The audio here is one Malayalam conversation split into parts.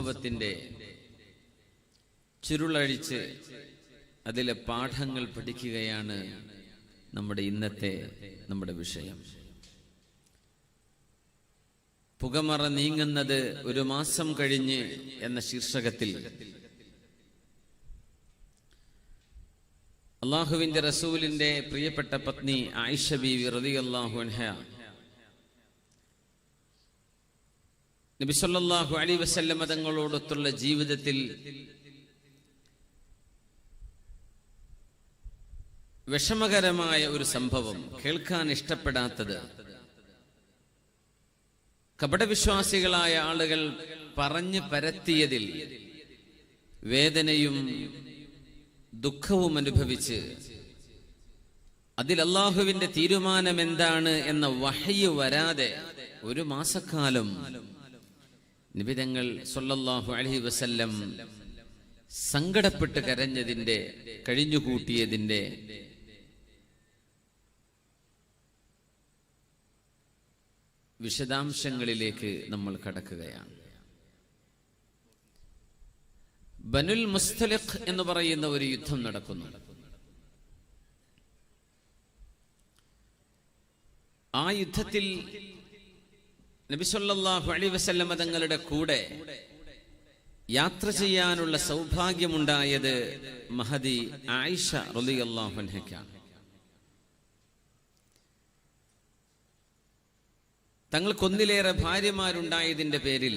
സംഭവത്തിൻ്റെ ചുരുളഴിച്ച് അതിലെ പാഠങ്ങൾ പഠിക്കുകയാണ് നമ്മുടെ ഇന്നത്തെ വിഷയം. പുകമറ നീങ്ങുന്നത് ഒരു മാസം കഴിഞ്ഞ് എന്ന ശീർഷകത്തിൽ അള്ളാഹുവിന്റെ റസൂലിന്റെ പ്രിയപ്പെട്ട പത്നി ആയിഷ ബീവി റളിയല്ലാഹു അൻഹ നബി സല്ലല്ലാഹു അലൈഹി വസല്ലം തങ്ങളോടൊത്തുള്ള ജീവിതത്തിൽ വിഷമകരമായ ഒരു സംഭവം, കേൾക്കാൻ ഇഷ്ടപ്പെടാത്തത്, കപടവിശ്വാസികളായ ആളുകൾ പറഞ്ഞു പരത്തിയതിൽ വേദനയും ദുഃഖവും അനുഭവിച്ച് അതിൽ അല്ലാഹുവിന്റെ തീരുമാനം എന്താണ് എന്ന വഹ്യ് വരാതെ ഒരു മാസക്കാലം നബി തങ്ങൾ സല്ലല്ലാഹു അലൈഹി വസല്ലം സങ്കടപ്പെട്ട് കരഞ്ഞതിന്റെ, കഴിഞ്ഞുകൂട്ടിയതിന്റെ വിശദാംശങ്ങളിലേക്ക് നമ്മൾ കടക്കുകയാണ്. ബനുൽ മുസ്തലിഖ് എന്ന് പറയുന്ന ഒരു യുദ്ധം നടക്കുന്നു. ആ യുദ്ധത്തിൽ നബി സല്ലല്ലാഹു അലൈഹി വസല്ലം തങ്ങളുടെ കൂടെ യാത്ര ചെയ്യാനുള്ള സൗഭാഗ്യമുണ്ടായത് മഹദി ആയിഷ റളിയല്ലാഹു അൻഹയ്ക്കാണ്. തങ്ങൾക്കൊന്നിലേറെ ഭാര്യമാരുണ്ടായതിന്റെ പേരിൽ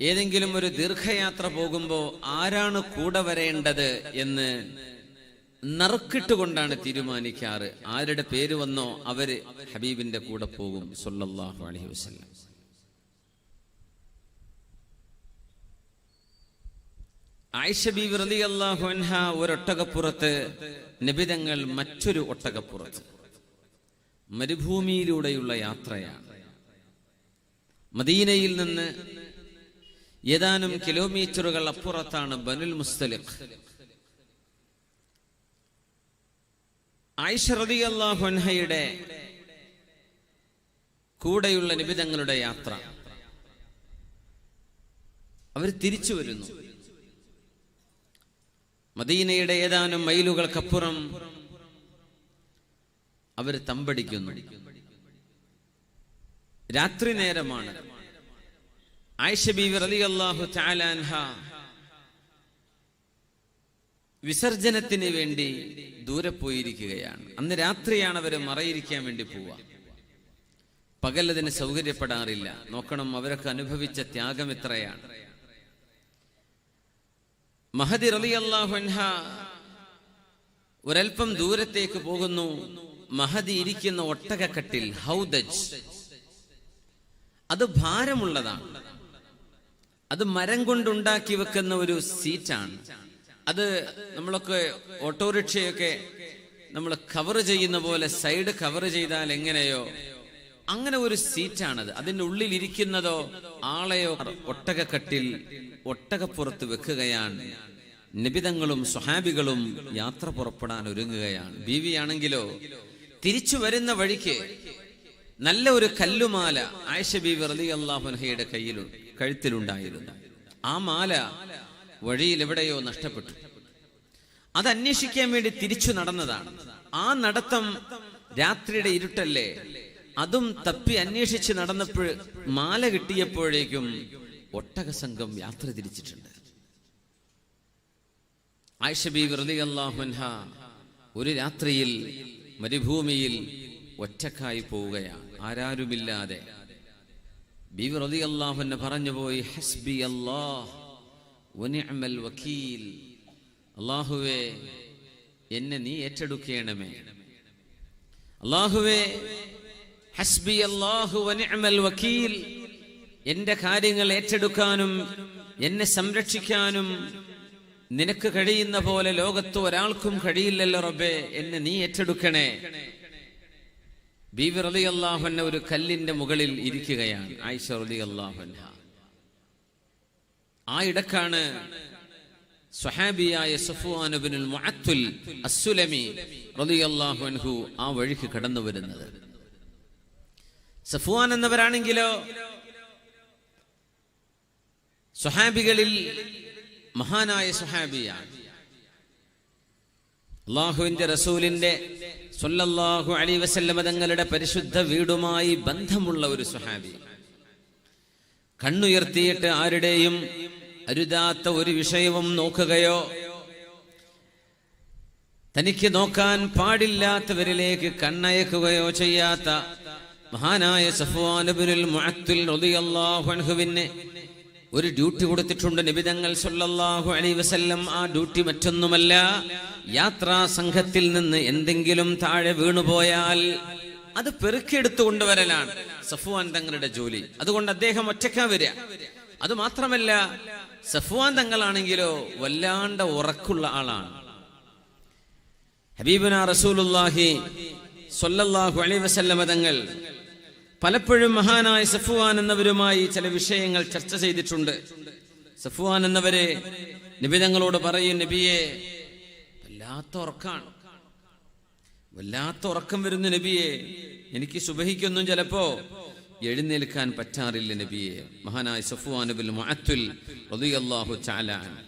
ഏതെങ്കിലും ഒരു ദീർഘയാത്ര പോകുമ്പോൾ ആരാണ് കൂടെ വരേണ്ടത് എന്ന് നറുക്കിട്ടുകൊണ്ടാണ് തീരുമാനിക്കാറ്. ആരുടെ പേര് വന്നോ അവര് ഹബീബിന്റെ കൂടെ പോകും സല്ലല്ലാഹു അലൈഹി വസല്ലം. ആയിഷ ബീവി റളിയല്ലാഹു അൻഹ ഒരൊട്ടകപ്പുറത്ത്, നബിതങ്ങൾ മറ്റൊരു ഒട്ടകപ്പുറത്ത്. മരുഭൂമിയിലൂടെയുള്ള യാത്രയാണ്. മദീനയിൽ നിന്ന് ഏതാനും കിലോമീറ്ററുകൾ അപ്പുറത്താണ് ബനുൽ മുസ്തലിഖ്. ആയിഷ റളിയല്ലാഹു അൻഹയുടെ കൂടെയുള്ള നബിതങ്ങളുടെ യാത്ര. അവർ തിരിച്ചു വരുന്നു. മദീനയുടെ ഏതാനും മൈലുകൾക്കപ്പുറം അവർ തമ്പടിക്കുന്നു. രാത്രി നേരമാണ്. ആയിഷ ബീവി റളിയല്ലാഹു തആല അൻഹ വിസർജനത്തിന് വേണ്ടി ദൂരെ പോയിരിക്കുകയാണ്. അന്ന് രാത്രിയാണ് അവർ മറയിരിക്കാൻ വേണ്ടി പോവുക. പകലതിന് സൗകര്യപ്പെടാറില്ല. നോക്കണം, അവരൊക്കെ അനുഭവിച്ച ത്യാഗം എത്രയാണ്. മഹദി റളിയല്ലാഹു അൻഹ ഒരൽപ്പം ദൂരത്തേക്ക് പോകുന്നു. മഹദി ഇരിക്കുന്ന ഒട്ടകക്കട്ടിൽ, ഹൗദജ്, അത് ഭാരമുള്ളതാണ്. അത് മരം കൊണ്ടുണ്ടാക്കി വെക്കുന്ന ഒരു സീറ്റാണ്. അത് നമ്മളൊക്കെ ഓട്ടോറിക്ഷയൊക്കെ നമ്മൾ കവർ ചെയ്യുന്ന പോലെ സൈഡ് കവർ ചെയ്താൽ എങ്ങനെയോ അങ്ങനെ ഒരു സീറ്റാണത്. അതിൻ്റെ ഉള്ളിൽ ഇരിക്കുന്നതോ ആളെയോ ഒട്ടകക്കട്ടിൽ, ഒട്ടകപ്പുറത്ത് വെക്കുകയാണ്. നബിതങ്ങളും സ്വഹാബികളും യാത്ര പുറപ്പെടാൻ ഒരുങ്ങുകയാണ്. ബീവിയാണെങ്കിലോ തിരിച്ചു വരുന്ന വഴിക്ക് നല്ല ഒരു കല്ലുമാല ആയിഷ ബീവി റളിയല്ലാഹു അൻഹയുടെ കഴുത്തിലുണ്ടായിരുന്നു. ആ മാല വഴിയിൽ എവിടെയോ നഷ്ടപ്പെട്ടു. അത് അന്വേഷിക്കാൻ വേണ്ടി തിരിച്ചു നടന്നതാണ്. ആ നടത്തം രാത്രിയുടെ ഇരുട്ടല്ലേ, അതും തപ്പി അന്വേഷിച്ച് നടന്നപ്പോൾ മാല കിട്ടിയപ്പോഴേക്കും ഒട്ടക സംഘം യാത്ര തിരിച്ചിട്ടുണ്ട്. ആയിഷ ബീവി റളിയല്ലാഹു അൻഹ ഒരു രാത്രിയിൽ മരുഭൂമിയിൽ ഒറ്റക്കായി പോവുകയാണ്, ആരാരുമില്ലാതെ. ബീവി റളിയല്ലാഹു അൻഹ പറഞ്ഞുപോയി, ഹസ്ബി അല്ലാഹ് വനിഅമൽ വക്കീൽ. അല്ലാഹുവേ, എന്നെ നീ ഏറ്റെടുക്കണമേ. അല്ലാഹുവേ, ഹസ്ബി അല്ലാഹു വനിഅമൽ വക്കീൽ. എന്റെ കാര്യങ്ങൾ ഏറ്റെടുക്കാനും എന്നെ സംരക്ഷിക്കാനും നിനക്ക് കഴിയുന്ന പോലെ ലോകത്ത് ഒരാൾക്കും കഴിയില്ലല്ലോ റബ്ബേ, എന്നെ നീ ഏറ്റെടുക്കണേ. ബീവി റളിയല്ലാഹു അൻഹ ഒരു കല്ലിന്റെ മുകളിൽ ഇരിക്കുകയാണ്, ആയിഷ റളിയല്ലാഹു അൻഹ. ആ ഇടക്കാണ് സ്വഹാബിയായ സഫ്വാൻ ഇബ്നുൽ മുഅത്തുൽ അസ്സുലമി റളിയല്ലാഹു അൻഹു ആ വഴിക്ക് കടന്നു വരുന്നത്. സഫ്വാൻ എന്നവരാണെങ്കിലോ സ്വഹാബികളിൽ മഹാനായ സ്വഹാബിയാണ്. അല്ലാഹുവിന്റെ റസൂലിന്റെ സ്വല്ലല്ലാഹു അലൈഹി വസല്ലം തങ്ങളുടെ പരിശുദ്ധ വീടുമായി ബന്ധമുള്ള ഒരു സ്വഹാബി. കണ്ണുയർത്തിയിട്ട് ആരുടെയും അരുതാത്ത ഒരു വിഷയവും നോക്കുകയോ തനിക്ക് നോക്കാൻ പാടില്ലാത്തവരിലേക്ക് കണ്ണയക്കുകയോ ചെയ്യാത്ത മഹാനായ സഫ്വാൻ ഇബ്നുൽ മുഅത്തിൽ റളിയല്ലാഹു അൻഹുവിന് ഒരു ഡ്യൂട്ടി കൊടുത്തിട്ടുണ്ട് നബി തങ്ങൾ സല്ലല്ലാഹു അലൈഹി വസല്ലം. ആ ഡ്യൂട്ടി മറ്റൊന്നുമല്ല, യാത്രാ സംഘത്തിൽ നിന്ന് എന്തെങ്കിലും താഴെ വീണുപോയാൽ അത് പെറുക്കിയെടുത്തു കൊണ്ടുവരലാണ് സഫ്വാൻ തങ്ങളുടെ ജോലി. അതുകൊണ്ട് അദ്ദേഹം ഒറ്റയ്ക്കാ വരിക. അത് മാത്രമല്ല, സഫ്വാൻ തങ്ങളാണെങ്കിലോ വല്ലാണ്ട ഉറക്കുള്ള ആളാണ്. ഹബീബുനാ റസൂലുള്ളാഹി സ്വല്ലല്ലാഹു അലൈഹി വസല്ലം തങ്ങൾ പലപ്പോഴും മഹാനായ സഫ്വാൻ എന്നവരുമായി ചില വിഷയങ്ങൾ ചർച്ച ചെയ്തിട്ടുണ്ട്. സഫ്വാൻ എന്നവരെ നബി തങ്ങളോട് പറയും, നബിയെ വല്ലാത്ത ഉറക്കാണ്, വല്ലാത്ത ഉറക്കം വരുന്നു നബിയെ, എനിക്ക് സുബഹിക്കൊന്നും ചിലപ്പോ എഴുന്നേൽക്കാൻ പറ്റാറില്ല നബിയെ. മഹാനായ സഫ്വാൻ ഇബ്നുൽ മുഅത്തിൽ റളിയല്ലാഹു തആല അൻഹു,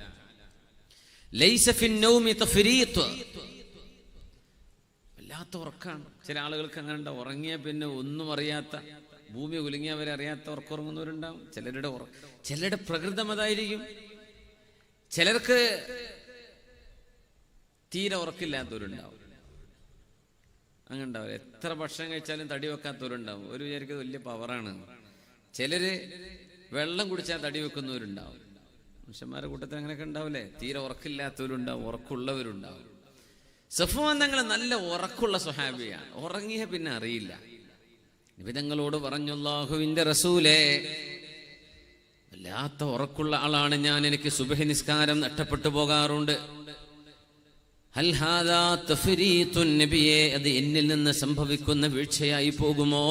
ലൈസ ഫിൻ നൗമി തഫരീത്ത്, വല്ലാത്ത ഉറക്കാണ്. ചില ആളുകൾക്ക് അങ്ങനെ ഉണ്ടാവും, ഉറങ്ങിയ പിന്നെ ഒന്നും അറിയാത്ത, ഭൂമി കുലുങ്ങിയവരെ അറിയാത്ത ഉറക്കുറങ്ങുന്നവരുണ്ടാവും. ചിലരുടെ പ്രകൃതം അതായിരിക്കും. ചിലർക്ക് തീരെ ഉറക്കില്ലാത്തവരുണ്ടാവും. അങ്ങനെ ഉണ്ടാവും. എത്ര ഭക്ഷണം കഴിച്ചാലും തടി വെക്കാത്തവരുണ്ടാവും. ഒരു വിചാരിക്കുന്നത് വലിയ പവറാണ്. ചിലര് വെള്ളം കുടിച്ചാൽ തടി വെക്കുന്നവരുണ്ടാവും. മനുഷ്യന്മാരുടെ കൂട്ടത്തിൽ അങ്ങനെയൊക്കെ ഉണ്ടാവില്ലേ? തീരെ ഉറക്കില്ലാത്തവരുണ്ടാവും, ഉറക്കുള്ളവരുണ്ടാവും. സഫ്വാൻ തങ്ങൾ നല്ല ഉറക്കുള്ള സ്വഹാബിയാണ്. ഉറങ്ങിയ പിന്നെ അറിയില്ല. നബി തങ്ങളോട് പറഞ്ഞു, അല്ലാഹുവിന്റെ റസൂലേ, വല്ലാത്ത ഉറക്കുള്ള ആളാണ് ഞാൻ, എനിക്ക് സുബ്ഹി നിസ്കാരം നഷ്ടപ്പെട്ടു പോകാറുണ്ട്. ഹൽ ഹാദാ തഫരീത്തുൻ നബിയേ, അത് എന്നിൽ നിന്ന് സംഭവിക്കുന്ന വീഴ്ചയായി പോകുമോ?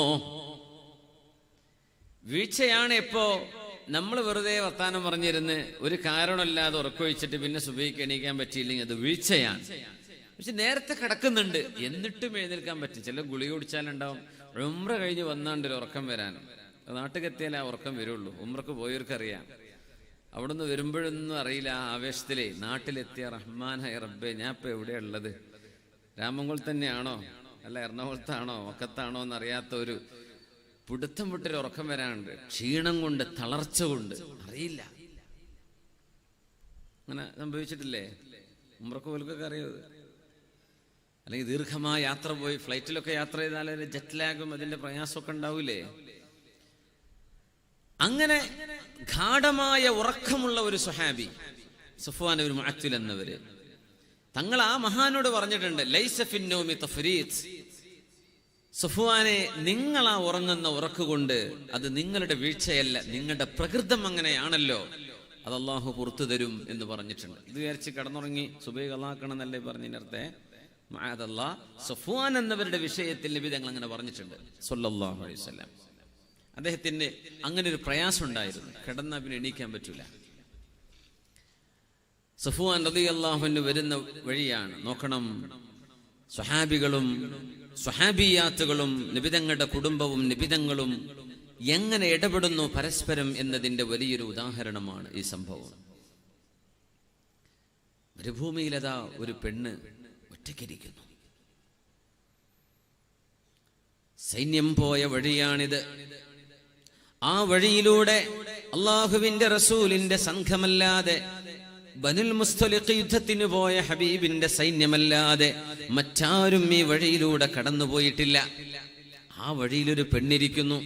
വീഴ്ചയാണ് എപ്പോ നമ്മൾ വെറുതെ വർത്താനം പറഞ്ഞിരുന്ന് ഒരു കാരണമില്ലാതെ ഉറക്കൊഴിച്ചിട്ട് പിന്നെ സുബ്ഹിക്ക് എണീക്കാൻ പറ്റിയില്ലെങ്കിൽ അത് വീഴ്ചയാണ്. പക്ഷെ നേരത്തെ കിടക്കുന്നുണ്ട് എന്നിട്ടും എഴുന്നേൽക്കാൻ പറ്റും. ചില ഗുളിക കുടിച്ചാലുണ്ടാവും ഉംറ കഴിഞ്ഞ് വന്നാണ്ടൊരു ഉറക്കം വരാനും. നാട്ടിലെത്തിയാലേ ആ ഉറക്കം വരുള്ളൂ. ഉംറക്ക് പോയവർക്കറിയാം. അവിടുന്ന് വരുമ്പോഴൊന്നും അറിയില്ല. ആ ആവേശത്തിലേ നാട്ടിലെത്തിയ റഹ്മാനായ റബ്ബേ, ഞാൻ ഇപ്പൊ എവിടെയാ ഉള്ളത്? രാമംകുളത്ത് തന്നെയാണോ അല്ല എറണാകുളത്താണോ മക്കത്താണോ എന്നറിയാത്ത ഒരു പിടുത്തം വിട്ടൊരു ഉറക്കം വരാനുണ്ട്. ക്ഷീണം കൊണ്ട്, തളർച്ച കൊണ്ട് അറിയില്ല. അങ്ങനെ സംഭവിച്ചിട്ടില്ലേ? ഉംറക്ക് പോലൊക്കെ അറിയത്. അല്ലെങ്കിൽ ദീർഘമായ യാത്ര പോയി ഫ്ലൈറ്റിലൊക്കെ യാത്ര ചെയ്താൽ ജെറ്റ് ലാഗും അതിന്റെ പ്രയാസമൊക്കെ ഉണ്ടാവൂലേ? അങ്ങനെ ഗാഢമായ ഉറക്കമുള്ള ഒരു സ്വഹാബി സഫ്വാൻ ഇബ്നുൽ മുഅത്തിൽ എന്നവര് തങ്ങൾ ആ മഹാനോട് പറഞ്ഞിട്ടുണ്ട്, ലൈസ ഫിൻ നൗമി തഫരീത്ത്, സഫ്വാനെ, നിങ്ങൾ ആ ഉറങ്ങുന്ന ഉറക്കുകൊണ്ട് അത് നിങ്ങളുടെ വീഴ്ചയല്ല, നിങ്ങളുടെ പ്രകൃതം അങ്ങനെയാണല്ലോ, അത് അല്ലാഹു പുറത്തു തരും എന്ന് പറഞ്ഞിട്ടുണ്ട്. ഇത് വിചാരിച്ച് കിടന്നുറങ്ങി സുബഹി ഖളാക്കണം എന്നല്ലേ പറഞ്ഞതിനർത്ഥേ? മഅദല്ലാഹ്, സഫ്വാൻ എന്നവരുടെ വിഷയത്തിൽ നബി തങ്ങൾ അങ്ങനെ പറഞ്ഞിട്ടുണ്ട് സ്വല്ലല്ലാഹു അലൈഹി വസല്ലം. അദ്ദേഹത്തിന് അങ്ങനെ ഒരു പ്രയാസം ഉണ്ടായിരുന്നു, കിടന്നാ പിന്നെ എണീക്കാൻ പറ്റൂല. സഫ്വാൻ റളിയല്ലാഹു അൻഹു വരുന്ന വഴിയാണ്. നോക്കണം, സ്വഹാബികളും സ്വഹാബിയാത്തുകളും നിബിതങ്ങളുടെ കുടുംബവും നിബിതങ്ങളും എങ്ങനെ ഇടപെടുന്നു പരസ്പരം എന്നതിന്റെ വലിയൊരു ഉദാഹരണമാണ് ഈ സംഭവം. മരുഭൂമിയിലതാ ഒരു പെണ്ണ് ഒറ്റയ്ക്കിരിക്കുന്നു. സൈന്യം പോയ വഴിയാണിത്. ആ വഴിയിലൂടെ അള്ളാഹുവിന്റെ റസൂലിന്റെ സംഘമല്ലാതെ, ബനുൽ മുസ്തലിഖ് യുദ്ധത്തിന് പോയ ഹബീബിന്റെ സൈന്യമല്ലാതെ മറ്റാരും ഈ വഴിയിലൂടെ കടന്നുപോയിട്ടില്ല. ആ വഴിയിലൊരു പെണ്ണിരിക്കുന്നു.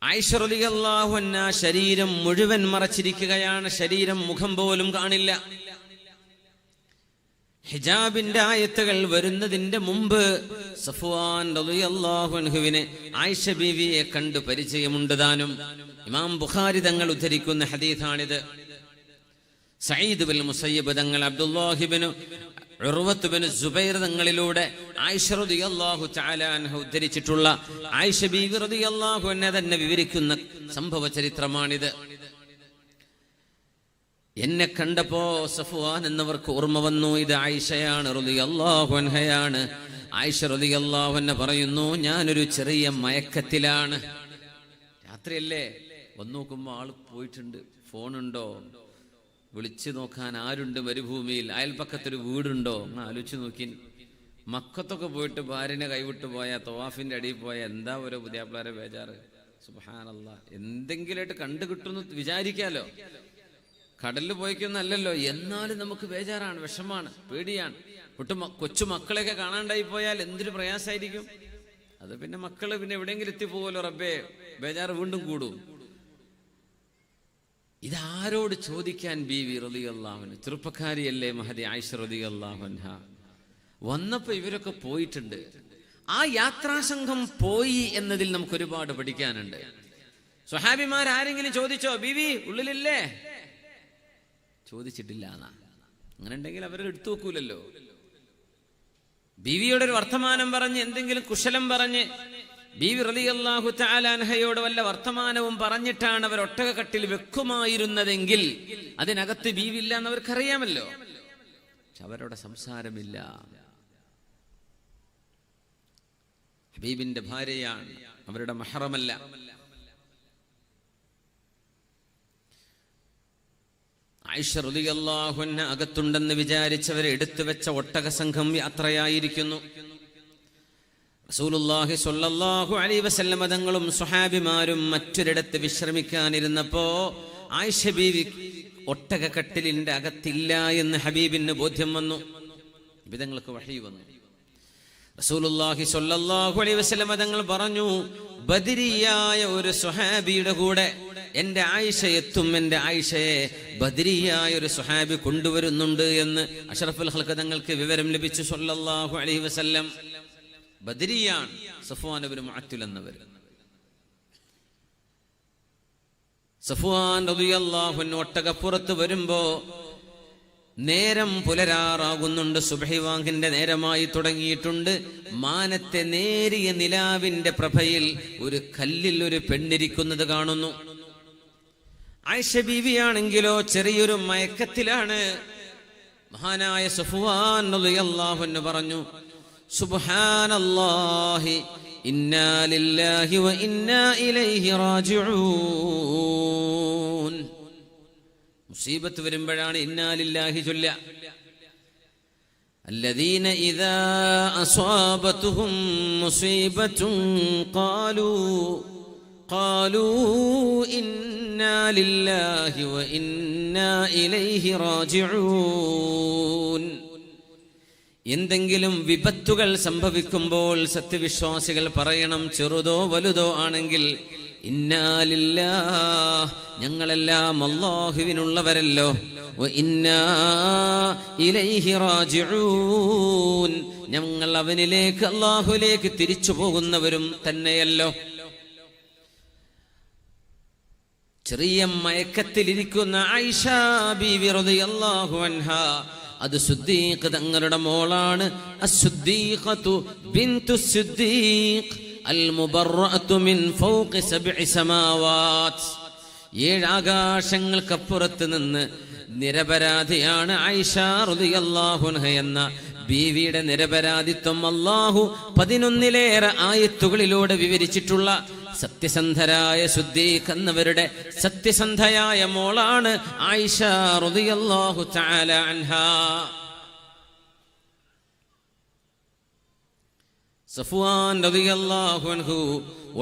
ആയിഷ റളിയല്ലാഹു അൻഹാ ശരീരം മുഴുവൻ മറച്ചിരിക്കുകയാണ്. ശരീരം, മുഖം പോലും കാണില്ല. ഹിജാബിന്റെ ആയത്തുകൾ വരുന്നതിന്റെ മുമ്പ് സഫ്വാൻ റളിയല്ലാഹു അൻഹുവിനെ ആയിഷ ബീവിയെ കണ്ടു പരിചയമുണ്ട് താനും. ഇമാം ബുഖാരി തങ്ങൾ ഉദ്ധരിക്കുന്ന ഹദീസാണിത്. സഈദ് ബിൻ മുസയ്യിബ് തങ്ങൾ, Abdullahi bin Urwah bin Zubair തങ്ങളിലൂടെ ആയിഷ റളിയല്ലാഹു തആല അൻഹ ഉദ്ധരിച്ചിട്ടുള്ള ആയിഷ ബീവി റളിയല്ലാഹു അൻഹ തന്നെ വിവരിക്കുന്ന സംഭവ ചരിത്രമാണിത്. എന്നെ കണ്ടപ്പോ സഫ്വാൻ എന്നവർക്ക് ഓർമ്മ വന്നു, ഇത് ആയിഷയാണ് റളിയല്ലാഹു അൻഹയാണ്. ആയിഷ റളിയല്ലാഹു അൻഹ പറയുന്നു, ഞാനൊരു ചെറിയ മയക്കത്തിലാണ്. രാത്രിയല്ലേ, വന്നു നോക്കുമ്പോൾ ആൾ പോയിട്ടുണ്ട്. ഫോണുണ്ടോ, വിളിച്ചു നോക്കാൻ ആരുണ്ട് മരുഭൂമിയിൽ, അയൽപ്പക്കത്തൊരു വീടുണ്ടോ എന്ന് ആലോചിച്ച് നോക്കി. മക്കത്തൊക്കെ പോയിട്ട് ഭാര്യനെ കൈവിട്ട് പോയാൽ, തവാഫിന്റെ അടിയിൽ പോയാൽ എന്താ ഓരോ പുതിയാപ്പിളാരെ ബേജാറ്. സുബ്ഹാനല്ലാഹ്, എന്തെങ്കിലുമായിട്ട് കണ്ടു കിട്ടുമെന്ന് വിചാരിക്കാലോ. കടലിൽ പോയിക്കൊന്നല്ലല്ലോ, എന്നാലും നമുക്ക് ബേജാറാണ്, വിഷമാണ്, പേടിയാണ്. കൊച്ചു മക്കളെയൊക്കെ കാണാണ്ടായി പോയാൽ എന്തൊരു പ്രയാസമായിരിക്കും. അത് പിന്നെ മക്കള് പിന്നെ എവിടെയെങ്കിലും എത്തിപ്പോകുമല്ലോ റബ്ബേ, ബേജാറ് വീണ്ടും കൂടും. ഇതാരോട് ചോദിക്കാൻ ബീവി റളിയല്ലാഹു അൻഹ, ചെറുപ്പക്കാരിയല്ലേ മഹദി ആയിഷ റളിയല്ലാഹു അൻഹ. വന്നപ്പോ ഇവരൊക്കെ പോയിട്ടുണ്ട്. ആ യാത്രാസംഘം പോയി എന്നതിൽ നമുക്ക് ഒരുപാട് പഠിക്കാനുണ്ട്. സ്വഹാബിമാരാരെങ്കിലും ചോദിച്ചോ ബീവി ഉള്ളിലില്ലേ? ചോദിച്ചിട്ടില്ല എന്നാ. അങ്ങനെ ഉണ്ടെങ്കിൽ അവർ എടുത്തു വെക്കൂലല്ലോ. ബീവിയോട് ഒരു വർത്തമാനം പറഞ്ഞ്, എന്തെങ്കിലും കുശലം പറഞ്ഞ് ബീവി റളിയല്ലാഹു തആല അൻഹയോട് വല്ല വർത്തമാനവും പറഞ്ഞിട്ടാണ് അവർ ഒട്ടകക്കട്ടിൽ വെക്കുമായിരുന്നതെങ്കിൽ അതിനകത്ത് ബീവി ഇല്ല എന്ന് അവർക്കറിയാമല്ലോ. പക്ഷെ അവരുടെ സംസാരമില്ല. ഹബീബിന്റെ ഭാര്യയാണ്, അവരുടെ മഹ്റമല്ല. ആയിഷ റളിയല്ലാഹു അൻഹ അകത്തുണ്ടെന്ന് വിചാരിച്ചവരെ എടുത്തു വെച്ച ഒട്ടക സംഘം യാത്രയായിരിക്കുന്നു. റസൂലുള്ളാഹി സ്വല്ലല്ലാഹു അലൈഹി വസല്ലം തങ്ങളും സ്വഹാബിമാരും മറ്റൊരിടത്ത് വിശ്രമിക്കാനിരുന്നപ്പോ ആയിഷ ബീവി ഒട്ടകക്കട്ടിലിന്റെ അകത്തില്ല എന്ന് ഹബീബിന് ബോധ്യം വന്നു. നബിതങ്ങൾക്ക് വഹി വന്നു. റസൂലുള്ളാഹി സ്വല്ലല്ലാഹു അലൈഹി വസല്ലം തങ്ങൾ പറഞ്ഞു, ബദരിയായ ഒരു സ്വഹാബിയുടെ കൂടെ എന്റെ ആയിഷ എത്തും, എന്റെ ആയിഷയെ ബദരിയായ ഒരു സ്വഹാബി കൊണ്ടുവരുന്നുണ്ട് എന്ന് അഷ്റഫുൽ ഖൽഖ് തങ്ങൾക്ക് വിവരം ലഭിച്ചു. സ്വല്ലല്ലാഹു അലൈഹി വസല്ലം ബദരിയാണ് സഫ്വാൻ ഇബ്നു മുഅത്തിൽ എന്നവർ. സഫ്വാൻ റളിയല്ലാഹു അൻഹു ഒട്ടകപ്പുറത്ത് വരുമ്പോ നേരം പുലരാറാകുന്നുണ്ട്. സുബ്ഹി വാങ്കിന്റെ നേരമായി തുടങ്ങിയിട്ടുണ്ട്. മാനത്തെ നേരിയ നിലാവിന്റെ പ്രഭയിൽ ഒരു കല്ലിൽ ഒരു പെണ്ണിരിക്കുന്നത് കാണുന്നു. ആയിഷ ബീവിയാണെങ്കിലോ ചെറിയൊരു മയക്കത്തിലാണ്. മഹാനായ സഫ്വാൻ റളിയല്ലാഹു അൻഹു പറഞ്ഞു, സുബ്ഹാനല്ലാഹി ഇന്നാ ലില്ലാഹി വ ഇന്നാ ഇലൈഹി റാജിഊൻ. മുസീബത്ത് വരുമ്പോഴാണ് ഇന്നാ ലില്ലാഹി ചൊല്ല. الذين إذا أصابتهم مصيبة قالوا إنا لله وإنا إليه راجعون. എന്തെങ്കിലും വിപത്തുകൾ സംഭവിക്കുമ്പോൾ സത്യവിശ്വാസികൾ പറയണം, ചെറുതോ വലുതോ ആണെങ്കിൽ, ഇന്നാ ലില്ലാഹ്, ഞങ്ങളെല്ലാം അല്ലാഹുവിനുള്ളവരല്ലോ, വ ഇന്നാ ഇലൈഹി റാജിഊൻ, ഞങ്ങൾ അവനിലേക്ക് അല്ലാഹുവിലേക്ക് തിരിച്ചു പോകുന്നവരും തന്നെയല്ലോ. ചെറിയ മയക്കത്തിലിരിക്കുന്ന ആയിഷ ബീവി റളിയല്ലാഹു അൻഹാ, അത് സിദ്ദീഖ് തങ്ങളുടെ മോളാണ്. അസ്സുദ്ദീഖത്തു ബിന്തു സിദ്ദീഖ് അൽ മുബറഅതു മിൻ ഫൗഖി സബ്ഇ സമാവാത്. 7 ആകാശങ്ങൾക്കപ്പുറത്ത് നിന്ന് നിരപരാധിയാണ് ആയിഷ റളിയല്ലാഹു അൻഹ എന്ന ബീവിയുടെ നിരപരാധിത്വം അല്ലാഹു 11 ആയത്തുകളിലൂടെ വിവരിച്ചിട്ടുള്ള സത്യസന്ധരായ സിദ്ദീഖ് എന്നവരുടെ സത്യസന്ധയായ മോളാണ് ആയിഷ റളിയല്ലാഹു തആല അൻഹാ. സഫ്വാൻ റളിയല്ലാഹു അൻഹു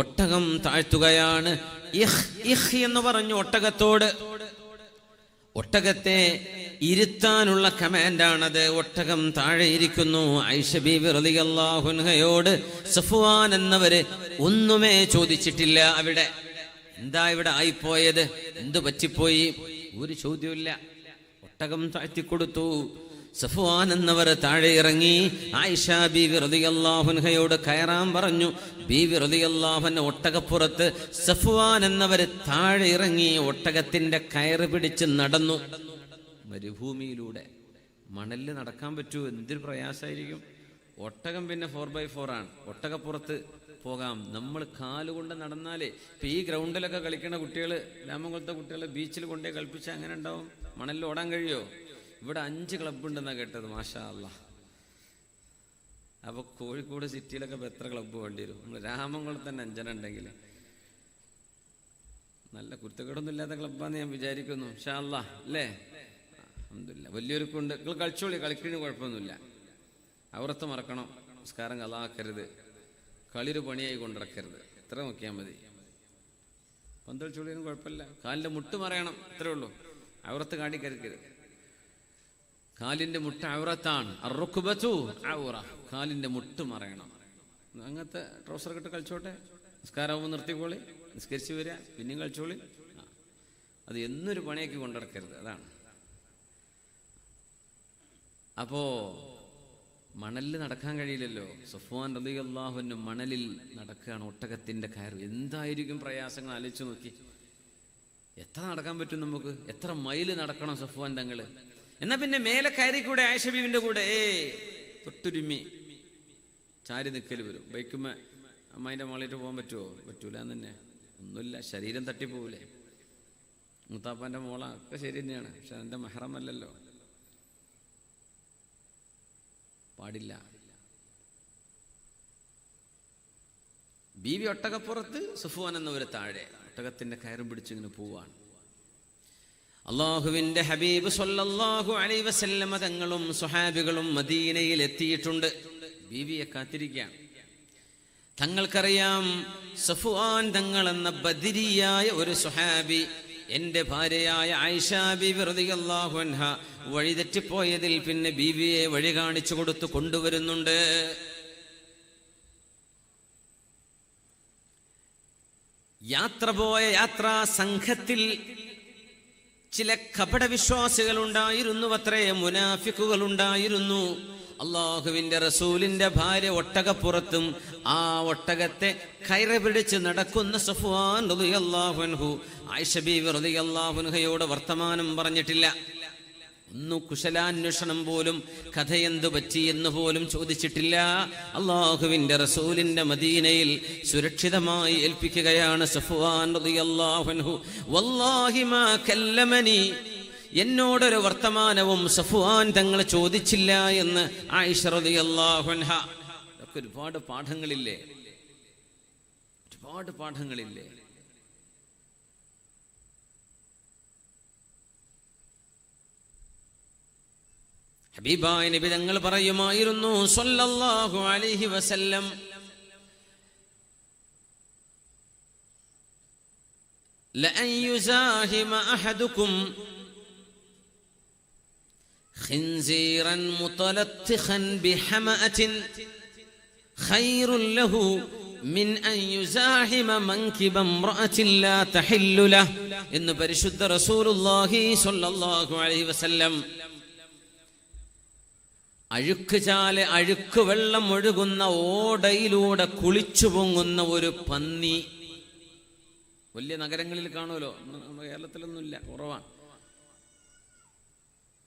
ഒട്ടകം താഴ്ത്തുകയാണ്. ഇഖ് എന്ന് പറഞ്ഞു ഒട്ടകത്തോട്. ഒട്ടകത്തെ ഇരുത്താനുള്ള കമാൻഡാണത്. ഒട്ടകം താഴെ ഇരിക്കുന്നു. ആയിഷ ബീവി റളിയല്ലാഹു അൻഹയോട് സഫ്വാൻ എന്നവര് ഒന്നുമേ ചോദിച്ചിട്ടില്ല. അവിടെ എന്താ ഇവിടെ ആയിപ്പോയത്, എന്തു പറ്റിപ്പോയി, ഒരു ചോദ്യമില്ല. ഒട്ടകം താഴ്ത്തിക്കൊടുത്തു. സഫ്വാൻ എന്നവർ താഴെ ഇറങ്ങി. ആയിഷ ബീവി റളിയല്ലാഹു അൻഹയോട് കയറാൻ പറഞ്ഞു. ബീവി റളിയല്ലാഹു അൻഹ ഒട്ടകപ്പുറത്ത്, സഫ്വാൻ എന്നവർ താഴെ ഇറങ്ങി ഒട്ടകത്തിന്റെ കയറ് പിടിച്ച് നടന്നു. മരുഭൂമിയിലൂടെ മണലിൽ നടക്കാൻ പറ്റൂ, എന്തൊരു പ്രയാസമായിരിക്കും. ഒട്ടകം പിന്നെ 4x4 ആണ്. ഒട്ടകപ്പുറത്ത് പോകാം. നമ്മൾ കാലുകൊണ്ട് നടന്നാലേ, ഇപ്പൊ ഈ ഗ്രൗണ്ടിലൊക്കെ കളിക്കുന്ന കുട്ടികൾ, രാമകുളത്തെ കുട്ടികൾ ബീച്ചിൽ കൊണ്ടേ കളിപ്പിച്ചാൽ അങ്ങനെ ഉണ്ടാവും. മണലിൽ ഓടാൻ കഴിയോ? ഇവിടെ 5 ക്ലബ്ബ് ഉണ്ടെന്നാണ് കേട്ടത്. മാഷാ അല്ലാഹ്. അപ്പൊ കോഴിക്കോട് സിറ്റിയിലൊക്കെ എത്ര ക്ലബ്ബ് വേണ്ടി വരും? നമ്മൾ രാമകുളത്ത് തന്നെ 5 ഉണ്ടെങ്കിൽ നല്ല കുരുത്തക്കേടൊന്നും ഇല്ലാത്ത ക്ലബ്ബാന്ന് ഞാൻ വിചാരിക്കുന്നു. ഇൻഷാ അല്ലാഹ് അല്ലേ? അൽഹംദുലില്ലാ. വലിയൊരുക്കുണ്ട്. നിങ്ങൾ കളിച്ചോളി, കളിക്കുന്നതിന് കുഴപ്പമൊന്നുമില്ല. ഔറത്ത് മറക്കണം, നിസ്കാരം കളാക്കരുത്, കളിയൊരു പണിയായി കൊണ്ടിടക്കരുത്, ഇത്ര നോക്കിയാൽ മതി. പന്തളിച്ചോളിയൊന്നും കുഴപ്പമില്ല. കാലിൻ്റെ മുട്ട് മറയണം, ഇത്രേ ഉള്ളൂ. ഔറത്ത് കാട്ടിക്കരുക്കരുത്. കാലിൻ്റെ മുട്ട് ഔറത്താണ്. അർറുക്ബതു ഔറ, കാലിൻ്റെ മുട്ട് മറയണം. അങ്ങനത്തെ ട്രൗസർ ഇട്ട് കളിച്ചോട്ടെ, നിസ്കാരമാകുമ്പോൾ നിർത്തിക്കോളി, നിസ്കരിച്ച് വരിക, പിന്നെയും കളിച്ചോളി. അത് എന്നൊരു പണിയാക്കി കൊണ്ടിടക്കരുത്, അതാണ്. അപ്പോ മണലിൽ നടക്കാൻ കഴിയില്ലല്ലോ. സഫ്വാൻ റളിയല്ലാഹു അൻഹു മണലിൽ നടക്കുകയാണ്, ഒട്ടകത്തിന്റെ കയറ്. എന്തായിരിക്കും പ്രയാസങ്ങൾ ആലോചിച്ച് നോക്കി. എത്ര നടക്കാൻ പറ്റും നമുക്ക്? എത്ര മൈല് നടക്കണം സഫ്വാൻ തങ്ങള്? എന്നാ പിന്നെ മേലെ കയറി കൂടെ ആയിഷ ബീവിന്റെ കൂടെ തൊട്ടുരുമ്മി ചാരി നിൽക്കൽ വരും. ബൈക്കുമ്മ അമ്മായിന്റെ മോളിട്ട് പോകാൻ പറ്റുമോ? പറ്റൂല എന്ന് തന്നെ. ഒന്നുമില്ല, ശരീരം തട്ടിപ്പോവില്ലേ. മുത്താപ്പാന്റെ മോള ഒക്കെ ശരി തന്നെയാണ്, പക്ഷെ എൻ്റെ മെഹറമല്ലല്ലോ, പാടില്ല. ബീവി ഒട്ടകപ്പുറത്ത്, സഫ്വാൻ എന്നവര് താഴെ ഒട്ടകത്തിന്റെ കയറും പിടിച്ചിങ്ങനെ പോവാണ്. അള്ളാഹുവിന്റെ ഹബീബ് സ്വല്ലല്ലാഹു അലൈഹി വസല്ലമ തങ്ങളും സ്വഹാബികളും മദീനയിൽ എത്തിയിട്ടുണ്ട്. ബീവിയെ കാത്തിരിക്കുകയാണ്. തങ്ങൾക്കറിയാം സഫ്വാൻ തങ്ങൾ എന്ന ബദരിയായ ഒരു സ്വഹാബി എന്റെ ഭാര്യയായ ആയിഷ ബീവി റളിയല്ലാഹു അൻഹ വഴിതെറ്റിപ്പോയതിൽ പിന്നെ ബീവിയെ വഴി കാണിച്ചു കൊടുത്തു കൊണ്ടുവരുന്നുണ്ട്. യാത്ര പോയ യാത്രാ സംഘത്തിൽ ചില കപടവിശ്വാസികൾ ഉണ്ടായിരുന്നു, അത്രേ മുനാഫിക്കുകൾ ഉണ്ടായിരുന്നു. അള്ളാഹുവിന്റെ റസൂലിന്റെ ഭാര്യ ഒട്ടകപ്പുറത്തും ആ ഒട്ടകത്തെ കയറ് പിടിച്ച് നടക്കുന്ന സഫ്വാൻ റളിയല്ലാഹു അൻഹു ആയിഷ ബീവി റളിയല്ലാഹു അൻഹയോട് വർത്തമാനം പറഞ്ഞിട്ടില്ല. ഒന്നു കുശലാന്വേഷണം പോലും, കഥയെന്തു പറ്റി എന്ന് പോലും ചോദിച്ചിട്ടില്ല. അള്ളാഹുവിന്റെ റസൂലിന്റെ മദീനയിൽ സുരക്ഷിതമായി ഏൽപ്പിക്കുകയാണ് സഫ്വാൻ റളിയല്ലാഹു അൻഹു. വല്ലാഹി മാ കല്ലമനി, എന്നോടൊരു വർത്തമാനവും സഫ്വാൻ തങ്ങൾ ചോദിച്ചില്ല എന്ന് ആയിഷ റളിയല്ലാഹു അൻഹ. ഇതൊക്കെ ഒരുപാട് പാഠങ്ങളില്ലേ, ഒരുപാട് പാഠങ്ങളില്ലേ. ഹബീബായ നബി തങ്ങൾ പറയുമായിരുന്നു സ്വല്ലല്ലാഹു അലൈഹി വസല്ലം, ലഅൻ യുസാഹിമ അഹദുകും ഖിൻസീറൻ മുതലത്തിഖൻ ബിഹമഅത്തിൻ ഖൈറുൻ ലഹു മിൻ അൻ യുസാഹിമ മൻകിബ ഇംറഅത്തിൻ ലാ തഹില്ലു ലഹു എന്ന് പരിശുദ്ധ റസൂലുള്ളാഹി സ്വല്ലല്ലാഹു അലൈഹി വസല്ലം. അഴുക്കുചാല്, അഴുക്ക് വെള്ളം ഒഴുകുന്ന ഓടയിലൂടെ കുളിച്ചു പൊങ്ങുന്ന ഒരു പന്നി. വലിയ നഗരങ്ങളിൽ കാണുമല്ലോ, നമ്മുടെ കേരളത്തിലൊന്നുമില്ല, കുറവാണ്.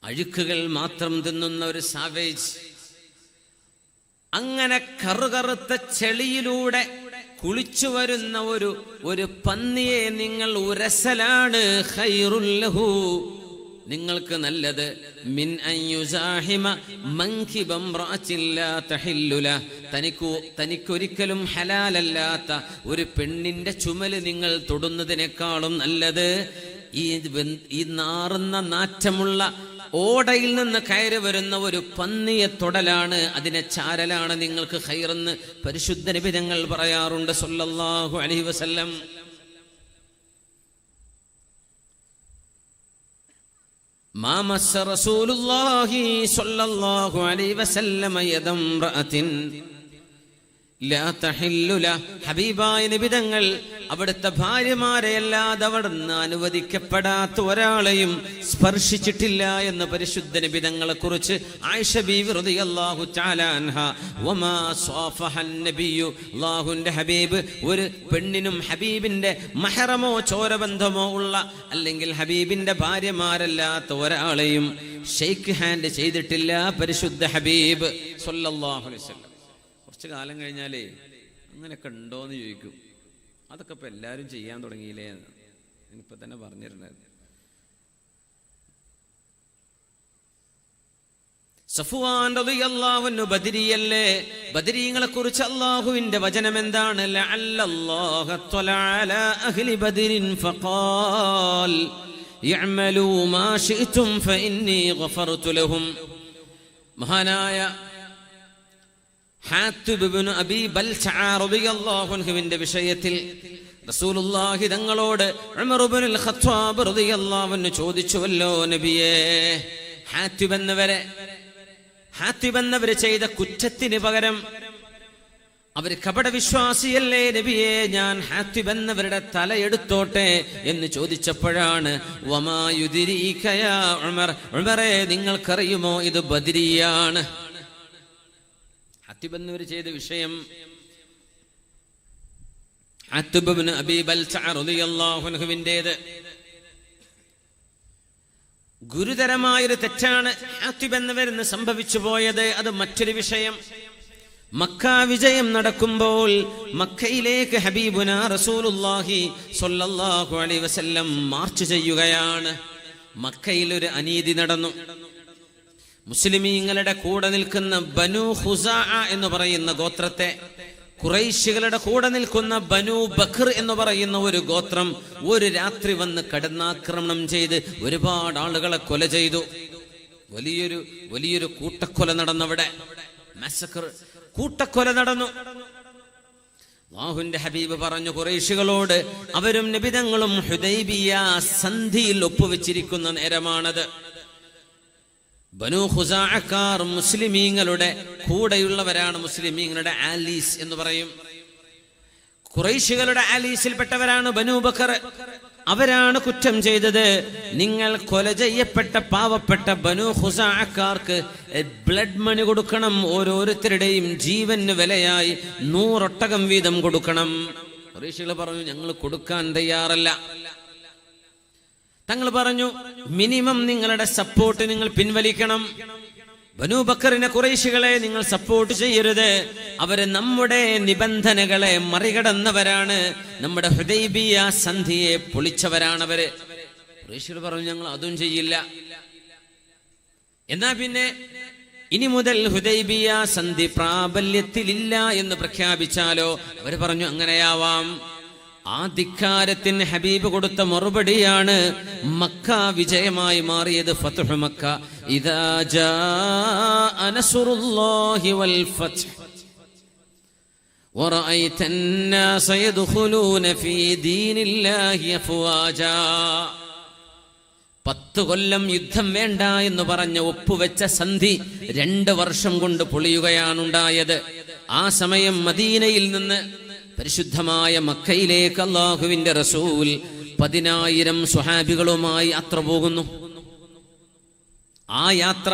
അഴുക്കുകൾ മാത്രം തിന്നുന്ന ഒരു സാവേജ്. അങ്ങനെ കറുകറുത്ത ചെളിയിലൂടെ കുളിച്ചു വരുന്ന ഒരു പന്നിയെ നിങ്ങൾ ഉരസലാണ് ഖൈറുൽ ലഹു, നിങ്ങൾക്ക് നല്ലത്, മിൻ അൻ യുസാഹിമ മൻകിബ ഇംറഅത്തിൻ ലാ തഹില്ലു ലഹു, തനിക്കൊരിക്കലും ഹലാലല്ലാത്ത ഒരു പെണ്ണിന്റെ ചുമല് നിങ്ങൾ തൊടുന്നതിനേക്കാളും നല്ലത് ഈ നാറുന്ന നാറ്റമുള്ള ഓടയിൽ നിന്ന് കയറി വരുന്ന ഒരു പന്നിയെ തൊടലാണ്, അതിനെ ചാരലാണ് നിങ്ങൾക്ക് ഖൈറെന്ന് പരിശുദ്ധ നബി തങ്ങൾ പറയാറുണ്ട് സ്വല്ലല്ലാഹു അലൈഹി വസല്ലം. മാ മസ്സ റസൂലുള്ളാഹി സ്വല്ലല്ലാഹു അലൈഹി വസല്ലം യദം റഅത്തിൻ ലാ തഹില്ലു ലഹു, ഹബീബായ നബി തങ്ങൾ അവിടുത്തെ ഭാര്യമാരെ അല്ലാതെ അവിടുന്ന് അനുവദിക്കപ്പെടാത്ത ഒരാളെയും സ്പർശിച്ചിട്ടില്ല എന്ന് പരിശുദ്ധ നബി തങ്ങളെ കുറിച്ച് ആയിഷ ബീവി റളിയല്ലാഹു തആല അൻഹ. വമാ സ്വാഫഹൻ നബിയു, അല്ലാഹുവിന്റെ ഹബീബ് ഒരു പെണ്ണിനും ഹബീബിന്റെ മഹറമോ ചോരബന്ധമോ ഉള്ള അല്ലെങ്കിൽ ഹബീബിന്റെ ഭാര്യമാരല്ലാത്ത ഒരാളെയും ഷെയ്ക്ക് ഹാൻഡ് ചെയ്തിട്ടില്ല പരിശുദ്ധ ഹബീബ് സ്വല്ലല്ലാഹു അലൈഹി വസല്ലം. കുറച്ച് കാലം കഴിഞ്ഞാലേ അങ്ങനെയൊക്കെ ഉണ്ടോയെന്ന് ചോദിക്കും. അതൊക്കെ ഇപ്പം എല്ലാവരും ചെയ്യാൻ തുടങ്ങിയില്ലേ എന്ന് എനിക്കിപ്പോൾ തന്നെ പറഞ്ഞിരുന്നത്. സഫ്വാൻ റളിയല്ലാഹു അൻഹു ബദരിയല്ലേ? ബദരീങ്ങളെ കുറിച്ച് അല്ലാഹുവിന്റെ വചനം എന്താണ്? ലഅല്ലല്ലാഹു തആല അലാ അഹ്ലി ബദരിൻ ഫഖാൽ യഅമലൂ മാ ശിഅ്തും ഫഇന്നി ഗഫർതു ലഹും. മഹാനായ ഹാത്തിബ് ഇബ്നു അബീ ബൽതഅ റളിയല്ലാഹു അൻഹുവിന്റെ വിഷയത്തിൽ റസൂലുള്ളാഹി തങ്ങളോട് ഉമർ ഇബ്നുൽ ഖത്താബ് റളിയല്ലാഹു അൻഹു ചോദിച്ചുവല്ലോ, നബിയേ, ഹാത്തിബ് എന്നവര് ചെയ്ത കുറ്റത്തിന് പകരം അവർ കപടവിശ്വാസിയല്ലേ നബിയെ, ഞാൻ ഹാത്തിബ് എന്നവരുടെ തലയെടുത്തോട്ടെ എന്ന് ചോദിച്ചപ്പോഴാണ് വമാ യുദ്രീക യാ ഉമർ, ഉമറേ നിങ്ങൾക്കറിയുമോ ഇത് ബദരിയാണ്. ഹാത്തിബ് എന്നവർ ചെയ്ത വിഷയം ഹാത്തിബ് ഇബ്നു അബീ ബൽതഅ റളിയല്ലാഹു അൻഹുവിന്റേത് ഗുരുതരമായൊരു തെറ്റാണ് ഹാത്തിബ് എന്നവരിന്ന് സംഭവിച്ചു പോയത്. അത് മറ്റൊരു വിഷയം. മക്ക വിജയം നടക്കുമ്പോൾ മക്കയിലേക്ക് ഹബീബുനാ റസൂലുള്ളാഹി സ്വല്ലല്ലാഹു അലൈഹി വസല്ലം മാർച്ച് ചെയ്യുകയാണ്. മക്കയിൽ ഒരു അനീതി നടന്നു. മുസ്ലിമീങ്ങളുടെ കൂടെ നിൽക്കുന്ന ബനു ഖുസാഅ എന്ന് പറയുന്ന ഗോത്രത്തെ, ഖുറൈശികളുടെ കൂടെ നിൽക്കുന്ന ബനു ബക്കർ എന്ന് പറയുന്ന ഒരു ഗോത്രം ഒരു രാത്രി വന്ന് കടന്നാക്രമണം ചെയ്ത് ഒരുപാട് ആളുകളെ കൊല ചെയ്തു. വലിയൊരു കൂട്ടക്കൊല നടന്നവിടെ. മാസക്കർ, കൂട്ടക്കൊല നടന്നു. അല്ലാഹുവിന്റെ ഹബീബ് പറഞ്ഞു ഖുറൈശികളോട്, അവരും നബിതങ്ങളും ഹുദൈബിയ സന്ധിയിൽ ഒപ്പുവെച്ചിരിക്കുന്ന നേരമാണത്. ബനു ഖുസാഅക്കാർ മുസ്ലിമീങ്ങളുടെ കൂടെയുള്ളവരാണ്. മുസ്ലിമീങ്ങളുടെ ആലീസ് എന്ന് പറയും. ഖുറൈശികളുടെ ആലീസിൽപ്പെട്ടവരാണ് ബനു ബക്കർ. അവരാണ് കുറ്റം ചെയ്തത്. നിങ്ങൾ കൊല ചെയ്യപ്പെട്ട പാവപ്പെട്ട ബനു ഖുസാഅക്കാർക്ക് ബ്ലഡ് മണി കൊടുക്കണം. ഓരോരുത്തരുടെയും ജീവന് വിലയായി 100 ഒട്ടകം വീതം കൊടുക്കണം. ഖുറൈശികൾ പറഞ്ഞു ഞങ്ങൾ കൊടുക്കാൻ തയ്യാറല്ല. തങ്ങൾ പറഞ്ഞു മിനിമം നിങ്ങളുടെ സപ്പോർട്ട് നിങ്ങൾ പിൻവലിക്കണം. ബനു ബക്കറിനെ ഖുറൈശികളെ നിങ്ങൾ സപ്പോർട്ട് ചെയ്യരുത്. അവര് നമ്മുടെ നിബന്ധനകളെ മറികടന്നവരാണ്. നമ്മുടെ ഹുദൈബിയ സന്ധിയെ പൊളിച്ചവരാണ് അവര്. ഖുറൈശികൾ പറഞ്ഞു ഞങ്ങൾ അതും ചെയ്യില്ല. എന്നാ പിന്നെ ഇനി മുതൽ ഹുദൈബിയ സന്ധി പ്രാബല്യത്തിലില്ല എന്ന് പ്രഖ്യാപിച്ചാലോ? അവര് പറഞ്ഞു അങ്ങനെയാവാം. ആ ധിക്കാരത്തിന് ഹബീബ് കൊടുത്ത മറുപടിയാണ് മക്ക വിജയമായി മാറിയത്. ഫത്ഹു മക്ക. ഇദാ ജാഅ നസ്റുല്ലാഹി വൽ ഫത്ഹ് വറഅയ്ത അന്നാസ യദ്ഖുലൂന ഫീ ദീനില്ലാഹി അഫ്വാജാ. 10 കൊല്ലം യുദ്ധം വേണ്ട എന്ന് പറഞ്ഞ ഒപ്പുവെച്ച സന്ധി 2 വർഷം കൊണ്ട് പൊളിയുകയാണുണ്ടായത്. ആ സമയം മദീനയിൽ നിന്ന് പരിശുദ്ധമായ മക്കയിലേക്ക് അല്ലാഹുവിന്റെ റസൂൽ 10,000 സ്വഹാബികളുമായി യാത്ര പോകുന്നു. ആ യാത്ര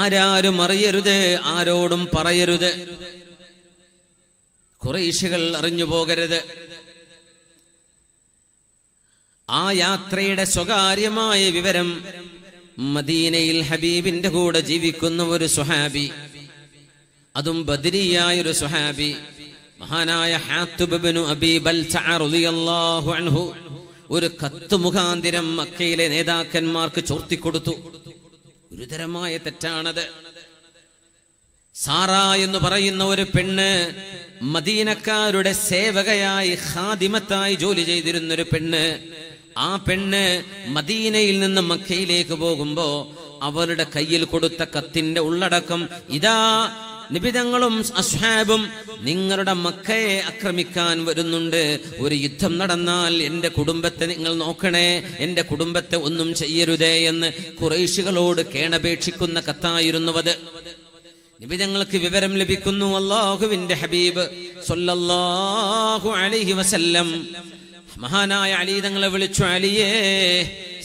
ആരാരും അറിയരുത്, ആരോടും പറയരുത്. ഖുറൈശികൾ അറിഞ്ഞു പോകരുത്. ആ യാത്രയുടെ സ്വകാര്യമായ വിവരം മദീനയിൽ ഹബീബിന്റെ കൂടെ ജീവിക്കുന്ന ഒരു സ്വഹാബി, അതും ബദരിയായ ഒരു സ്വഹാബി, മഹാനായ ഹാത്തിബ് ഇബ്നു അബീ ബൽതഅ റളിയല്ലാഹു അൻഹു ഒരു കത്ത് മുഖാന്തിരം മക്കയിലെ നേതാക്കന്മാർക്ക് ചോർത്തിക്കൊടുത്തു. ഗുരുതരമായ തെറ്റാണത്. സാറ എന്ന് പറയുന്ന ഒരു പെണ്ണ്, മദീനക്കാരുടെ സേവകയായി ഖാദിമത്തായി ജോലി ചെയ്തിരുന്നൊരു പെണ്ണ്. ആ പെണ്ണ് മദീനയിൽ നിന്ന് മക്കയിലേക്ക് പോകുമ്പോ അവരുടെ കയ്യിൽ കൊടുത്ത കത്തിന്റെ ഉള്ളടക്കം ഇതാ നിബിതങ്ങളും അസ്ഹാബും നിങ്ങളുടെ മക്കയെ ആക്രമിക്കാൻ വരുന്നുണ്ട്. ഒരു യുദ്ധം നടന്നാൽ എന്റെ കുടുംബത്തെ നിങ്ങൾ നോക്കണേ, എന്റെ കുടുംബത്തെ ഒന്നും ചെയ്യരുതേ എന്ന് ഖുറൈശികളോട് കേണപേക്ഷിക്കുന്ന കത്തായിരുന്നു അത്. നിബിതങ്ങൾക്ക് വിവരം ലഭിക്കുന്നു. അല്ലാഹുവിന്റെ ഹബീബ് സ്വല്ലല്ലാഹു അലൈഹി വസല്ലം മഹാനായ അലി തങ്ങളെ വിളിച്ചു, അലിയേ,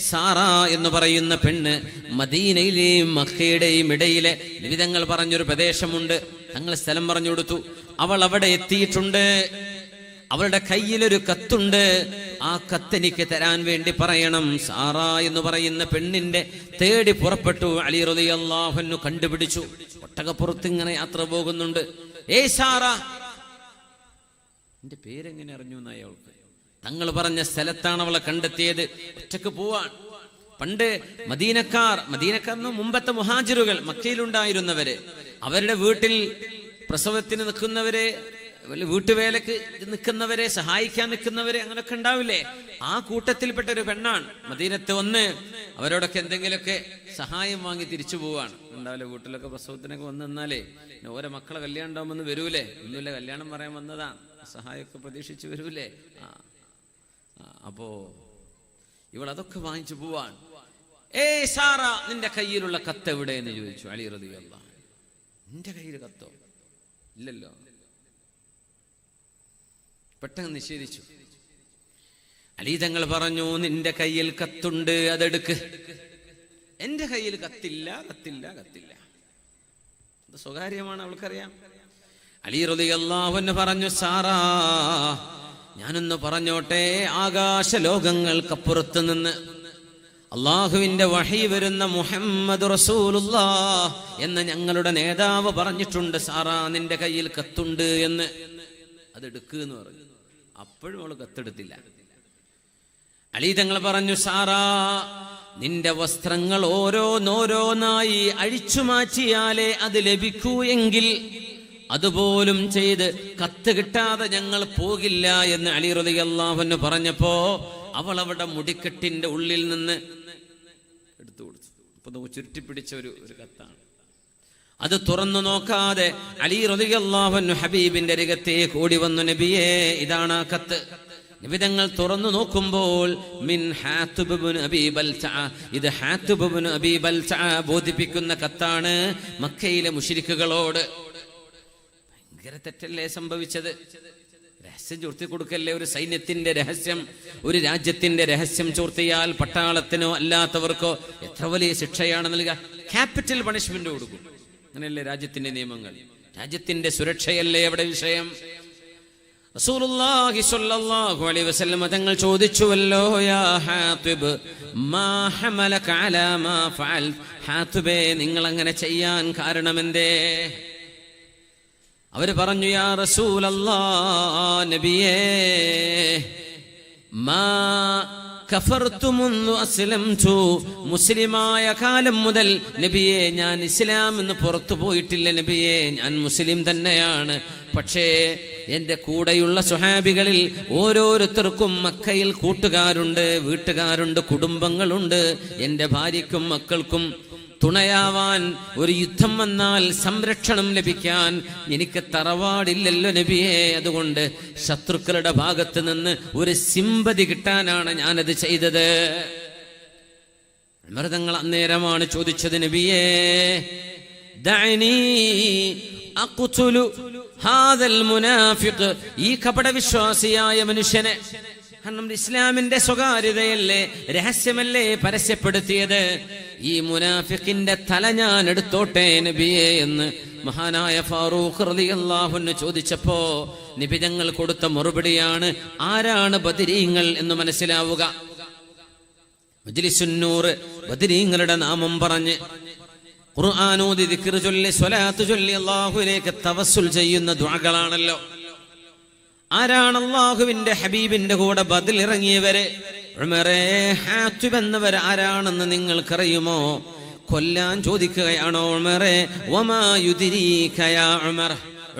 സാറ എന്ന് പറയുന്ന പെണ്ണ് മദീനയിലെയും മക്കയുടെയും ഇടയിലെ നിബിതങ്ങൾ പറഞ്ഞൊരു പ്രദേശമുണ്ട്. തങ്ങൾ സ്ഥലം പറഞ്ഞു കൊടുത്തു. അവൾ അവിടെ എത്തിയിട്ടുണ്ട്. അവളുടെ കയ്യിലൊരു കത്തുണ്ട്. ആ കത്തെനിക്ക് തരാൻ വേണ്ടി പറയണം. സാറ എന്ന് പറയുന്ന പെണ്ണിന്റെ തേടി പുറപ്പെട്ടു. അലി റളിയല്ലാഹു അൻഹു കണ്ടുപിടിച്ചു. ഒട്ടകപ്പുറത്ത് ഇങ്ങനെ യാത്ര പോകുന്നുണ്ട്. ഏയ് സാറ, എന്റെ പേരെങ്ങനെ അറിഞ്ഞു എന്നായി അവൾക്ക്. തങ്ങൾ പറഞ്ഞ സ്ഥലത്താണ് അവളെ കണ്ടെത്തിയത്. ഒറ്റക്ക് പോവാൻ പണ്ട് മദീനക്കാർ മുമ്പത്തെ മുഹാജിറുകൾ, മക്കയിലുണ്ടായിരുന്നവര്, അവരുടെ വീട്ടിൽ പ്രസവത്തിന് നിൽക്കുന്നവരെ, വീട്ടുവേലക്ക് നിൽക്കുന്നവരെ, സഹായിക്കാൻ നിൽക്കുന്നവരെ, അങ്ങനെയൊക്കെ ഉണ്ടാവില്ലേ? ആ കൂട്ടത്തിൽപ്പെട്ട ഒരു പെണ്ണാണ്. മദീനത്ത് വന്ന് അവരോടൊക്കെ എന്തെങ്കിലുമൊക്കെ സഹായം വാങ്ങി തിരിച്ചു പോവാണ്. ഉണ്ടാവില്ലേ, വീട്ടിലൊക്കെ പ്രസവത്തിനൊക്കെ വന്ന് നിന്നാലേ ഓരോ മക്കളെ കല്യാണം ഉണ്ടാവുമെന്ന് വരൂലേ? ഒന്നുമില്ല, കല്യാണം പറയാൻ വന്നതാണ്, സഹായമൊക്കെ പ്രതീക്ഷിച്ച് വരൂലേ? അപ്പോ ഇവളതൊക്കെ വാങ്ങിച്ചു പോവാൻ. സാറ, നിന്റെ കയ്യിലുള്ള കത്ത് എവിടെ എന്ന് ചോദിച്ചു അലി റളിയല്ലാഹു അൻഹു. നിന്റെ കയ്യിൽ കത്തോ? ഇല്ലല്ലോ. പെട്ടെന്ന് നിഷേധിച്ചു. അലി തങ്ങൾ പറഞ്ഞു, നിന്റെ കയ്യിൽ കത്തുണ്ട്, അതെടുക്ക്. എന്റെ കയ്യിൽ കത്തില്ല, കത്തില്ല, കത്തില്ല. അത് സ്വകാര്യമാണ്, അവൾക്കറിയാം. അലി റളിയല്ലാഹു അൻഹു പറഞ്ഞു, സാറാ, ഞാനൊന്ന് പറഞ്ഞോട്ടെ. ആകാശ ലോകങ്ങൾക്കപ്പുറത്ത് നിന്ന് അള്ളാഹുവിന്റെ വഹി വരുന്ന മുഹമ്മദ് റസൂലുള്ളാഹ് എന്ന ഞങ്ങളുടെ നേതാവ് പറഞ്ഞിട്ടുണ്ട്, സാറാ, നിന്റെ കയ്യിൽ കത്തുണ്ട് എന്ന്, അതെടുക്ക് എന്ന് പറഞ്ഞു. അപ്പോഴും അവള് കത്തെടുത്തില്ല. അലി തങ്ങൾ പറഞ്ഞു, സാറാ, നിന്റെ വസ്ത്രങ്ങൾ ഓരോന്നോരോന്നായി അഴിച്ചു മാറ്റിയാലേ അത് ലഭിക്കൂ എങ്കിൽ അതുപോലും ചെയ്ത് കത്ത് കിട്ടാതെ ഞങ്ങൾ പോകില്ല എന്ന് അലി റളിയല്ലാഹു അൻഹു പറഞ്ഞപ്പോ അവൾ അവിടെ മുടിക്കെട്ടിന്റെ ഉള്ളിൽ നിന്ന് എടുത്തു കൊടുത്തു. അപ്പൊ ചുരുട്ടിപ്പിടിച്ച ഒരു കത്താണ്. അത് തുറന്നു നോക്കാതെ അലി റളിയല്ലാഹു അൻഹു ഹബീബിന്റെ അരികത്തേക്ക് ഓടി വന്നു, നബിയേ, ഇതാണ് ആ കത്ത്. നബി തങ്ങൾ തുറന്നു നോക്കുമ്പോൾ മിൻ ഹാത്തിബ് ഇബ്നു അബീ ബൽതഅ, ഇത് ഹാത്തിബ് ഇബ്നു അബീ ബൽതഅ ബോധിപ്പിക്കുന്ന കത്താണ് മക്കയിലെ മുശ്രിക്കുകളോട്. ഭയങ്കര തെറ്റല്ലേ സംഭവിച്ചത്? രഹസ്യം ചോർത്തി കൊടുക്കല്ലേ? ഒരു സൈന്യത്തിന്റെ രഹസ്യം, ഒരു രാജ്യത്തിന്റെ രഹസ്യം ചോർത്തിയാൽ പട്ടാളത്തിനോ അല്ലാത്തവർക്കോ എത്ര വലിയ ശിക്ഷയാണ് നൽകുക? ക്യാപിറ്റൽ പണിഷ്മെന്റ് കൊടുക്കും. അങ്ങനെയല്ലേ രാജ്യത്തിന്റെ നിയമങ്ങൾ? രാജ്യത്തിന്റെ സുരക്ഷയല്ലേ അവിടെ വിഷയം? റസൂലുള്ളാഹി സ്വല്ലല്ലാഹു അലൈഹി വസല്ലം തങ്ങൾ ചോദിച്ചുവല്ലോ, യാ ഹാത്തിബ്, മാ ഹമലക അലാ മാ ഫഅൽ, ഹാത്തിബേ, നിങ്ങൾ അങ്ങനെ ചെയ്യാൻ കാരണമെന്തേ? അവര് പറഞ്ഞു, യാ റസൂലല്ലാഹ്, നബിയേ, മാ കഫർതു മുൻദു അസ്ലംതു, മുസ്ലിമായ കാലം മുതൽ നബിയേ ഞാൻ ഇസ്ലാം എന്ന് പുറത്തു പോയിട്ടില്ല നബിയേ, ഞാൻ മുസ്ലിം തന്നെയാണ്. പക്ഷേ എന്റെ കൂടെയുള്ള സ്വഹാബികളിൽ ഓരോരുത്തർക്കും മക്കയിൽ കൂട്ടുകാരുണ്ട്, വീട്ടുകാരുണ്ട്, കുടുംബങ്ങളുണ്ട്. എന്റെ ഭാര്യയ്ക്കും മക്കൾക്കും തുണയാവാൻ, ഒരു യുദ്ധം വന്നാൽ സംരക്ഷണം ലഭിക്കാൻ എനിക്ക് തറവാടില്ലല്ലോ നബിയേ. അതുകൊണ്ട് ശത്രുക്കളുടെ ഭാഗത്ത് നിന്ന് ഒരു സിമ്പതി കിട്ടാനാണ് ഞാനത് ചെയ്തത്. മൃതങ്ങൾ അന്നേരമാണ് ചോദിച്ചത്, നബിയേ, ദഅനി അഖ്തുലു ഹാദൽ മുനാഫിഖ്, ഈ കപടവിശ്വാസിയായ മനുഷ്യനെ. കാരണം ഇസ്ലാമിന്റെ സ്വകാര്യതയല്ലേ, രഹസ്യമല്ലേ പരസ്യപ്പെടുത്തിയത്. ഈ മുനാഫിഖിന്റെ തല ഞാൻ എടുത്തോട്ടെ നബിയേ എന്ന് മഹാനായ ഫാറൂഖ് റളിയല്ലാഹു അൻഹു ചോദിച്ചപ്പോ നബി തങ്ങൾ കൊടുത്ത മറുപടിയാണ്, ആരാണ് ബദരീങ്ങൾ എന്ന് മനസ്സിലാവുക. മജ്ലിസുന്നൂർ ബദരീങ്ങളുടെ നാമം പറഞ്ഞ് ഖുർആൻ ഓതി, ദിക്ർ ചൊല്ലി, സ്വലാത്ത് ചൊല്ലി അല്ലാഹുവിലേക്ക് തവസ്സുൽ ചെയ്യുന്ന ദുആകളാണല്ലോ. ആരാണ് അല്ലാഹുവിന്റെ ഹബീബിന്റെ കൂടെ ബദൽ ഇറങ്ങിയവരെ? ഉമറേ, ഹാത്തിബ് എന്നവർ ആരാണെന്ന് നിങ്ങൾക്കറിയുമോ? കൊല്ലാൻ ചോദിക്കുകയാണോ ഉമറേ? വമാ യുദ്രീക യാ ഉമർ,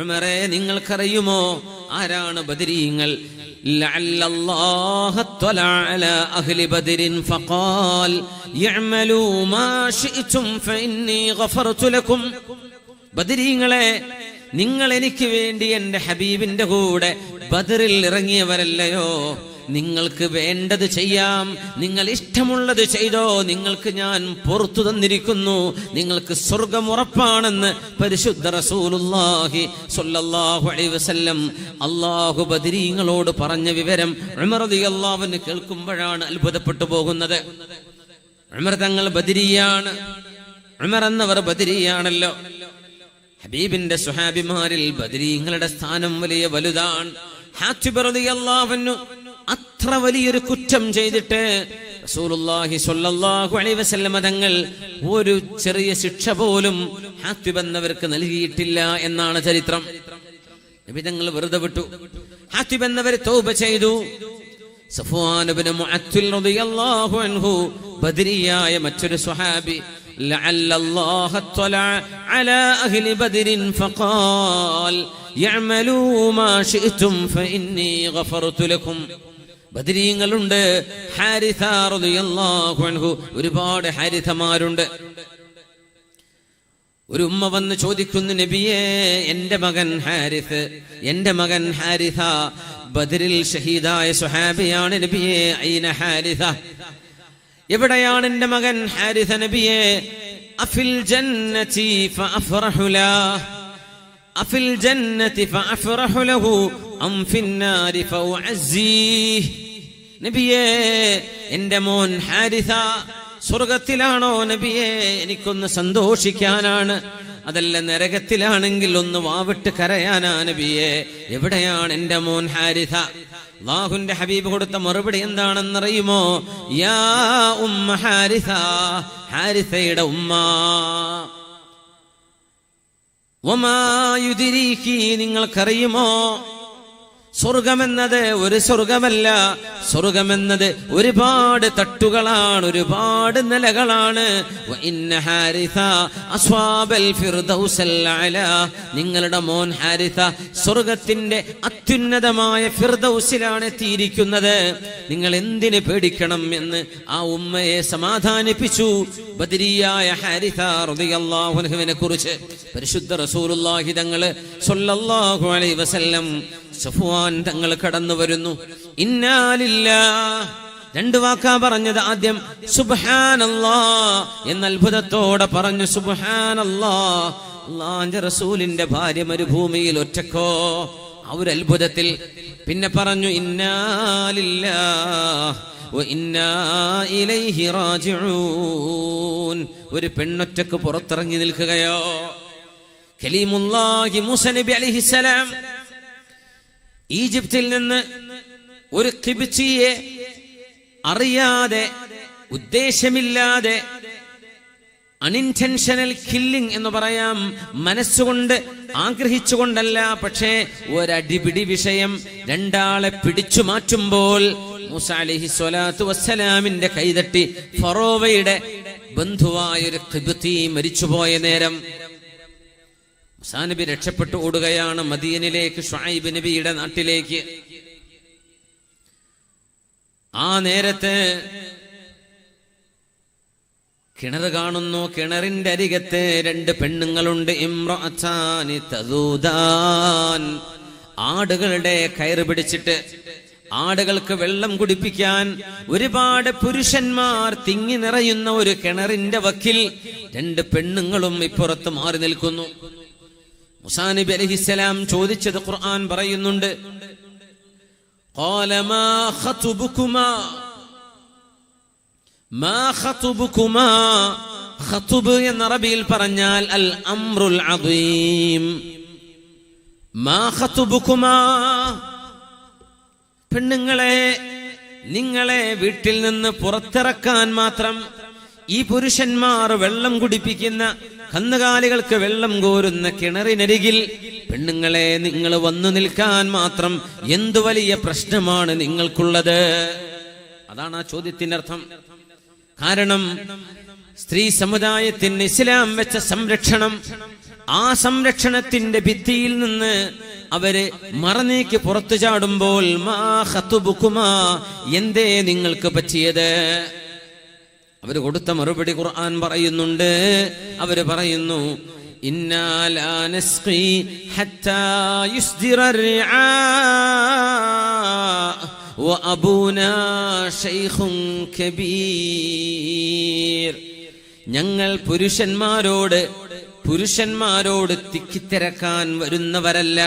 ഉമറേ, നിങ്ങൾക്കറിയുമോ ആരാണ് ബദരീങ്ങൾ? ലഅല്ലല്ലാഹ ത്വലഅ അലാ അഹ്ലി ബദരിൻ ഫഖാൽ യഅമലൂ മാ ശിഅ്തും ഫഇന്നി ഗഫർതു ലക്കും. ബദരീങ്ങളെ, നിങ്ങൾ എനിക്ക് വേണ്ടി എന്റെ ഹബീബിന്റെ കൂടെ ബദറിൽ ഇറങ്ങിയവരല്ലയോ? നിങ്ങൾക്ക് വേണ്ടത് ചെയ്യാം, നിങ്ങൾ ഇഷ്ടമുള്ളത് ചെയ്തോ, നിങ്ങൾക്ക് ഞാൻ പുറത്തു തന്നിരിക്കുന്നു, നിങ്ങൾക്ക് സ്വർഗം ഉറപ്പാണെന്ന് പരിശുദ്ധ റസൂലുള്ളാഹി സ്വല്ലല്ലാഹു അലൈഹി വസല്ലം അല്ലാഹു ബദരീങ്ങളോട് പറഞ്ഞ വിവരം ഉമർ റളിയല്ലാഹു അൻഹു കേൾക്കുമ്പോഴാണ് അത്ഭുതപ്പെട്ടു പോകുന്നത്. ഉമർ തങ്ങൾ ബദരിയാണ്, ഉമർ എന്നവർ ബദരിയാണല്ലോ. ഹബീബിന്റെ സ്വഹാബിമാരിൽ ബദരീങ്ങളുടെ സ്ഥാനം വലിയ വലുതാണ്. ഹാത്തിബ് റളിയല്ലാഹു അൻഹു അത്ര വലിയൊരു കുറ്റം ചെയ്തിട്ട് റസൂലുള്ളാഹി സ്വല്ലല്ലാഹു അലൈഹി വസല്ലം തങ്ങൾ ഒരു ചെറിയ ശിക്ഷ പോലും ഹാത്തിബ് എന്നവർക്ക് നൽകിയിട്ടില്ല എന്നാണ് ചരിത്രം. നബി തങ്ങൾ വെറുതെ വിട്ടു. ഹാത്തിബ് എന്നവർ തൗബ ചെയ്തു. സഫ്വാൻ ഇബ്നു മുഅത്തിൽ റളിയല്ലാഹു അൻഹു ബദരിയായ മറ്റൊരു സ്വഹാബി ലഅല്ല അല്ലാഹ ത്വല അലാ അഹ്ലി ബദരിൻ ഫഖാൽ യഅമലൂ മാ ശിഅ്തും ഫഇന്നി ഗഫർതു ലക്കും. ബദരീങ്ങളുണ്ട്, ഹാരിഥ റളിയല്ലാഹു അൻഹു, ഒരുപാട് ഹാരിഥമാരുണ്ട്. ഒരു ഉമ്മ വന്ന് ചോദിക്കുന്നു, നബിയേ, എന്റെ മകൻ ഹാരിസ്, എന്റെ മകൻ ഹാരിഥ ബദറിൽ ഷഹീദായ സ്വഹാബിയാണ് നബിയേ, ഐന ഹാരിഥ, എവിടെയാണ് എന്റെ മകൻ ഹാരിഥ നബിയേ? അഫിൽ ജന്നതി ഫഅഫറഹു ലഹു അഫിൽ ജന്നതി ഫഅഫറഹു ലഹു അം ഫിന്നാരി ഫഉഅസ്സിഹ്. നബിയേ, എന്റെ മോൻ ഹാരിഥ സ്വർഗത്തിലാണോ നബിയേ? എനിക്കൊന്ന് സന്തോഷിക്കാനാണ്, അതല്ല നരകത്തിലാണെങ്കിൽ ഒന്ന് വാവിട്ട് കരയാനാ നബിയേ. എവിടെയാണ് എന്റെ മോൻ ഹാരിഥ? അല്ലാഹുവിന്റെ ഹബീബ് കൊടുത്ത മറുപടി എന്താണെന്നറിയുമോ? യാ ഉമ്മ ഹാരിഥ, ഹാരിഥയുടെ ഉമ്മ, വമാ യുദ്രീകി, നിങ്ങൾക്കറിയുമോ സ്വർഗമെന്നത് ഒരു സ്വർഗമല്ല, സ്വർഗമെന്നത് ഒരുപാട് തട്ടുകളാണ്, ഒരുപാട് നിലകളാണ്. വഇന്ന ഹാരിഥ അസ്വാബൽ ഫിർദൗസൽ അലാ, നിങ്ങളുടെ മോൻ ഹാരിഥ സ്വർഗത്തിന്റെ അത്യുന്നതമായ ഫിർദൗസിലാണ് എത്തിയിരിക്കുന്നത്. നിങ്ങൾ എന്തിന് പേടിക്കണം എന്ന് ആ ഉമ്മയെ സമാധാനിപ്പിച്ചു. ബദരിയായ ഹാരിഥ റളിയല്ലാഹു അൻഹുവിനെ കുറിച്ച് പരിശുദ്ധ റസൂലുള്ളാഹി തങ്ങൾ സ്വല്ലല്ലാഹു അലൈഹി വസല്ലം സഫ്വാൻ തങ്ങൾ കടന്നു വരുന്നു. ഇന്നാ ലില്ലാഹ്, രണ്ട് വാക്കാ പറഞ്ഞത്. ആദ്യം സുബ്ഹാനല്ലാഹ് എന്ന അത്ഭുതത്തോടെ പറഞ്ഞു, സുബ്ഹാനല്ലാഹ്. അല്ലാഹുവിന്റെ റസൂലിന്റെ ഭാര്യ മരുഭൂമിയിൽ ഒറ്റക്കോ, ആ ഒരു അത്ഭുതത്തിൽ. പിന്നെ പറഞ്ഞു ഇന്നാ ലില്ലാഹ് വ ഇന്നാ ഇലൈഹി റാജിഊൻ. ഒരു പെണ്ണൊറ്റക്ക് പുറത്തിറങ്ങി നിൽക്കുകയോ. കലീമുല്ലാഹി മൂസ നബി അലൈഹിസ്സലാം ഈജിപ്തിൽ നിന്ന് ഒരു ഖിബ്തിയെ അറിയാതെ, ഉദ്ദേശമില്ലാതെ, അൺഇൻറ്റൻഷണൽ കില്ലിംഗ് എന്ന് പറയാം, മനസ്സുകൊണ്ട് ആഗ്രഹിച്ചുകൊണ്ടല്ല, പക്ഷേ ഒരടിപിടി വിഷയം രണ്ടാളെ പിടിച്ചു മാറ്റുമ്പോൾ മൂസ അലൈഹി സ്വലാത്തു വസ്സലാമിന്റെ കൈതട്ടി ഫറോവയുടെ ബന്ധുവായ ഒരു ഖിബ്തി മരിച്ചുപോയ നേരം മൂസാ നബി രക്ഷപ്പെട്ടു ഓടുകയാണ് മദീനയിലേക്ക്, ശുഐബ് നബിയുടെ നാട്ടിലേക്ക്. ആ നേരത്ത് കിണർ കാണുന്നു. കിണറിന്റെ അരികത്ത് രണ്ട് പെണ്ണുങ്ങളുണ്ട്. ഇംറഅതാനി തദൂദാൻ, ആടുകളുടെ കയറ് പിടിച്ചിട്ട് ആടുകൾക്ക് വെള്ളം കുടിപ്പിക്കാൻ ഒരുപാട് പുരുഷന്മാർ തിങ്ങി നിറയുന്ന ഒരു കിണറിന്റെ വക്കിൽ രണ്ട് പെണ്ണുങ്ങളും ഇപ്പുറത്ത് മാറി നിൽക്കുന്നു. മൂസാ നബി അലൈഹിസ്സലാം ചോദിച്ചത് ഖുർആൻ പറയുന്നുണ്ട്, ഖാല മാ ഖതുബുകുമാ, മാ ഖതുബുകുമാ. ഖതുബ് എന്ന അറബിയിൽ പറഞ്ഞാൽ അൽ അംറുൽ അദീം. മാ ഖതുബുകുമാ, പെണ്ണുങ്ങളെ, നിങ്ങളെ വീട്ടിൽ നിന്ന് പുറത്തിറക്കാൻ മാത്രം ഈ പുരുഷന്മാർ വെള്ളം കുടിപ്പിക്കുന്ന, കന്നുകാലികൾക്ക് വെള്ളം കോരുന്ന കിണറിനരികിൽ പെണ്ണുങ്ങളെ നിങ്ങൾ വന്നു നിൽക്കാൻ മാത്രം എന്തു വലിയ പ്രശ്നമാണ് നിങ്ങൾക്കുള്ളത്? അതാണ് ആ ചോദ്യത്തിന്റെ അർത്ഥം. കാരണം സ്ത്രീ സമുദായത്തിന് ഇസ്ലാം വെച്ച സംരക്ഷണം, ആ സംരക്ഷണത്തിന്റെ ഭിത്തിയിൽ നിന്ന് അവര് മറനീക്കി പുറത്തു ചാടുമ്പോൾ മാ ഖതുബുകുമാ, എന്തേ നിങ്ങൾക്ക് പറ്റിയത്? അവര് കൊടുത്ത മറുപടി ഖുർആൻ പറയുന്നുണ്ട്. അവര് പറയുന്നു, ഇന്നാ ലാ നസ്ഖി ഹത്താ യുസ്ദിറ റിആ വ അബൂനാ ശൈഖുൻ കബീർ. ഞങ്ങൾ പുരുഷന്മാരോട് തിക്കിത്തിരക്കാൻ വരുന്നവരല്ല.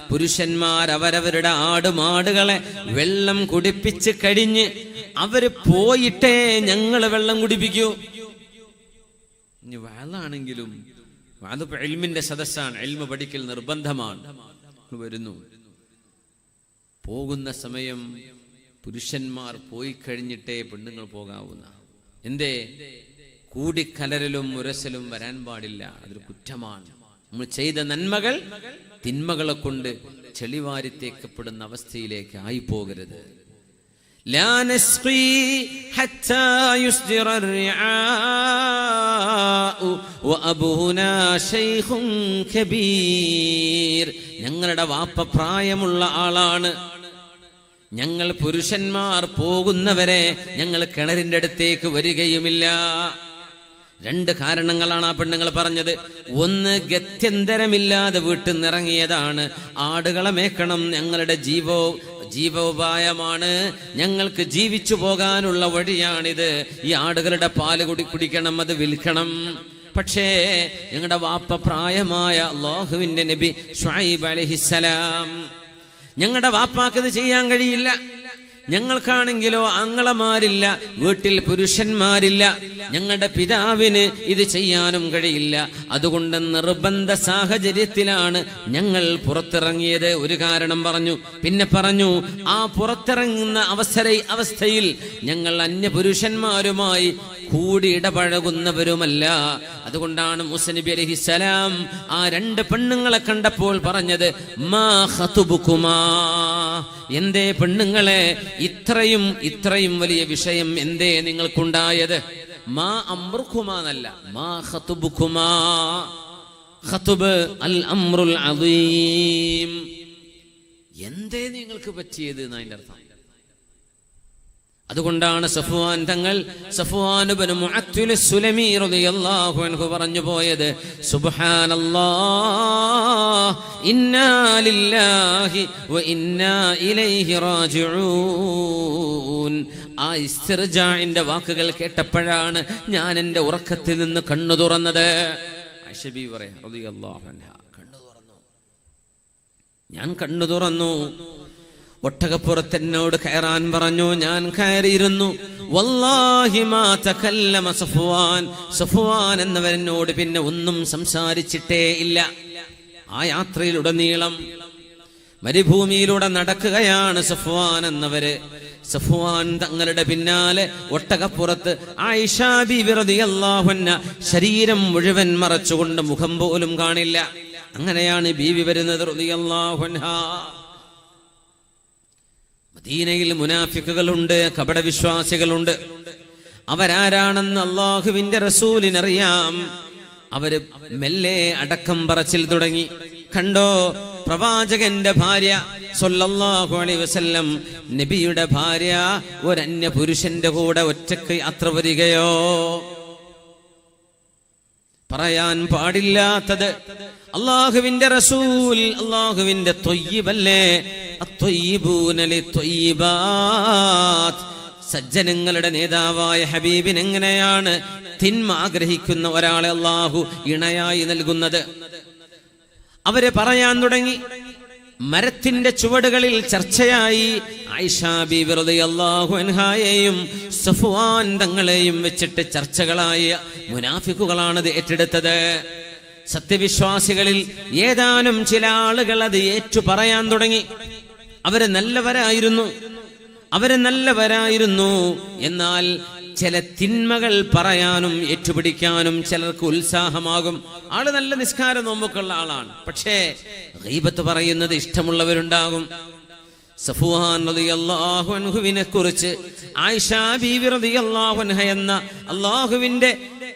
പുരുഷന്മാർ അവരവരുടെ ആടുമാടുകളെ വെള്ളം കുടിപ്പിച്ച് കഴിഞ്ഞ് അവര് പോയിട്ടേ ഞങ്ങൾ വെള്ളം കുടിപ്പിക്കൂ. ഇനി വാളാണെങ്കിലും, അതിപ്പോ ഇൽമിന്റെ സദസ്സാണ്, ഇൽമ പഠിക്കൽ നിർബന്ധമാണ്. വരുന്നു, പോകുന്ന സമയം പുരുഷന്മാർ പോയി കഴിഞ്ഞിട്ടേ പെണ്ണുങ്ങൾ പോകാവുന്ന. എന്തേ? കൂടിക്കലരലും ഉരസലും വരാൻ പാടില്ല, അതൊരു കുറ്റമാണ്. നമ്മൾ ചെയ്ത നന്മകൾ തിന്മകളെ കൊണ്ട് ചെളിവാരി തേക്കപ്പെടുന്ന അവസ്ഥയിലേക്ക് ആയി പോകരുത്. ലാ നസ്ഖി ഹത്താ യുസ്ദിറ الرعاء വഅബൂനാ ശൈഖുൻ കബീർ. ഞങ്ങളുടെ വാപ്പ പ്രായമുള്ള ആളാണ്. ഞങ്ങൾ പുരുഷന്മാർ പോകുന്നവരെ ഞങ്ങൾ കിണറിന്റെ അടുത്തേക്ക് വരികയുമില്ല. 2 കാരണങ്ങളാണ് ആ പെണ്ണുങ്ങൾ പറഞ്ഞത്. ഒന്ന്, ഗത്യന്തരമില്ലാതെ വീട്ടിൽ നിന്നിറങ്ങിയതാണ്. ആടുകളെ മേക്കണം, ഞങ്ങളുടെ ജീവോപായമാണ്, ഞങ്ങൾക്ക് ജീവിച്ചു പോകാനുള്ള വഴിയാണിത്. ഈ ആടുകളുടെ പാല് കുടിക്കണം, അത് വിൽക്കണം. പക്ഷേ ഞങ്ങളുടെ വാപ്പ പ്രായമായ അല്ലാഹുവിന്റെ നബി ശുഐബ് അലൈഹിസ്സലാം, ഞങ്ങളുടെ വാപ്പാക്കത് ചെയ്യാൻ കഴിയില്ല. ഞങ്ങൾക്കാണെങ്കിലോ ആങ്ങളമാരില്ല, വീട്ടിൽ പുരുഷന്മാരില്ല. ഞങ്ങളുടെ പിതാവിന് ഇത് ചെയ്യാനും കഴിയില്ല. അതുകൊണ്ട് നിർബന്ധ സാഹചര്യത്തിലാണ് ഞങ്ങൾ പുറത്തിറങ്ങിയത്. ഒരു കാരണം പറഞ്ഞു. പിന്നെ പറഞ്ഞു, ആ പുറത്തിറങ്ങുന്ന അവസ്ഥയിൽ ഞങ്ങൾ അന്യപുരുഷന്മാരുമായി കൂടി ഇടപഴകുന്നവരുമല്ല. അതുകൊണ്ടാണ് മൂസ നബി അലൈഹിസ്സലാം ആ 2 പെണ്ണുങ്ങളെ കണ്ടപ്പോൾ പറഞ്ഞത്, മാ ഖതുബുകുമാ, എന്തേ പെണ്ണുങ്ങളെ ഇത്രയും വലിയ വിഷയം എന്തേ നിങ്ങൾക്കുണ്ടായത്? മാ അംറുകുമാ എന്നല്ല, മാ ഖതുബുകുമാ. ഖതുബ് അൽ അംറുൽ അദീം, എന്തേ നിങ്ങൾക്ക് പറ്റിയത് എന്നതിന്റെ അർത്ഥം. അതുകൊണ്ടാണ് സഫ്വാൻ ഇബ്നു മുഅത്തിൽ സുലമി റളിയല്ലാഹു അൻഹു പറഞ്ഞു പോയത്, സുബ്ഹാനല്ലാഹ് ഇന്നാ ലില്ലാഹി വ ഇന്നാ ഇലൈഹി റാജിഊൻ. ആ ഇസ്തിർജാഇന്റെ വാക്കുകൾ കേട്ടപ്പോഴാണ് ഞാൻ എൻ്റെ ഉറക്കത്തിൽ നിന്ന് കണ്ണു തുറന്നത്. ആയിഷ ബീവി പറയാ റളിയല്ലാഹു അൻഹാ, ഞാൻ കണ്ണു തുറന്നു. ഒട്ടകപ്പുറത്തെന്നോട് കയറാൻ പറഞ്ഞു. ഞാൻ കയറിയിരുന്നു. വല്ലാഹി മാ തകല്ലമ സഫ്വാൻ എന്നവരെന്നോട് പിന്നെ ഒന്നും സംസാരിച്ചിട്ടേ ഇല്ല. ആ യാത്രയിലുടനീളം മരുഭൂമിയിലൂടെ നടക്കുകയാണ് സഫ്വാൻ എന്നവര്. സഫ്വാൻ തങ്ങളുടെ പിന്നാലെ ഒട്ടകപ്പുറത്ത് ആയിഷ ബീവി റളിയല്ലാഹു അൻഹ ശരീരം മുഴുവൻ മറച്ചുകൊണ്ട് മുഖം പോലും കാണില്ല. അങ്ങനെയാണ് ബീവി വരുന്നത് റളിയല്ലാഹു അൻഹാ. മദീനയിൽ മുനാഫിക്കുകളുണ്ട്, കപടവിശ്വാസികളുണ്ട്. അവരാരാണെന്ന് അല്ലാഹുവിന്റെ റസൂലിനറിയാം. അവര് മെല്ലെ അടക്കം പറച്ചിൽ തുടങ്ങി. കണ്ടോ, പ്രവാചകന്റെ ഭാര്യ സല്ലല്ലാഹു അലൈഹി വസല്ലം, നബിയുടെ ഭാര്യ ഒരന്യ പുരുഷന്റെ കൂടെ ഒറ്റയ്ക്ക് യാത്ര വരികയോ? പറയാൻ പാടില്ലാത്തത്. അല്ലാഹുവിന്റെ റസൂൽ, അല്ലാഹുവിന്റെ ത്വയ്യിബല്ലേ, അത്വയ്യിബൂന ലിത്വയ്യിബാത്ത്. സജ്ജനങ്ങളുടെ നേതാവായ ഹബീബിന് എങ്ങനെയാണ് തിന്മ ആഗ്രഹിക്കുന്ന ഒരാളെ അല്ലാഹു ഇണയായി നൽകുന്നത്? അവരെ പറയാൻ തുടങ്ങി. മരത്തിന്റെ ചുവടുകളിൽ ചർച്ചയായി. ആയിഷ ബീവി റളിയല്ലാഹു അൻഹായെയും സഫ്വാൻ തങ്ങളെയും വെച്ചിട്ട് ചർച്ചകളായ മുനാഫിക്കുകളാണത് ഏറ്റെടുത്തത്. സത്യവിശ്വാസികളിൽ ഏതാനും ചില ആളുകൾ അത് ഏറ്റു പറയാൻ തുടങ്ങി. അവര് നല്ലവരായിരുന്നു. എന്നാൽ ചില തിന്മകൾ പറയാനും ഏറ്റുപിടിക്കാനും ചിലർക്ക് ഉത്സാഹമാകും. ആള് നല്ല നിസ്കാര നോമ്പൊക്കെയുള്ള ആളാണ്, പക്ഷേ ഗീബത്ത് പറയുന്നത് ഇഷ്ടമുള്ളവരുണ്ടാകും. സഫ്വാൻ റളിയല്ലാഹു അൻഹുവിനെ കുറിച്ച് ആയിഷ ബീവി റളിയല്ലാഹു അൻഹ എന്ന അല്ലാഹുവിന്റെ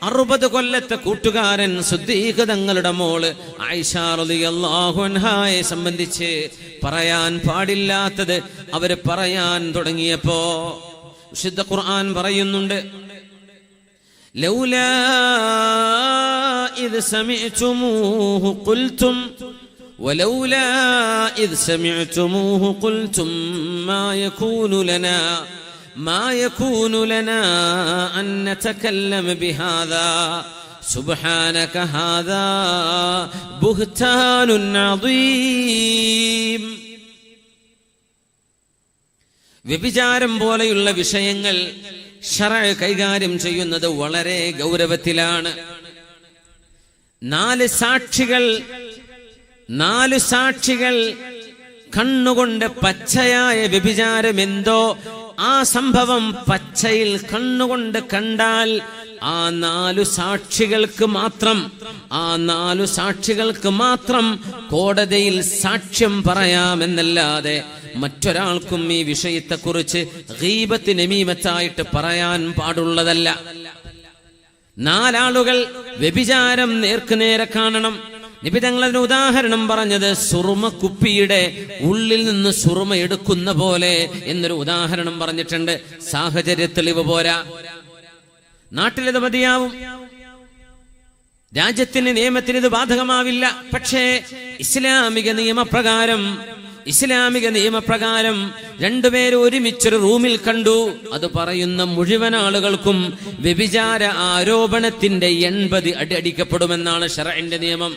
60 കൊല്ലത്തെ കൂട്ടുകാരൻ സിദ്ദീഖ് തങ്ങളുടെ മോള് ആയിഷ റളിയല്ലാഹു അൻഹയെ സംബന്ധിച്ച് പറയാൻ പാടില്ലാത്തത് അവര് പറയാൻ തുടങ്ങിയപ്പോ വിശുദ്ധ ഖുർആൻ പറയുന്നുണ്ട്, ലൗലാ ഇദ് സമിഅ്തുമൂഹു ഖുൽതും വലൗലാ ഇദ് സമിഅ്തുമൂഹു ഖുൽതും ما يكون لنا أن نتكلم بهذا سبحانك هذا بهتان عظيم. വ്യഭിചാരം പോലെയുള്ള വിഷയങ്ങൾ ശറഅ് കൈകാര്യം ചെയ്യുന്നത് വളരെ ഗൗരവത്തിലാണ്. 4 സാക്ഷികൾ കണ്ണുകൊണ്ട് പച്ചയായ വ്യഭിചാരം എന്തോ ആ സംഭവം പച്ചയിൽ കണ്ണുകൊണ്ട് കണ്ടാൽ ആ 4 സാക്ഷികൾക്ക് മാത്രം കോടതിയിൽ സാക്ഷ്യം പറയാമെന്നല്ലാതെ മറ്റൊരാൾക്കും ഈ വിഷയത്തെക്കുറിച്ച് ഗീബത്ത് നമീമത്തായിട്ട് പറയാൻ പാടുള്ളതല്ല. 4 ആളുകൾ വ്യഭിചാരം നേർക്കുനേരെ കാണണം. നബി തങ്ങൾ അതിന് ഉദാഹരണം പറഞ്ഞത് സുറുമ കുപ്പിയുടെ ഉള്ളിൽ നിന്ന് സുറുമ എടുക്കുന്ന പോലെ എന്നൊരു ഉദാഹരണം പറഞ്ഞിട്ടുണ്ട്. സാഹചര്യ തെളിവ് പോരാ, നാട്ടിലിത് മതിയാവും, രാജ്യത്തിന്റെ നിയമത്തിന് ഇത് ബാധകമാവില്ല. പക്ഷേ ഇസ്ലാമിക നിയമപ്രകാരം രണ്ടുപേരും ഒരുമിച്ചൊരു റൂമിൽ കണ്ടു. അത് പറയുന്ന മുഴുവൻ ആളുകൾക്കും വ്യഭിചാര ആരോപണത്തിന്റെ 80 അടി അടിക്കപ്പെടുമെന്നാണ് ശറഇന്റെ നിയമം.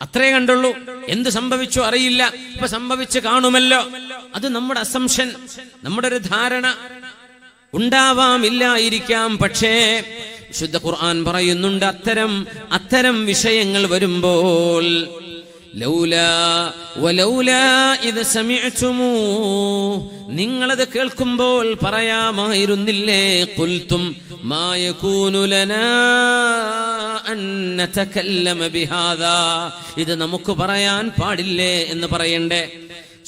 അത്രേ കണ്ടുള്ളൂ. എന്ത് സംഭവിച്ചു അറിയില്ല, ഇപ്പൊ സംഭവിച്ചു കാണുമല്ലോ. അത് നമ്മുടെ അസംഷൻ, നമ്മുടെ ഒരു ധാരണ. ഉണ്ടാവാം, ഇല്ലായിരിക്കാം. പക്ഷേ വിശുദ്ധ ഖുർആൻ പറയുന്നുണ്ട്, അത്തരം വിഷയങ്ങൾ വരുമ്പോൾ നിങ്ങളത് കേൾക്കുമ്പോൾ പറയാമായിരുന്നില്ലേ, ഖുൽതും മാ യകൂനു ലനാ അൻ നതകല്ലമ ബിഹാദാ, ഇത് നമുക്ക് പറയാൻ പാടില്ലേ എന്ന് പറയണ്ടേ.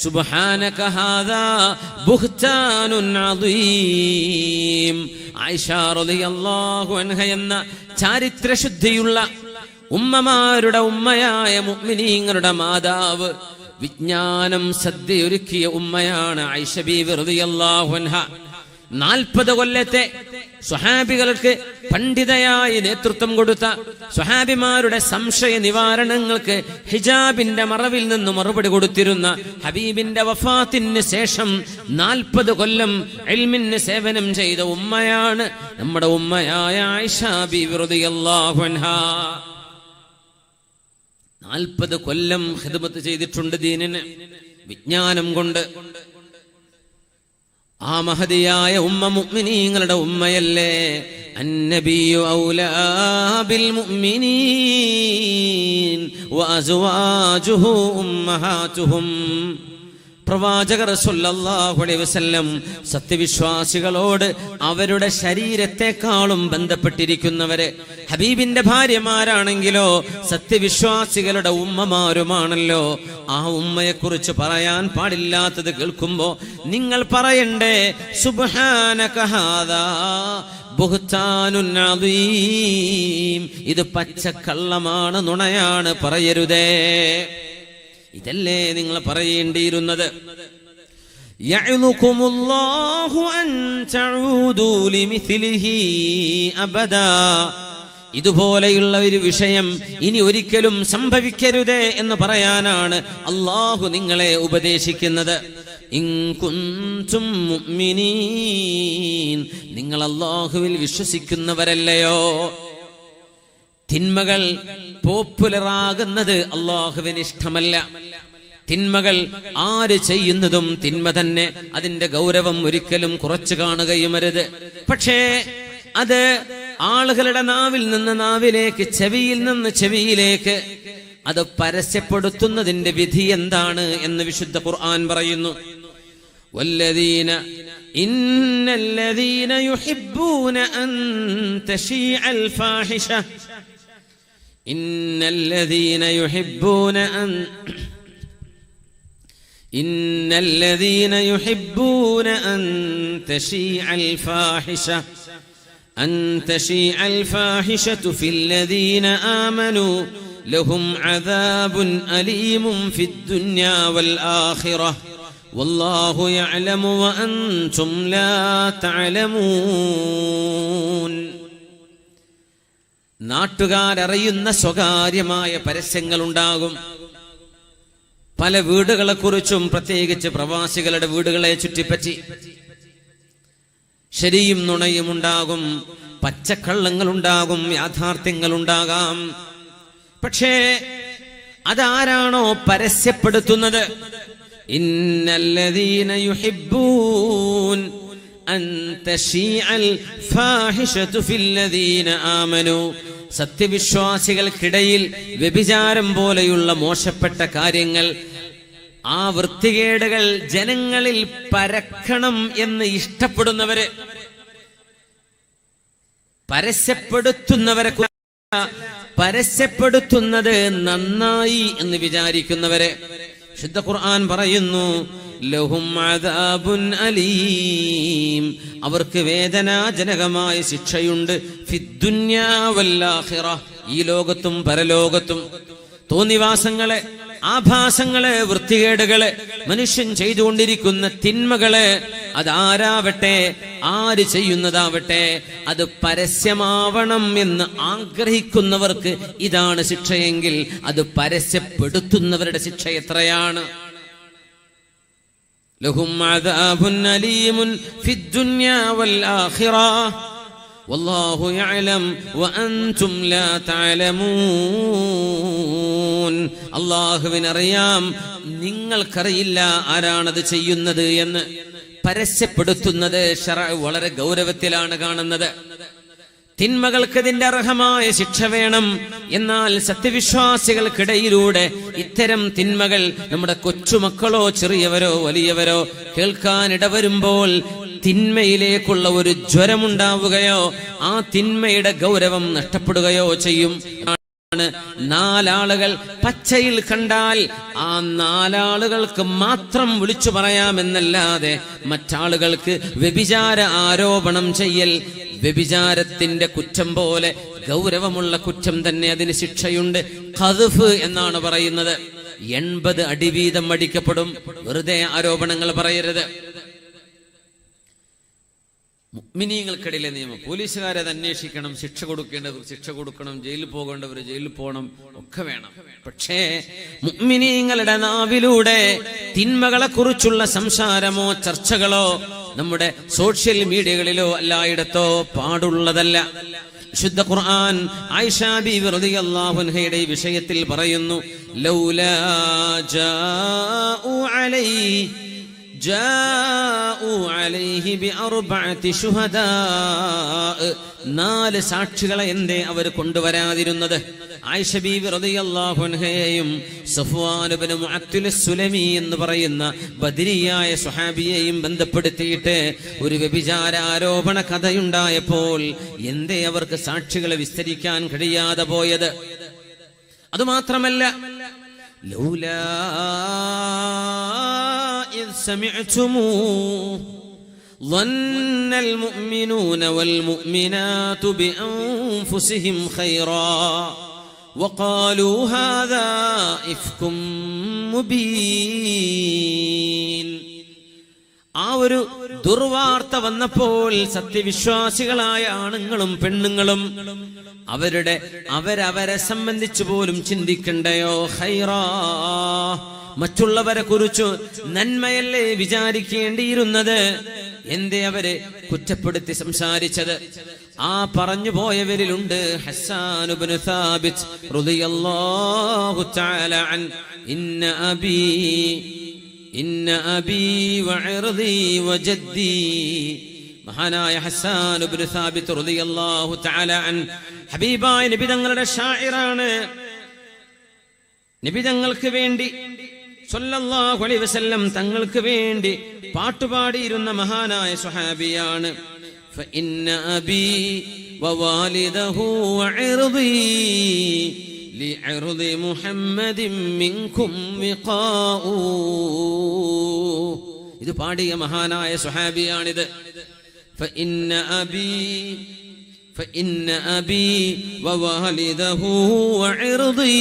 സുബ്ഹാനക ഹാദാ ബുഹ്താനുൻ അദീം. ആയിഷ റളിയല്ലാഹു അൻഹ എന്ന ചാരിത്രശുദ്ധിയുള്ള ഉമ്മമാരുടെ ഉമ്മയായ മുഅ്മിനീങ്ങളുടെ മാതാവ്, വിജ്ഞാനം സദ്യയൊരുക്കിയ ഉമ്മയാണ് ആയിഷ ബീവി റളിയല്ലാഹു അൻഹ. 40 കൊല്ലത്തെ സ്വഹാബികൾക്ക് പണ്ഡിതയായി നേതൃത്വം കൊടുത്ത, സ്വഹാബിമാരുടെ സംശയ നിവാരണങ്ങൾക്ക് ഹിജാബിന്റെ മറവിൽ നിന്ന് മറുപടി കൊടുത്തിരുന്ന, ഹബീബിന്റെ വഫാത്തിന് ശേഷം 40 കൊല്ലം ഇൽമിന് സേവനം ചെയ്ത ഉമ്മയാണ് നമ്മുടെ ഉമ്മയായ ആയിഷ ബീവി റളിയല്ലാഹു അൻഹ. 40 കൊല്ലം ഖിദ്മത്ത് ചെയ്തിട്ടുണ്ട് ദീനിന്, വിജ്ഞാനം കൊണ്ട്. ആ മഹദിയായ ഉമ്മ മുഅ്മിനീങ്ങളുടെ ഉമ്മയല്ലേ. അന്നബിയു ഔലാ ബിൽ മുഅ്മിനീൻ വഅസ്വാജുഹു ഉമ്മഹാതുഹും. പ്രവാചകർ സല്ലല്ലാഹു അലൈഹി വസല്ലം സത്യവിശ്വാസികളോട് അവരുടെ ശരീരത്തെക്കാളും ബന്ധപ്പെട്ടിരിക്കുന്നവര്. ഹബീബിന്റെ ഭാര്യമാരാണെങ്കിലോ സത്യവിശ്വാസികളുടെ ഉമ്മമാരുമാണല്ലോ. ആ ഉമ്മയെക്കുറിച്ച് പറയാൻ പാടില്ലാത്തത് കേൾക്കുമ്പോ നിങ്ങൾ പറയണ്ടേ, സുബ്ഹാനക ഹാദാ ബുഹ്താനുൻ അദീം, ഇത് പച്ചക്കള്ളമാണ്, നുണയാണ്, പറയരുതേ. ഇതല്ലേ നിങ്ങൾ പറയേണ്ടിയിരുന്നത്. യഅ്ലുകുമുല്ലാഹു അൻ തഊദു ലിമിസ്ലിഹി അബദാ, ഇതുപോലെയുള്ള ഒരു വിഷയം ഇനി ഒരിക്കലും സംഭവിക്കരുതേ എന്ന് പറയാനാണ് അല്ലാഹു നിങ്ങളെ ഉപദേശിക്കുന്നത്. ഇൻ കുൻതും മുഅ്മിനീൻ, നിങ്ങൾ അല്ലാഹുവിൽ വിശ്വസിക്കുന്നവരല്ലയോ. തിന്മകൾ പോപ്പുലറാകുന്നത് അല്ലാഹുവിന് ഇഷ്ടമല്ല. തിന്മകൾ ആര് ചെയ്യുന്നതും തിന്മ തന്നെ, അതിന്റെ ഗൗരവം ഒരിക്കലും കുറച്ചു കാണുകയുമരുത്. പക്ഷേ അത് ആളുകളുടെ നാവിൽ നിന്ന് നാവിലേക്ക്, ചെവിയിൽ നിന്ന് ചെവിയിലേക്ക് അത് പരസ്യപ്പെടുത്തുന്നതിന്റെ വിധി എന്താണ് എന്ന് വിശുദ്ധ ഖുർആൻ പറയുന്നു. വല്ലദീന ഇന്നല്ലദീന യുഹിബ്ബൂന അൻ തശീഅൽ ഫാഹിഷ ഇന്നല്ലദീന യുഹിബ്ബൂന അൻ തശീഅൽ ഫാഹിഷതു ഫില്ലദീന ആമനൂ ലഹും അദാബുൻ അലീമുൻ ഫിദ്ദുനിയാ വൽ ആഖിറഹ് വല്ലാഹു യഅലമു വഅൻതും ലാ തഅലമൂൻ. നാട്ടുകാരറിയുന്ന സ്വകാര്യമായ പരസ്യങ്ങൾ ഉണ്ടാകും. പല വീടുകളെക്കുറിച്ചും, പ്രത്യേകിച്ച് പ്രവാസികളുടെ വീടുകളെ ചുറ്റിപ്പറ്റി ശരിയും നുണയും ഉണ്ടാകും, പച്ചക്കള്ളങ്ങൾ ഉണ്ടാകും, യാഥാർത്ഥ്യങ്ങൾ ഉണ്ടാകാം. പക്ഷേ അതാരാണോ പരസ്യപ്പെടുത്തുന്നത്, ഇന്നല്ലദീന യുഹിബ്ബൂൻ അൻ തശീഅൽ ഫാഹിഷതു ഫില്ലദീന ആമനൂ, സത്യവിശ്വാസികൾക്കിടയിൽ വ്യഭിചാരം പോലെയുള്ള മോശപ്പെട്ട കാര്യങ്ങൾ, ആ വൃത്തികേടുകൾ ജനങ്ങളിൽ പരക്കണം എന്ന് ഇഷ്ടപ്പെടുന്നവര്, പരസ്യപ്പെടുത്തുന്നവരെ, പരസ്യപ്പെടുത്തുന്നത് നന്നായി എന്ന് വിചാരിക്കുന്നവരെ ശുദ്ധ ഖുർആൻ പറയുന്നു, ലഹും അദാബുൻ അലീം, അവർക്ക് വേദനാജനകമായ ശിക്ഷയുണ്ട്, ഫിദ്ദുന്യാ വൽ ആഖിറ, ഈ ലോകത്തും പരലോകത്തും. തോന്നിവാസങ്ങളെ, ആഭാസങ്ങളെ, വൃത്തികേടുകളെ, മനുഷ്യൻ ചെയ്തുകൊണ്ടിരിക്കുന്ന തിന്മകളെ, അതാരാവട്ടെ, ആര് ചെയ്യുന്നതാവട്ടെ, അത് പരസ്യമാവണം എന്ന് ആഗ്രഹിക്കുന്നവർക്ക് ഇതാണ് ശിക്ഷയെങ്കിൽ അത് പരസ്യപ്പെടുത്തുന്നവരുടെ ശിക്ഷ എത്രയാണ്? ലഹും അദാബുൻ അലീമുൻ ഫിദ്ദുന്യാ വൽ ആഖിറ വല്ലാഹു യഅലം വഅൻതും ലാ തഅലമൂൻ. അല്ലാഹുവിനറിയാം, നിങ്ങൾക്കറിയില്ല ആരാണത് ചെയ്യുന്നത് എന്ന്. പരസ്യപ്പെടുത്തുന്നത് ശറഅ് വളരെ ഗൗരവത്തിലാണ് കാണുന്നത്. തിന്മകൾക്ക് ഇതിന്റെ അർഹമായ ശിക്ഷ വേണം. എന്നാൽ സത്യവിശ്വാസികൾക്കിടയിലൂടെ ഇത്തരം തിന്മകൾ നമ്മുടെ കൊച്ചുമക്കളോ ചെറിയവരോ വലിയവരോ കേൾക്കാനിടവരുമ്പോൾ തിന്മയിലേക്കുള്ള ഒരു ജ്വരമുണ്ടാവുകയോ ആ തിന്മയുടെ ഗൗരവം നഷ്ടപ്പെടുകയോ ചെയ്യും. നാലാളുകൾ പച്ചയിൽ കണ്ടാൽ ആ നാലാളുകൾക്ക് മാത്രം വിളിച്ചു പറയാമെന്നല്ലാതെ മറ്റാളുകൾക്ക് വ്യഭിചാര ആരോപണം ചെയ്യൽ വ്യഭിചാരത്തിന്റെ കുറ്റം പോലെ ഗൗരവമുള്ള കുറ്റം തന്നെ, അതിന് ശിക്ഷയുണ്ട്. ഖദ്ഫ് എന്നാണ് പറയുന്നത്. 80 അടി വീതം അടിക്കപ്പെടും. വെറുതെ ആരോപണങ്ങൾ പറയരുത്. മുഅ്മിനീങ്ങൾക്കിടയിലെ നിയമം, പോലീസുകാരത് അന്വേഷിക്കണം, ശിക്ഷ കൊടുക്കേണ്ടവർ ശിക്ഷ കൊടുക്കണം, ജയിലിൽ പോകേണ്ടവർ ജയിലിൽ പോകണം, ഒക്കെ വേണം. പക്ഷേ മുഅ്മിനീങ്ങളുടെ നാവിലൂടെ തിന്മകളെ കുറിച്ചുള്ള സംസാരമോ ചർച്ചകളോ നമ്മുടെ സോഷ്യൽ മീഡിയകളിലോ എല്ലായിടത്തോ പാടുള്ളതല്ല. വിശുദ്ധ ഖുർആൻ ആയിഷ ബീവി റളിയല്ലാഹു അൻഹയുടെ വിഷയത്തിൽ പറയുന്നു, ലൗലാ ജാഉ അലൈഹി ബിഅർബഅതി ശുഹദാ, 4 സാക്ഷികളെ എന്തേ അവർ കൊണ്ടുവരാതിരുന്നത്? ആയിഷ ബീവി റളിയല്ലാഹു അൻഹയെയും സഫ്വാൻ ഇബ്നു മുഅത്തിൽ സുലമി എന്ന് പറയുന്ന ബദരിയായ സ്വഹാബിയെയും ബന്ധപ്പെടുത്തിയിട്ട് ഒരു വ്യഭിചാര ആരോപണ കഥയുണ്ടായപ്പോൾ എന്തേ അവർക്ക് സാക്ഷികളെ വിസ്തരിക്കാൻ കഴിയാതെ പോയത്? അതുമാത്രമല്ല, ലൗലാ إذ سمعتموه ظن المؤمنون والمؤمنات بأنفسهم خيرا وقالوا هذا إفك مبين. ആ ഒരു ദുർവാർത്ത വന്നപ്പോൾ സത്യവിശ്വാസികളായ ആണുങ്ങളും പെണ്ണുങ്ങളും അവരവരെ സംബന്ധിച്ചു പോലും ചിന്തിക്കണ്ടയോ? ഖൈറാ, മറ്റുള്ളവരെ കുറിച്ച് നന്മയല്ലേ വിചാരിക്കേണ്ടിയിരുന്നത്? എന്തേ അവരെ കുറ്റപ്പെടുത്തി സംസാരിച്ചത്? ആ പറഞ്ഞു പോയവരിലുണ്ട് ഹസ്സാൻ ഇബ്നു സാബിത്ത് റളിയല്ലാഹു തആല അൻ, ഇന്ന അബീ വഇർദി വജദ്ദി. മഹാനായ ഹസ്സാൻ ഇബ്നു സാബിത്ത് റളിയല്ലാഹു തആല അൻ ഹബീബായ നബി തങ്ങളുടെ ഷാഇറാണ്. നബി തങ്ങൾക്ക് വേണ്ടി സല്ലല്ലാഹു അലൈഹി വസല്ലം തങ്ങൾക്ക് വേണ്ടി പാട്ടുപാടിയിരുന്ന മഹാനായ സ്വഹാബിയാണ്. ഫഇന്ന അബീ വവാലിദഹു വഇർദി ലിഇർദി മുഹമ്മദിൻ മിൻകും വിഖാഉ. ഇത് പാടിയ മഹാനായ സ്വഹാബിയാണിത്. ഫഇന്ന അബീ വവാലിദഹു വഇർദി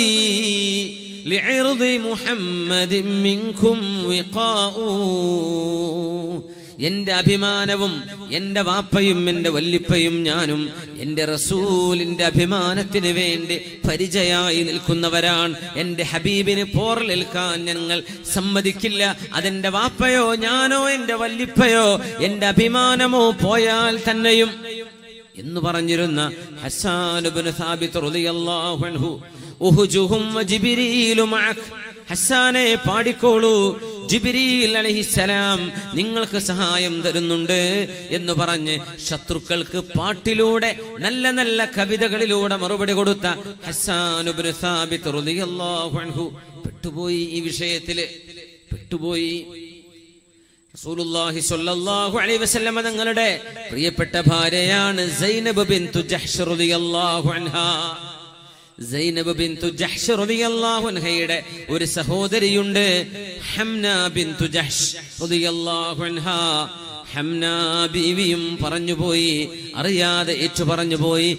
ലിഇർദി മുഹമ്മദിൻ മിൻകും വിഖാഉ. എന്റെ അഭിമാനവും എന്റെ വാപ്പയും എന്റെ വല്ലിപ്പയും ഞാനും എന്റെ റസൂലിന്റെ അഭിമാനത്തിന് വേണ്ടി പരിചയായി നിൽക്കുന്നവരാണ്. എന്റെ ഹബീബിന് പോറലേൽക്കാൻ ഞങ്ങൾ സമ്മതിക്കില്ല. അതെന്റെ വാപ്പയോ ഞാനോ എന്റെ വല്ലിപ്പയോ എന്റെ അഭിമാനമോ പോയാൽ തന്നെയും എന്ന് പറഞ്ഞിരുന്ന ഹസ്സാൻ ഇബ്നു സാബിത്ത് റളിയല്ലാഹു അൻഹു, ഉഹ്ജുഹും വജിബ്രീലു മഅക്, ഹസ്സാനെ പാടിക്കോളൂ, ജിബ്രീൽ അലൈഹിസ്സലാം നിങ്ങൾക്ക് സഹായം തരുന്നുണ്ട് എന്ന് പറഞ്ഞ് ശത്രുക്കൾക്ക് പാട്ടിലൂടെ നല്ല നല്ല കവിതകളിലൂടെ മറുപടി കൊടുത്ത ഹസ്സാൻ ഇബ്നു സാബിത്ത് റളിയല്ലാഹു അൻഹു പെട്ടുപോയി. ഈ വിഷയത്തില് പെട്ടുപോയി. റസൂലുള്ളാഹി സ്വല്ലല്ലാഹു അലൈഹി വസല്ലം തങ്ങളുടെ പ്രിയപ്പെട്ട ഭാര്യയാണ് സൈനബ് ബിൻതു ജഹ്ഷ് റളിയല്ലാഹു അൻഹാ. സൈനബ് ബിൻതു ജഹ്ഷ് റളിയല്ലാഹു അൻഹയുടെ ഒരു സഹോദരിയുണ്ട്, ഹംന ബിൻതു ജഹ്ഷ് റളിയല്ലാഹു അൻഹാ. ഹംന ബീവിയും പറഞ്ഞുപോയി, അറിയാതെ ഏറ്റു പറഞ്ഞുപോയി,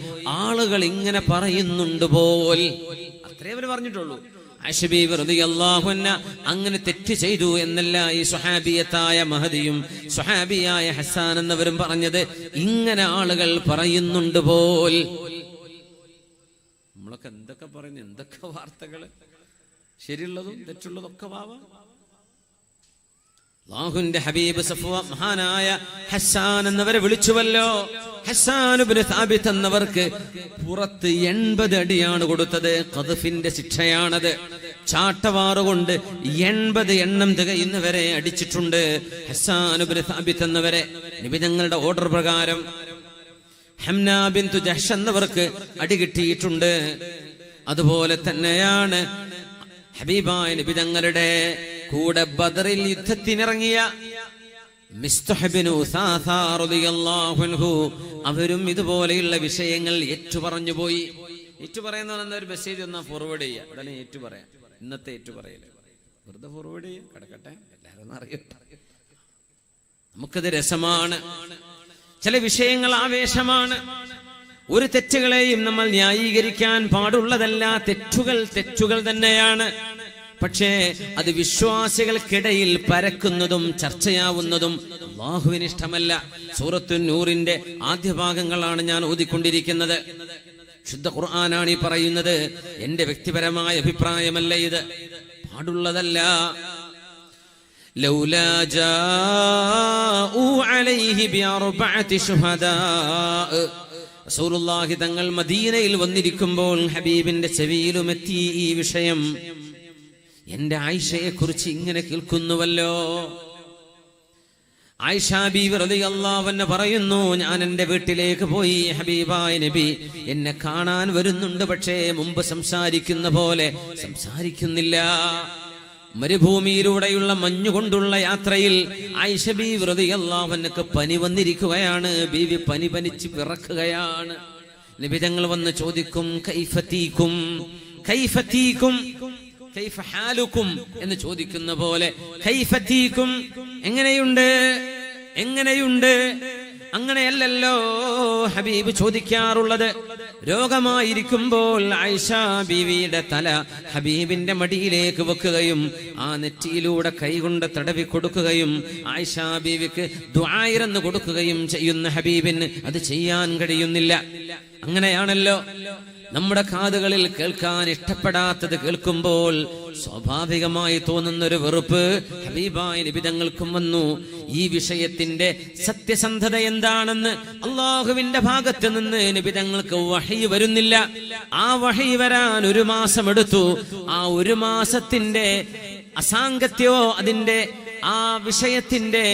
ആളുകൾ ഇങ്ങനെ പറയുന്നുണ്ട് പോൽ, അത്രേ അവർ പറഞ്ഞിട്ടുള്ളൂ. ആയിഷ ബീവി റളിയല്ലാഹു അൻഹ അങ്ങനെ തെറ്റ് ചെയ്തു എന്നല്ല ഈ സ്വഹാബിയത്തായ മഹദിയും സ്വഹാബിയായ ഹസ്സാൻ എന്നവരും പറഞ്ഞത്. ഇങ്ങനെ ആളുകൾ പറയുന്നുണ്ട് പോൽ. നമ്മളൊക്കെ എന്തൊക്കെ പറയുന്നു, എന്തൊക്കെ വാർത്തകള്, ശരിയുള്ളതും തെറ്റുള്ളതൊക്കെ വാവാ. അല്ലാഹുവിന്റെ ഹബീബ് സഫ്വാൻ മഹാനായ ഹസ്സാൻ എന്നവരെ വിളിച്ചുവല്ലോ. ഹസ്സാൻ ഇബ്നു സാബിത്ത് എന്നവർക്ക് പുറത്ത് 80 അടിയാണ് കൊടുത്തത്. ഖദ്ഫിന്റെ ശിക്ഷയാണത്. ചാട്ടവാറുകൊണ്ട് 80 എണ്ണം തികയുന്നവരെ അടിച്ചിട്ടുണ്ട് ഹസ്സാൻ ഇബ്നു സാബിത്ത് എന്നവരെ. നബി തങ്ങളുടെ ഓർഡർ പ്രകാരം ഹംന ബിൻതു ജഹ്ഷ് എന്നവർക്ക് അടി കിട്ടിയിട്ടുണ്ട്. അതുപോലെ തന്നെയാണ് ഹബീബായ നബി തങ്ങളുടെ കൂടെ ബദറിൽ യുദ്ധത്തിനിറങ്ങിയ മിസ്തഹ് ബിൻ ഉസാസ റളിയല്ലാഹു അൻഹു, അവരും ഇതുപോലെയുള്ള വിഷയങ്ങൾ ഏറ്റുപറഞ്ഞു പോയി. ഏറ്റുപറയുന്ന ഒരു മെസ്സേജ് ഒന്നാ ഫോർവേഡ് ചെയ്യുക, ഉടനെ ഏറ്റുപറയാം. ഇന്നത്തെ ഏറ്റുപറയല് വെറുതെ ഫോർവേഡ് ചെയ്യുക, കിടക്കട്ടെ, എല്ലാവരും അറിയട്ടെ. നമുക്കത് രസമാണ്. ചില വിഷയങ്ങൾ ആവേശമാണ്. ഒരു തെറ്റുകളെയും നമ്മൾ ന്യായീകരിക്കാൻ പാടുള്ളതല്ല. തെറ്റുകൾ തന്നെയാണ്. പക്ഷേ അത് വിശ്വാസികൾക്കിടയിൽ പരക്കുന്നതും ചർച്ചയാവുന്നതും അല്ലാഹുവിന് ഇഷ്ടമല്ല. സൂറത്തുൻ നൂറിന്റെ ആദ്യ ഭാഗങ്ങളാണ് ഞാൻ ഓതിക്കൊണ്ടിരിക്കുന്നത്. ശുദ്ധ ഖുർആനാണ് ഈ പറയുന്നത്. എന്റെ വ്യക്തിപരമായ അഭിപ്രായമല്ല ഇത്, പാടുള്ളതല്ല. ലൗലാ ജാഊ അലൈഹി ബിഅർബഅതി ശുഹദാ. റസൂലുള്ളാഹി തങ്ങൾ മദീനയിൽ വന്നിരിക്കുമ്പോൾ ഹബീബിന്റെ ചെവിയിലുമെത്തി ഈ വിഷയം. എന്റെ ആയിഷയെ കുറിച്ച് ഇങ്ങനെ കേൾക്കുന്നുവല്ലോ. ആയിഷ ബീവി റളിയല്ലാഹു അൻഹ പറയുന്നു, ഞാൻ എന്റെ വീട്ടിലേക്ക് പോയി. ഹബീബായ നബി എന്നെ കാണാൻ വരുന്നുണ്ട്, പക്ഷേ മുമ്പ് സംസാരിക്കുന്ന പോലെ സംസാരിക്കുന്നില്ല. മരുഭൂമിയിലൂടെയുള്ള മഞ്ഞുകൊണ്ടുള്ള യാത്രയിൽ ആയിഷ ബീവി റളിയല്ലാഹു അൻഹക്ക് പനി വന്നിരിക്കുകയാണ്. ബീവി പനിച്ച് വിറക്കുകയാണ്. നബി തങ്ങൾ വന്ന് ചോദിക്കും, കൈഫതീകും കൈഫതീകും കൈഫ ഹാലുക്കും എന്ന് ചോദിക്കുന്ന പോലെ, കൈഫതീകും എങ്ങനെയുണ്ട് അങ്ങനെയല്ലല്ലോ ഹബീബ് ചോദിക്കാറുള്ളത്. രോഗമായിരിക്കുമ്പോൾ ആയിഷ ബീവിയുടെ തല ഹബീബിന്റെ മടിയിലേക്ക് വെക്കുകയും ആ നെറ്റിയിലൂടെ കൈകൊണ്ട് തടവി കൊടുക്കുകയും ആയിഷ ബീവിക്ക് ദുആയിരന്ന് കൊടുക്കുകയും ചെയ്യുന്ന ഹബീബിന് അത് ചെയ്യാൻ കഴിയുന്നില്ല. അങ്ങനെയാണല്ലോ നമ്മുടെ കാതുകളിൽ കേൾക്കാൻ ഇഷ്ടപ്പെടാത്തത് കേൾക്കുമ്പോൾ സ്വാഭാവികമായി തോന്നുന്നൊരു വെറുപ്പ് ഹബീബായ നബി തങ്ങൾക്കും വന്നു. ഈ വിഷയത്തിന്റെ സത്യസന്ധത എന്താണെന്ന് അള്ളാഹുവിന്റെ ഭാഗത്ത് നിന്ന് നബി തങ്ങൾക്ക് വഹി വരുന്നില്ല. ആ വഹി വരാൻ 1 മാസം എടുത്തു. ആ 1 മാസത്തിന്റെ അസാംഗത്യോ അതിന്റെ ആ വിഷയത്തിന്റെ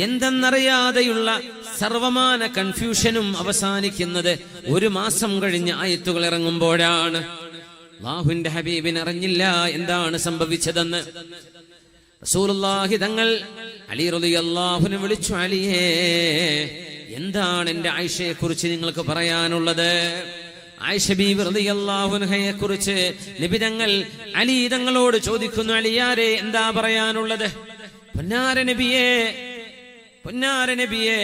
എന്തെന്നറിയാതെയുള്ള സർവമാന കൺഫ്യൂഷനും അവസാനിക്കുന്നത് 1 മാസം കഴിഞ്ഞ് ആയത്തുകൾ ഇറങ്ങുമ്പോഴാണ്. അല്ലാഹുവിന്റെ ഹബീബിന് അറിഞ്ഞില്ല എന്താണ് സംഭവിച്ചതെന്ന്. റസൂലുള്ളാഹി തങ്ങൾ അലി റളിയല്ലാഹുവിനെ വിളിച്ചു, അലിയേ, എന്താണ് എന്റെ ആയിഷയെ കുറിച്ച് നിങ്ങൾക്ക് പറയാനുള്ളത്? ആയിഷ ബീവി റളിയല്ലാഹു അൻഹയെ കുറിച്ച് നബി തങ്ങൾ അലി തങ്ങളോട് ചോദിക്കുന്നു, അലിയാരെ എന്താ പറയാനുള്ളത്? പൊന്നാര നബിയെ,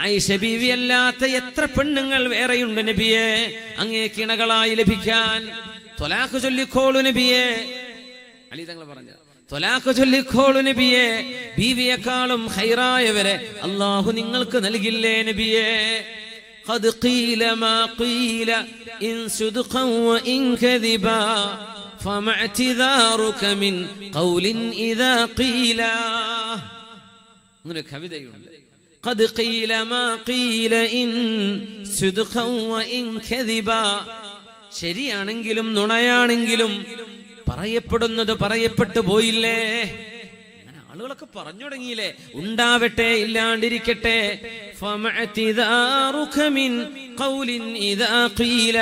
ആയിഷ ബീവി അല്ലാത്ത എത്ര പെണ്ണുങ്ങൾ വേറെയുണ്ട് നബിയെ, അങ്ങേ കിണകളായി ലഭിക്കാൻ. ത്വലാഖ് ചൊല്ലിക്കോളൂ നബിയെ. അലി തങ്ങൾ പറഞ്ഞു, ത്വലാഖ് ചൊല്ലിക്കോളൂ നബിയെ, ബീവിയെക്കാളും ഖൈറായവരെ അല്ലാഹു നിങ്ങൾക്ക് നൽകില്ലേ നബിയെ. ഖദ് ഖീല മാ ഖീല ഇൻ സുദ്ഖൻ വ ഇൻ കദിബാ ഫമഅ്തിദാറുക മിൻ ഖൗലിൻ ഇദാ ഖീല. അങ്ങനെ കവിതയുണ്ട്. ഖദ് ഖീല മാ ഖീല ഇൻ സുദ്ഖൻ വ ഇൻ കദിബാ. ശരിയാണെങ്കിലും നുണയാണെങ്കിലും പറയപ്പെടുന്നത് പറയപ്പെട്ടു പോയില്ലേ? അങ്ങനെ ആളുകളൊക്കെ പറഞ്ഞു തുടങ്ങിയില്ലേ? ഉണ്ടാവട്ടെ, ഇല്ലാണ്ടിരിക്കട്ടെ. ഫമഅ്തിദാറുക മിൻ ഖൗലിൻ ഇദാ ഖീല.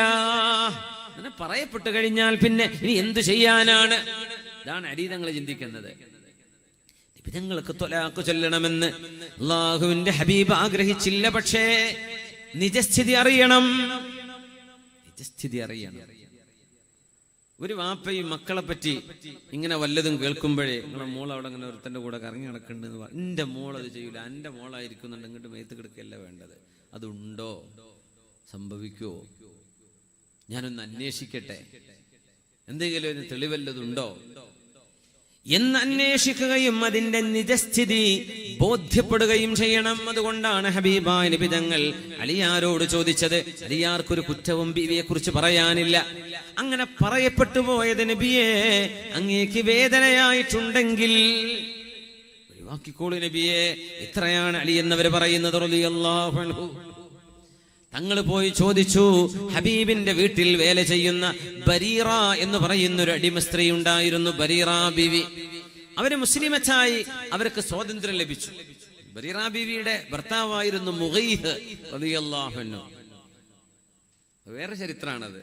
അങ്ങനെ പറയപ്പെട്ടു കഴിഞ്ഞാൽ പിന്നെ ഇനി എന്തു ചെയ്യാനാണ്? ഇതാണ് അരീതങ്ങൾ ചിന്തിക്കുന്നത്. നിങ്ങൾക്ക് ത്വലാഖ് ചൊല്ലണമെന്ന് അല്ലാഹുവിന്റെ ഹബീബ് ആഗ്രഹിച്ചില്ല. പക്ഷേ നിജസ്ഥിതി അറിയണം. ഒരു വാപ്പയും മക്കളെ പറ്റി ഇങ്ങനെ വല്ലതും കേൾക്കുമ്പോഴേ നിങ്ങളെ മോൾ അവിടെ അങ്ങനെ ഒരുത്തന്റെ കൂടെ കറങ്ങി നടക്കുന്നുണ്ടെന്ന് പറഞ്ഞു, എന്റെ മോൾ അത് ചെയ്യൂല, എന്റെ മോളായിരിക്കുന്നുണ്ട്, ഇങ്ങോട്ട് മേത്ത് കിടക്കല്ല വേണ്ടത്. അതുണ്ടോ? സംഭവിക്കുവോ? ഞാനൊന്ന് അന്വേഷിക്കട്ടെ, എന്തെങ്കിലും ഒരു തെളിവല്ലതുണ്ടോ എന്ന് അന്വേഷിക്കുകയും അതിന്റെ നിജസ്ഥിതി ബോധ്യപ്പെടുകയും ചെയ്യണം. അതുകൊണ്ടാണ് ഹബീബായ നബി തങ്ങൾ അലിയാരോട് ചോദിച്ചത്. അലിയാർക്കൊരു കുറ്റവും ബീവിയെ കുറിച്ച് പറയാനില്ല. അങ്ങനെ പറയപ്പെട്ടു പോയത് നബിയെ അങ്ങേക്ക് വേദനയായിട്ടുണ്ടെങ്കിൽ ഒഴിവാക്കിക്കോളൂ നബിയെ. ഇത്രയാണ് അലി എന്നവർ പറയുന്നത് റളിയല്ലാഹു അൻഹു. തങ്ങൾ പോയി ചോദിച്ചു. ഹബീബിന്റെ വീട്ടിൽ വേല ചെയ്യുന്ന ബരീറ എന്ന് പറയുന്ന ഒരു അടിമ സ്ത്രീ ഉണ്ടായിരുന്നു, ബരീറ ബീവി. അവര് മുസ്ലിമച്ചായി, അവർക്ക് സ്വാതന്ത്ര്യം ലഭിച്ചു. ബരീറ ബീവിയുടെ ഭർത്താവായിരുന്നു മുഗീസ് റളിയല്ലാഹു അൻഹു. വേറെ ചരിത്രമാണത്.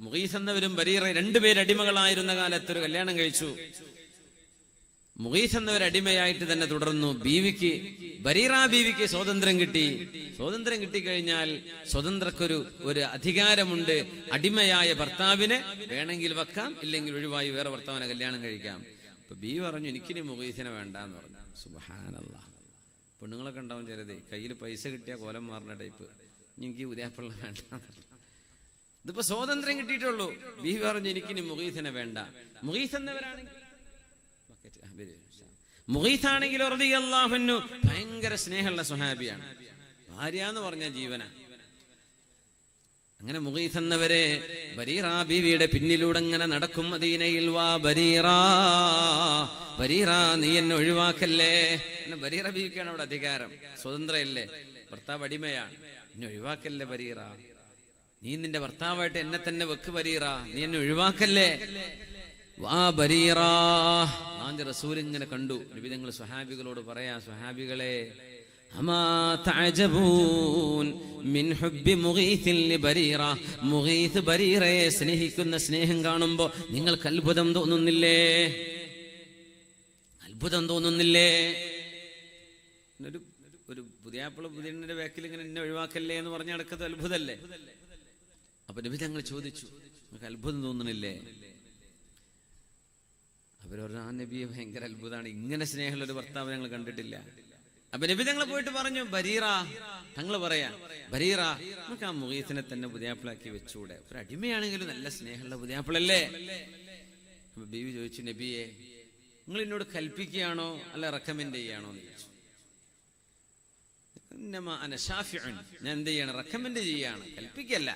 മുഗീസ് എന്നവരും ബരീറ രണ്ടുപേര് അടിമകളായിരുന്ന കാലത്ത് ഒരു കല്യാണം കഴിച്ചു. മുഗീസ് എന്നവർ അടിമയായിട്ട് തന്നെ തുടർന്നു. ബീവിക്ക്, ബരീറ ബീവിക്ക് സ്വാതന്ത്ര്യം കിട്ടി. സ്വാതന്ത്ര്യം കിട്ടിക്കഴിഞ്ഞാൽ സ്വതന്ത്രക്കൊരു അധികാരമുണ്ട്. അടിമയായ ഭർത്താവിനെ വേണമെങ്കിൽ വെക്കാം, ഇല്ലെങ്കിൽ ഒഴിവായി വേറെ ഭർത്താവിനെ കല്യാണം കഴിക്കാം. അപ്പൊ ബീവി പറഞ്ഞു, എനിക്കിനി മുഗീസിനെ വേണ്ടാന്ന് പറഞ്ഞു. സുബ്ഹാനല്ലാഹ്. പെണ്ണുങ്ങളൊക്കെ ഉണ്ടാവും ചിലതേ, കയ്യിൽ പൈസ കിട്ടിയ കോലം മാറുന്ന ടൈപ്പ്, എനിക്ക് ഉദയാപ്പിള്ള വേണ്ട. ഇതിപ്പോ സ്വാതന്ത്ര്യം കിട്ടിയിട്ടുള്ളൂ. ബീവി പറഞ്ഞു, എനിക്കിനി മുഗീസിനെ വേണ്ട. മുഗീസ് എന്നവരാണെങ്കിൽ മുഗീസാണെങ്കിലോ റളിയല്ലാഹു അൻഹു ഭയങ്കര സ്നേഹമുള്ള സ്വഹാബിയാണ്. ഭാര്യ എന്ന് പറഞ്ഞ ജീവന. അങ്ങനെ മുഗീസ് എന്നവരെ ബരീറ ബീവിയുടെ പിന്നിലൂടെ അങ്ങനെ നടക്കും മദീനയിൽ. വാ ബരീറ, ബരീറ നീ എന്നെ ഒഴിവാക്കല്ലേ. ബരീറ ബീവിക്കാണ് അവിടെ അധികാരം, സ്വതന്ത്രയല്ലേ, ഭർത്താവ് അടിമയാണ്. എന്നെ ഒഴിവാക്കല്ലേ ബരീറ, നീ നിന്റെ ഭർത്താവായിട്ട് എന്നെ തന്നെ വെക്ക് ബരീറ, നീ എന്നെ ഒഴിവാക്കല്ലേ. വാ ബരീറ. റസൂൽ ഇങ്ങനെ കണ്ടു. നബി തങ്ങൾ സ്വഹാബികളോട് പറയാ, സ്വഹാബികളെ, അമാ തഅജബൂൻ മിൻ ഹുബ്ബി മുഗീസ് ലിബരീറ. മുഗീസ് ബരീറയെ സ്നേഹിക്കുന്ന സ്നേഹം കാണുമ്പോൾ നിങ്ങൾക്ക് അത്ഭുതം തോന്നുന്നില്ലേ? അത്ഭുതം തോന്നുന്നില്ലേ? ഒരു പുതിയാപ്പിള പുതിയണ്ണിന്റെ ബാക്കിൽ ഇങ്ങനെ എന്നെ ഒഴിവാക്കല്ലേ എന്ന് പറഞ്ഞ നടക്കത് അത്ഭുതല്ലേ? അപ്പൊ നബി തങ്ങൾ ചോദിച്ചു, നിങ്ങൾക്ക് അത്ഭുതം തോന്നുന്നില്ലേ? അവർ പറഞ്ഞു, ആ നബിയെ ഭയങ്കര അത്ഭുതമാണ്, ഇങ്ങനെ സ്നേഹമുള്ള ഒരു ഭർത്താവ് ഞങ്ങൾ കണ്ടിട്ടില്ല. അപ്പൊ നബി തങ്ങൾ പോയിട്ട് പറഞ്ഞു, ബരീറ, തങ്ങൾ പറയാ, ബരീറ നമുക്ക് ആ മുഗീസിനെ തന്നെ പുതിയാപ്പിളാക്കി വെച്ചൂടെ? ഒരു അടിമയാണെങ്കിലും നല്ല സ്നേഹമുള്ള പുതിയാപ്പിളല്ലേ? അപ്പൊ ബീവി ചോദിച്ചു, നബിയെ നിങ്ങൾ എന്നോട് കൽപ്പിക്കുകയാണോ അല്ല റെക്കമെൻഡ് ചെയ്യാണോ എന്ന് ചോദിച്ചു. ഞാൻ എന്ത് ചെയ്യണം? റെക്കമെൻഡ് ചെയ്യാണ്, കൽപ്പിക്കല്ല.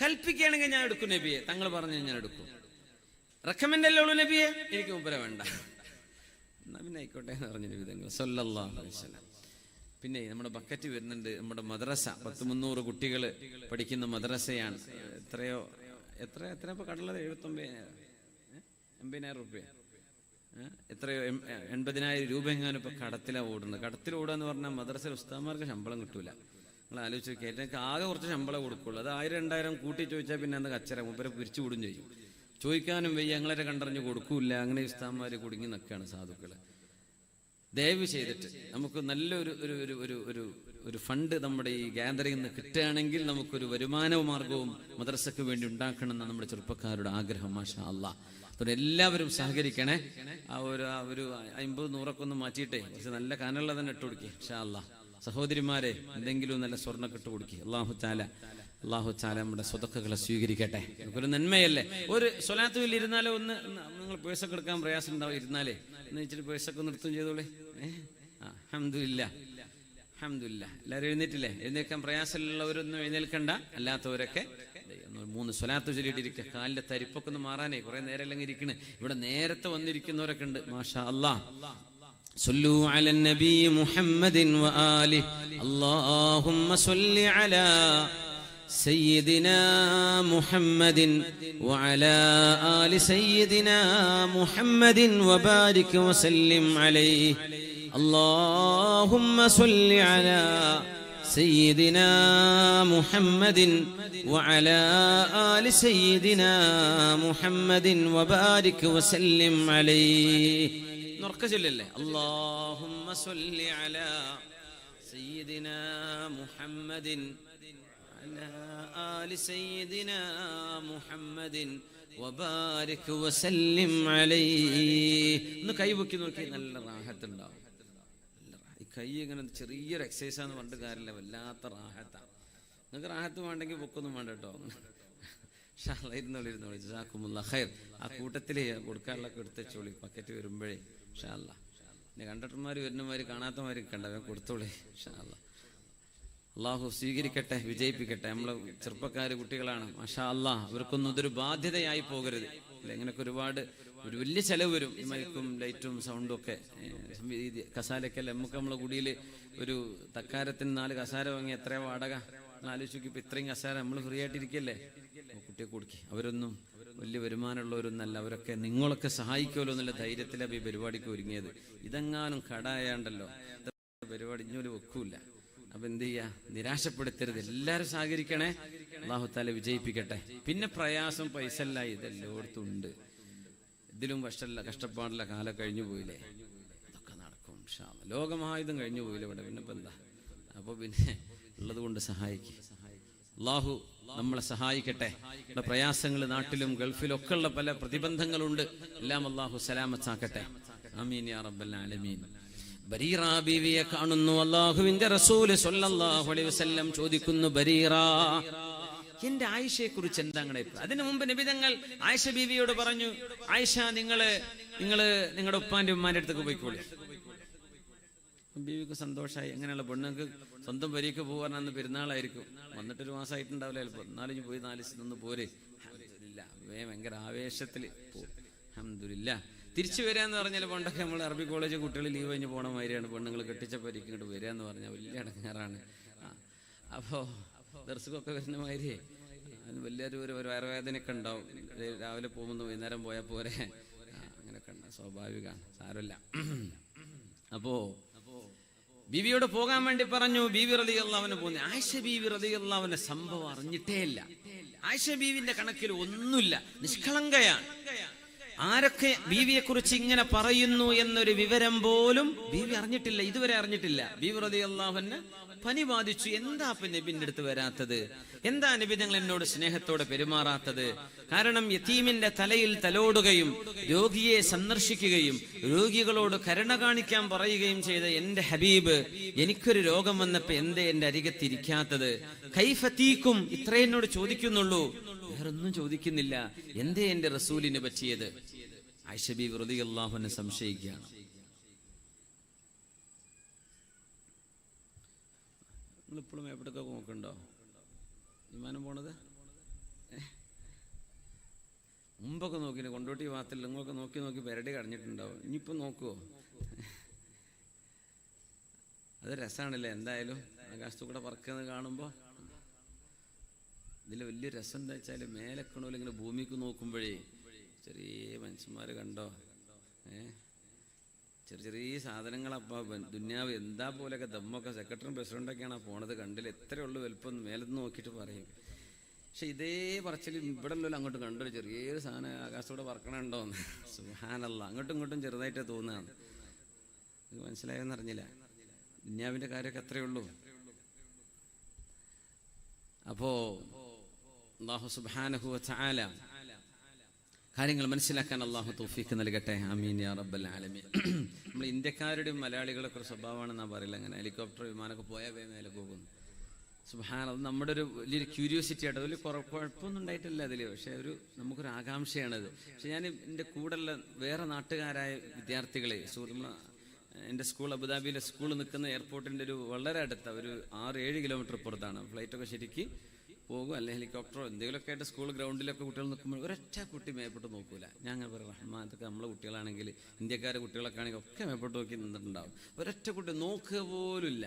കൽപ്പിക്കുകയാണെങ്കിൽ ഞാൻ എടുക്കും നബിയെ, തങ്ങൾ പറഞ്ഞു ഞാൻ എടുക്കും. റെക്കമെൻഡ് അല്ലേ ഉള്ളൂ നബിയെ, എനിക്ക് മുമ്പേ വേണ്ട. എന്നാ പിന്നെ ആയിക്കോട്ടെ എന്ന് പറഞ്ഞു നബി തങ്ങൾ സല്ലല്ലാഹു അലൈഹി വസല്ലം. പിന്നെ നമ്മുടെ ബക്കറ്റ് വരുന്നുണ്ട്. നമ്മുടെ മദ്രസ 100-300 കുട്ടികൾ പഠിക്കുന്ന മദ്രസയാണ്. എത്ര ഇപ്പൊ കടലത് 80,000 രൂപ, എത്രയോ 80,000 രൂപ എങ്ങാനും ഇപ്പൊ കടത്തിലാണ് ഓടുന്നത്. കടത്തിൽ ഓടുക പറഞ്ഞാൽ മദ്രസ ഉസ്താദന്മാർക്ക് ശമ്പളം കിട്ടൂല. നിങ്ങൾ ആലോചിച്ച് കേട്ടേക്ക് ആകെ കുറച്ച് ശമ്പളം കൊടുക്കുള്ളൂ. അത് 1000-2000 കൂട്ടി ചോദിച്ചാൽ പിന്നെ അന്ന് കച്ചറ മുമ്പേ പിരിച്ചു വിടും ചെയ്യും. ചോദിക്കാനും വയ്യ, ഞങ്ങളെ കണ്ടറിഞ്ഞ് കൊടുക്കൂല. അങ്ങനെ ഉസ്താദന്മാര് കുടുങ്ങി നിൽക്കുകയാണ് സാധുക്കള്. ദയവ് ചെയ്തിട്ട് നമുക്ക് നല്ലൊരു ഒരു ഫണ്ട് നമ്മുടെ ഈ ഗ്യാതറിംഗ് നിന്ന് കിട്ടുകയാണെങ്കിൽ നമുക്കൊരു വരുമാന മാർഗവും മദ്രസക്ക് വേണ്ടി ഉണ്ടാക്കണമെന്ന് നമ്മുടെ ചെറുപ്പക്കാരുടെ ആഗ്രഹം. മാഷാ അല്ലാഹ്. അതുകൊണ്ട് എല്ലാവരും സഹകരിക്കണേ. ആ ഒരു 50-100 ഒന്ന് മാറ്റിയിട്ടേ പക്ഷെ നല്ല കനമുള്ള തന്നെ ഇട്ട് കൊടുക്കുക മാഷാ അല്ലാഹ്. സഹോദരിമാരെ എന്തെങ്കിലും നല്ല സ്വർണ്ണം ഇട്ട് കൊടുക്കുക. അല്ലാഹു തആല നമ്മുടെ സ്വതക്കകളെ സ്വീകരിക്കട്ടെ. ഒരു നന്മയല്ലേ? ഒരു സ്വലാത്തുവിൽ ഇരുന്നാലോ, ഒന്ന് നിങ്ങൾ പേഴ്സൊക്കെ എടുക്കാൻ പ്രയാസം ഉണ്ടാവും, ഇരുന്നാലേ എന്ന് വെച്ചിട്ട് പേഴ്സൊക്കെ നൃത്തം ചെയ്തോളേ. അൽഹംദുലില്ലാഹ്, അൽഹംദുലില്ലാഹ്. എല്ലാവരും എഴുന്നേറ്റില്ലേ? എഴുന്നേൽക്കാൻ പ്രയാസമുള്ളവരൊന്നും എഴുന്നേൽക്കണ്ട, അല്ലാത്തവരൊക്കെ 3 സ്വലാത്ത് ചൊല്ലിയിട്ടിരിക്കുക. കാലിന്റെ തരിപ്പൊക്കെ ഒന്ന് മാറാനേ കുറെ നേരം അല്ലെങ്കിൽ ഇരിക്കണ്. ഇവിടെ നേരത്തെ വന്നിരിക്കുന്നവരൊക്കെ ഉണ്ട്. മാഷാ അല്ലാഹ്. صلوا على النبي محمد وآله اللهم صل على سيدنا محمد وعلى آل سيدنا محمد وبارك وسلم عليه اللهم صل على سيدنا محمد وعلى آل سيدنا محمد وبارك وسلم عليه. നൊർക്ക ചൊല്ലല്ലേ, അല്ലാഹുമ്മ സ്വല്ലി അലാ സയ്യിദിനാ മുഹമ്മദിൻ അലാ ആലി സയ്യിദിനാ മുഹമ്മദിൻ വബാരിക് വസല്ലിം അലൈഹി. ഒന്ന് കൈപൊക്കി നോക്കി, നല്ല റാഹത്തുണ്ടാവും. ഈ കൈ ഇങ്ങനെ ചെറിയൊരു എക്സസൈസാന്ന് പറഞ്ഞിട്ട് കാര്യമില്ല, വല്ലാത്ത റാഹത്താണ്. നിങ്ങൾക്ക് റാഹത്ത് വേണ്ടെങ്കിൽ പൊക്കൊന്നും വേണ്ട കേട്ടോ. ഇരുന്നോളി ജസാക്കുമുല്ലാ ഖൈർ. ആ കൂട്ടത്തിൽ കൊടുക്കാനുള്ളൊക്കെ എടുത്തോളി, പക്കറ്റ് വരുമ്പോഴേ ഇൻഷാ അല്ലാ. പിന്നെ കണ്ടക്ടർമാർ വരുന്നമാര് കാണാത്തമാര് കണ്ടവ കൊടുത്തോളി ഇൻഷാ അല്ലാ. അള്ളാഹു സ്വീകരിക്കട്ടെ, വിജയിപ്പിക്കട്ടെ. നമ്മളെ ചെറുപ്പക്കാർ കുട്ടികളാണ്, മാഷാ അല്ലാ. അവർക്കൊന്നും ഇതൊരു ബാധ്യതയായി പോകരുത്. അല്ല, ഇങ്ങനെയൊക്കെ ഒരുപാട് ഒരു വലിയ ചെലവ് വരും, ഈ മൈക്കും ലൈറ്റും സൗണ്ടും ഒക്കെ. കസാലയൊക്കെ നമുക്ക് നമ്മളെ കുടിയിൽ ഒരു തക്കാരത്തിന് 4 കസാര വാങ്ങി എത്രയാ വാടക ആലോചിക്കും. ഇപ്പൊ ഇത്രയും കസാര നമ്മൾ ഫ്രീ ആയിട്ടിരിക്കല്ലേ, കുട്ടിയെ കൊടുക്കി. അവരൊന്നും വലിയ വരുമാനമുള്ളവരൊന്നല്ല, അവരൊക്കെ നിങ്ങളൊക്കെ സഹായിക്കുമല്ലോ എന്നുള്ള ധൈര്യത്തിലാണ് ഈ പരിപാടിക്ക് ഒരുങ്ങിയത്. ഇതെങ്ങാനും കടായാണ്ടല്ലോ പരിപാടി ഇഞ്ഞൊരു വെക്കൂല. അപ്പൊ എന്ത് ചെയ്യാ, നിരാശപ്പെടുത്തരുത്, എല്ലാരും സഹകരിക്കണേ. അല്ലാഹു തആല വിജയിപ്പിക്കട്ടെ. പിന്നെ പ്രയാസം പൈസ അല്ല, ഇതെല്ലായിടത്തും ഉണ്ട്. ഇതിലും കഷ്ടപ്പാടുള്ള കാലം കഴിഞ്ഞു പോയില്ലേ, അതൊക്കെ നടക്കും ഇൻഷാ അല്ലാഹ്. ലോകമഹായുധം കഴിഞ്ഞു പോയില്ലേ ഇവിടെ, പിന്നെ ഇപ്പൊ എന്താ. അപ്പൊ പിന്നെ ഉള്ളത് കൊണ്ട് സഹായിക്കും. അല്ലാഹു നമ്മളെ സഹായിക്കട്ടെ. നമ്മുടെ പ്രയാസങ്ങൾ നാട്ടിലും ഗൾഫിലും ഒക്കെ ഉള്ള പല പ്രതിബന്ധങ്ങളുണ്ട്, എല്ലാം അല്ലാഹു സലാമത്താക്കട്ടെ. ആമീൻ യാ റബ്ബൽ ആലമീൻ. ബരീറ ബീവിയെ കാണുന്നു. അല്ലാഹുവിന്റെ റസൂൽ സ്വല്ലല്ലാഹു അലൈഹി വസല്ലം ചോദിക്കുന്നു, ബരീറ, എന്റെ ആയിഷയെ കുറിച്ച് എന്താ നിങ്ങളുടെ അഭിപ്രായം? അതിനു മുമ്പ് നബി തങ്ങൾ ആയിഷ ബീവിയോട് പറഞ്ഞു, ആയിഷ നിങ്ങള് നിങ്ങളുടെ ഉപ്പാന്റെ ഉമ്മാന്റെ അടുത്തേക്ക് പോയിക്കോളി. ബീവിക്ക് സന്തോഷമായി. എങ്ങനെയുള്ള പെണ്ണുങ്ങൾക്ക് സ്വന്തം വരിക്ക് പോകാനെന്ന് പെരുന്നാളായിരിക്കും, വന്നിട്ടൊരു മാസമായിട്ടുണ്ടാവില്ല ചിലപ്പോൾ. 4 പോയി 4 ദിവസം നിന്ന് പോരെ. അൽഹംദുലില്ലാ, ഭയങ്കര ആവേശത്തിൽ അൽഹംദുലില്ലാ. തിരിച്ചു വരികയെന്ന് പറഞ്ഞാൽ പണ്ടൊക്കെ നമ്മൾ അറബി കോളേജ് കുട്ടികൾ ലീവ് കഴിഞ്ഞ് പോണ മാതിരിയാണ്. പെണ്ണുങ്ങൾ കെട്ടിച്ച പരിക്ക് ഇങ്ങോട്ട് വരിക എന്ന് പറഞ്ഞാൽ വലിയ അടങ്ങാറാണ്. അപ്പോൾ ദർശകമൊക്കെ വരുന്ന മാതിരി വലിയൊരു വയറുവേദനയൊക്കെ ഉണ്ടാവും. രാവിലെ പോകുന്നു വൈകുന്നേരം പോയാൽ പോരെ, അങ്ങനെയൊക്കെ ഉണ്ട്, സ്വാഭാവികമാണ്, സാരമില്ല. അപ്പോ ബീവിയോട് പോകാൻ വേണ്ടി പറഞ്ഞു. ബീവി റളിയല്ലാഹു അൻഹ പോന്നു. ആയിഷ ബീവി റളിയല്ലാഹു അൻഹ സംഭവം അറിഞ്ഞിട്ടേ ഇല്ല. ആയിഷ ബീവിന്റെ കണക്കിൽ ഒന്നുമില്ല, നിഷ്കളങ്കയാണ്. ആരൊക്കെ ബീവിയെ കുറിച്ച് ഇങ്ങനെ പറയുന്നു എന്നൊരു വിവരം പോലും ബീവി അറിഞ്ഞിട്ടില്ല, ഇതുവരെ അറിഞ്ഞിട്ടില്ല. ബീവി റളിയല്ലാഹു അൻഹ പനി ബാധിച്ചു. എന്താ നബിന്റെ അടുത്ത് വരാത്തത്? എന്താ നബി ഞങ്ങൾ എന്നോട് സ്നേഹത്തോടെ പെരുമാറാത്തത്? കാരണം യതീമിന്റെ തലയിൽ തലോടുകയും രോഗിയെ സന്ദർശിക്കുകയും രോഗികളോട് കരുണ കാണിക്കാൻ പറയുകയും ചെയ്ത എന്റെ ഹബീബ് എനിക്കൊരു രോഗം വന്നപ്പോ എന്തേ എന്റെ അരികത്തിരിക്കാത്തത്? കൈഫതീക്കും ഇത്രേ എന്നോട് ചോദിക്കുന്നുള്ളൂ, വേറൊന്നും ചോദിക്കുന്നില്ല. എന്തേ എന്റെ റസൂലിന് പറ്റിയത്? ആയിഷ ബീവി റളിയല്ലാഹു അൻഹ സംശയിക്കുകയാണ്. നിങ്ങളിപ്പോഴും എവിടേക്കൊക്കെ നോക്കണ്ടോ? വിമാനം പോണത് മുമ്പൊക്കെ നോക്കില്ല, കൊണ്ടോട്ടി ഭാഗത്തില്ല. നിങ്ങളൊക്കെ നോക്കി പെരടി കടഞ്ഞിട്ടുണ്ടാവും. ഇനിയിപ്പോൾ നോക്കുവോ? അത് രസമാണല്ലേ. എന്തായാലും ആകാശത്തു കൂടെ പറക്കുന്നത് കാണുമ്പോൾ ഇതിൽ വലിയ രസം എന്താ വെച്ചാൽ, മേലെക്കണോലും ഇങ്ങനെ ഭൂമിക്ക് നോക്കുമ്പോഴേ ചെറിയ മനുഷ്യന്മാർ കണ്ടോ, ചെറിയ സാധനങ്ങളപ്പോൾ ദുന്യാവ് എന്താ പോലെയൊക്കെ ദമ്മൊക്കെ സെക്രട്ടറിയും പ്രസിഡന്റൊക്കെയാണ് പോണത്. കണ്ടില്ല, എത്രയുള്ളൂ വലുപ്പം മേലെന്ന് നോക്കിയിട്ട് പറയും. പക്ഷെ ഇതേ പറച്ചിൽ ഇവിടെ ഉള്ളല്ലോ അങ്ങോട്ട് കണ്ടൊരു ചെറിയൊരു സാധനം ആകാശത്തോടെ പറക്കണുണ്ടോന്ന്. സുബ്ഹാനല്ലാഹ്, അങ്ങോട്ടും ഇങ്ങോട്ടും ചെറുതായിട്ട് തോന്നുകയാണ്. മനസ്സിലായെന്ന് അറിഞ്ഞില്ല. ദുന്യാവിന്റെ കാര്യമൊക്കെ അത്രയേ ഉള്ളൂ. അപ്പോ അല്ലാഹു സുബ്ഹാനഹു വ തആല കാര്യങ്ങൾ മനസ്സിലാക്കാൻ അല്ലാഹു തൗഫീഖ് നൽകട്ടെ. ആമീൻ യാ റബ്ബൽ ആലമീൻ. നമ്മൾ ഇന്ത്യക്കാരുടെയും മലയാളികളൊക്കെ ഒരു സ്വഭാവമാണെന്നാ പറയില്ല. അങ്ങനെ ഹെലികോപ്റ്റർ വിമാനമൊക്കെ പോയാൽ മേലെ പോകുന്നു. സുബ്ഹാനല്ലാഹ്, നമ്മുടെ ഒരു വലിയൊരു ക്യൂരിയോസിറ്റി ആയിട്ട് വലിയ കുഴപ്പമൊന്നും ഉണ്ടായിട്ടില്ല അതിൽ. പക്ഷെ നമുക്കൊരു ആകാംക്ഷയാണത്. പക്ഷെ ഞാൻ എൻ്റെ കൂടെയുള്ള വേറെ നാട്ടുകാരായ വിദ്യാർത്ഥികളെ, എൻ്റെ സ്കൂൾ അബുദാബിയിലെ സ്കൂൾ നിൽക്കുന്ന എയർപോർട്ടിൻ്റെ ഒരു വളരെ അടുത്ത ഒരു 6-7 കിലോമീറ്റർ പുറത്താണ്. ഫ്ലൈറ്റൊക്കെ ശരിക്ക് പോകും, അല്ലെ ഹെലികോപ്റ്ററോ എന്തെങ്കിലുമൊക്കെ ആയിട്ട് സ്കൂൾ ഗ്രൗണ്ടിലൊക്കെ കുട്ടികൾ നിൽക്കുമ്പോൾ ഒരൊറ്റ കുട്ടി മേപ്പോട്ട് നോക്കൂല. ഞാൻ അങ്ങനെ പറയും, റഹ്മാൻ, ഇതൊക്കെ നമ്മളെ കുട്ടികളാണെങ്കിൽ, ഇന്ത്യക്കാരെ കുട്ടികളൊക്കെ ആണെങ്കിൽ ഒക്കെ മേപ്പോട്ട് നോക്കി നിന്നിട്ടുണ്ടാവും. ഒരൊറ്റ കുട്ടി നോക്കുക പോലുമില്ല.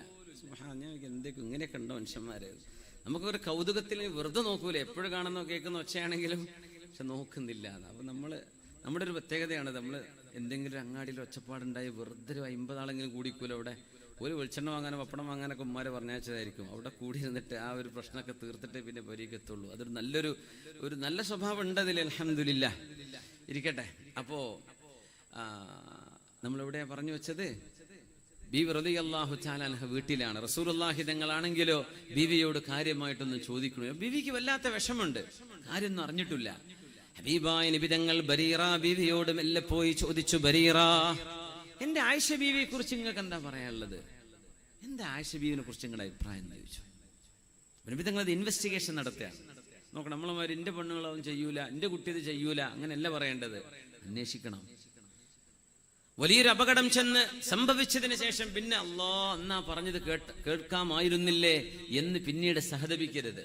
ഞാൻ എന്തൊക്കെ ഇങ്ങനെയൊക്കെ ഉണ്ടോ മനുഷ്യന്മാര്? നമുക്കൊരു കൗതുകത്തിൽ വെറുതെ നോക്കൂല, എപ്പോഴും കാണുന്നോ കേൾക്കുന്നോ ഒച്ചയാണെങ്കിലും, പക്ഷെ നോക്കുന്നില്ല. അപ്പം നമ്മുടെ ഒരു പ്രത്യേകതയാണ്. നമ്മൾ എന്തെങ്കിലും അങ്ങാടിയിൽ ഒച്ചപ്പാടുണ്ടായി വെറുതെ ഒരു 50 ആളെങ്കിലും കൂടിക്കൂല. അവിടെ ഒരു വെളിച്ചെണ്ണ വാങ്ങാനോ പപ്പടം വാങ്ങാനൊക്കെ ഉമ്മാരെ പറഞ്ഞയച്ചതായിരിക്കും. അവിടെ കൂടിയിരുന്നിട്ട് ആ ഒരു പ്രശ്നമൊക്കെ തീർത്തിട്ടേ പിന്നെ പരിക്കെത്തുള്ളൂ. അതൊരു നല്ല സ്വഭാവം ഉണ്ട് അതിൽ, അൽഹംദുലില്ലാഹ്. ഇരിക്കട്ടെ. അപ്പോ നമ്മളെവിടെയാ പറഞ്ഞു വെച്ചത്? ബീവി റളിയല്ലാഹു തആല അൻഹ വീട്ടിലാണ്. റസൂലുള്ളാഹി തങ്ങളാണെങ്കിലോ ബീവിയോട് കാര്യമായിട്ടൊന്നും ചോദിക്കണോ. ബീവിക്ക് വല്ലാത്ത വിഷമുണ്ട്, കാര്യമൊന്നും അറിഞ്ഞിട്ടില്ല. ഹബീബായ നബി തങ്ങൾ ബരീറ ബീവിയോട് മെല്ലെ പോയി ചോദിച്ചു, ബരീറ, എന്റെ ആയിഷ ബീവിയെ കുറിച്ച് നിങ്ങൾക്ക് എന്താ പറയാനുള്ളത്? എന്താ ആയിഷ ബീവിനെ കുറിച്ച് നിങ്ങളുടെ അഭിപ്രായം എന്ന് ചോദിച്ചു. നബി തങ്ങൾ അത് ഇൻവെസ്റ്റിഗേഷൻ നടത്തുകയാണ്. നോക്കണം, നമ്മളമാർ എന്റെ പെണ്ണുങ്ങളൊന്നും ചെയ്യൂല, എന്റെ കുട്ടി ഇത് ചെയ്യൂല, അങ്ങനെയല്ല പറയേണ്ടത്. അന്വേഷിക്കണം. വലിയൊരു അപകടം ചെന്ന് സംഭവിച്ചതിന് ശേഷം പിന്നെ അല്ലാ എന്നാ പറഞ്ഞത് കേൾക്കാമായിരുന്നില്ലേ എന്ന് പിന്നീട് സഹതപിക്കരുത്.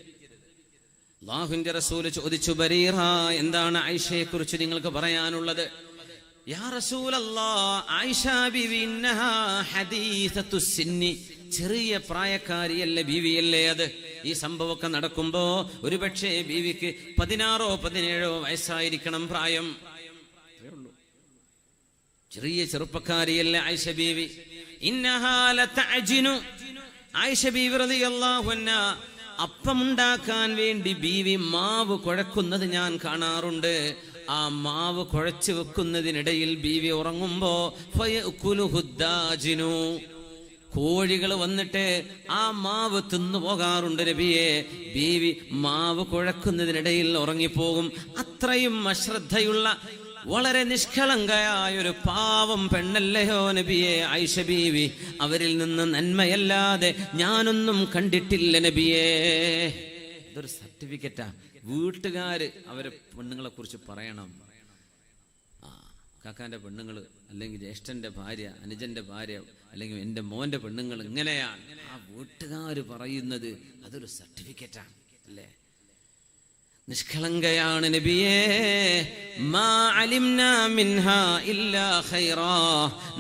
അല്ലാഹുവിന്റെ റസൂല് ചോദിച്ചു, ബരീറ, എന്താണ് ആയിഷയെ കുറിച്ച് നിങ്ങൾക്ക് പറയാനുള്ളത്? യാ റസൂലല്ലാഹ്, ആയിഷ ബീവി ഇന്നഹാ ഹദീസത്തു സിന്നി, ചെറിയ പ്രായക്കാരിയല്ലേ ബീവിയല്ലേ അത്? ഈ സംഭവമൊക്കെ നടക്കുമ്പോ ഒരുപക്ഷെ ബീവിക്ക് 16 or 17 വയസ്സായിരിക്കണം പ്രായം. ചെറിയ ചെറുപ്പക്കാരിയല്ലേ ആയിഷ ബീവി. ഇന്നഹാ ലതഅജിനു, ആയിഷ ബീവി റളിയല്ലാഹു അൻഹാ അപ്പമുണ്ടാക്കാൻ വേണ്ടി ബീവി മാവ് കുഴക്കുന്നത് ഞാൻ കാണാറുണ്ട്. ആ മാവ് കുഴച്ചു വെക്കുന്നതിനിടയിൽ ബീവി ഉറങ്ങുമ്പോ ഫയകുലുഹുദ്ദാജിനു, കോഴികൾ വന്നിട്ട് ആ മാവ് തിന്നു പോകാറുണ്ട് നബിയെ. ബീവി മാവ് കുഴക്കുന്നതിനിടയിൽ ഉറങ്ങിപ്പോകും. അത്രയും അശ്രദ്ധയുള്ള വളരെ നിഷ്കളങ്കയായ ഒരു പാവം പെണ്ണല്ലയോ നബിയെ ആയിഷ ബീവി. അവരിൽ നിന്ന് നന്മയല്ലാതെ ഞാനൊന്നും കണ്ടിട്ടില്ല നബിയെ. ഇതൊരു സർട്ടിഫിക്കറ്റാ. വീട്ടുകാര് അവരെ പെണ്ണുങ്ങളെ കുറിച്ച് പറയണം. കാക്കാന്റെ പെണ്ണുങ്ങൾ, അല്ലെങ്കിൽ ജ്യേഷ്ഠന്റെ ഭാര്യ, അനുജന്റെ ഭാര്യ, അല്ലെങ്കിൽ എൻ്റെ മോന്റെ പെണ്ണുങ്ങൾ ഇങ്ങനെയാണ്. ആ വീട്ടുകാര് പറയുന്നത് അതൊരു സർട്ടിഫിക്കറ്റാണ് അല്ലേ? നിഷ്കളങ്കയാണ് നബിയേ. മാ അലിംനാ മിൻഹാ ഇല്ലാ ഖൈറാ,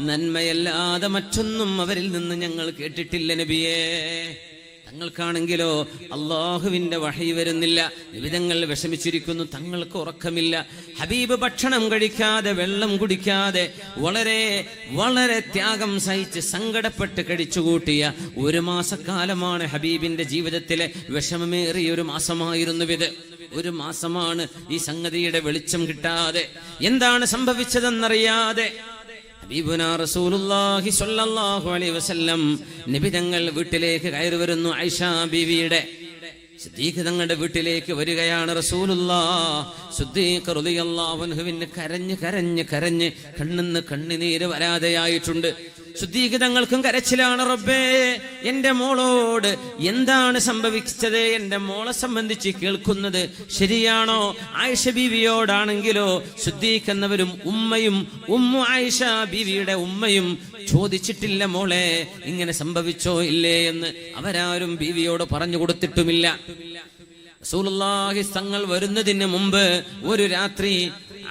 നന്മയല്ലാതെ മറ്റൊന്നും അവരിൽ നിന്ന് ഞങ്ങൾ കേട്ടിട്ടില്ല നബിയേ. തങ്ങൾക്കാണെങ്കിലോ അള്ളാഹുവിന്റെ വഹി വരുന്നില്ല. നിബിതങ്ങൾ വിഷമിച്ചിരിക്കുന്നു, തങ്ങൾക്ക് ഉറക്കമില്ല. ഹബീബ് ഭക്ഷണം കഴിക്കാതെ വെള്ളം കുടിക്കാതെ വളരെ വളരെ ത്യാഗം സഹിച്ച് സങ്കടപ്പെട്ട് കഴിച്ചുകൂട്ടിയ 1 മാസക്കാലമാണ് ഹബീബിന്റെ ജീവിതത്തിലെ വിഷമമേറിയ ഒരു മാസമായിരുന്നു ഇത്. 1 മാസമാണ് ഈ സംഗതിയുടെ വെളിച്ചം കിട്ടാതെ, എന്താണ് സംഭവിച്ചതെന്നറിയാതെ ഹബീബുനാ റസൂലുള്ളാഹി സ്വല്ലല്ലാഹു അലൈഹി വസല്ലം നബി തങ്ങൾ വീട്ടിലേക്ക് കയറി വരുന്നു. ആയിഷ ബീവിയുടെ സിദ്ദീഖ് തങ്ങളുടെ വീട്ടിലേക്ക് വരികയാണ് റസൂലുള്ളാഹ്. സിദ്ദീഖ് റളിയല്ലാഹു അൻഹുവിന് കരഞ്ഞ് കരഞ്ഞ് കരഞ്ഞ് കണ്ണിന്ന് കണ്ണുനീര് വരാതെയായിട്ടുണ്ട്. സിദ്ദീഖ് തങ്ങൾക്കും കരച്ചിലാണ്. റബ്ബേ, എന്റെ മോളോട് എന്താണ് സംഭവിച്ചത്? എന്റെ മോളെ സംബന്ധിച്ച് കേൾക്കുന്നത് ശരിയാണോ? ആയിഷ ബീവിയോടാണെങ്കിലോ സിദ്ദീഖ് എന്നവരും ഉമ്മയും ഉമ്മു ആയിഷ ബീവിയുടെ ഉമ്മയും ചോദിച്ചിട്ടില്ല, മോളെ ഇങ്ങനെ സംഭവിച്ചോ ഇല്ലേ എന്ന്. അവരാരും ബീവിയോട് പറഞ്ഞു കൊടുത്തിട്ടുമില്ല. റസൂലുള്ളാഹി തങ്ങൾ വരുന്നതിന് മുമ്പ് ഒരു രാത്രി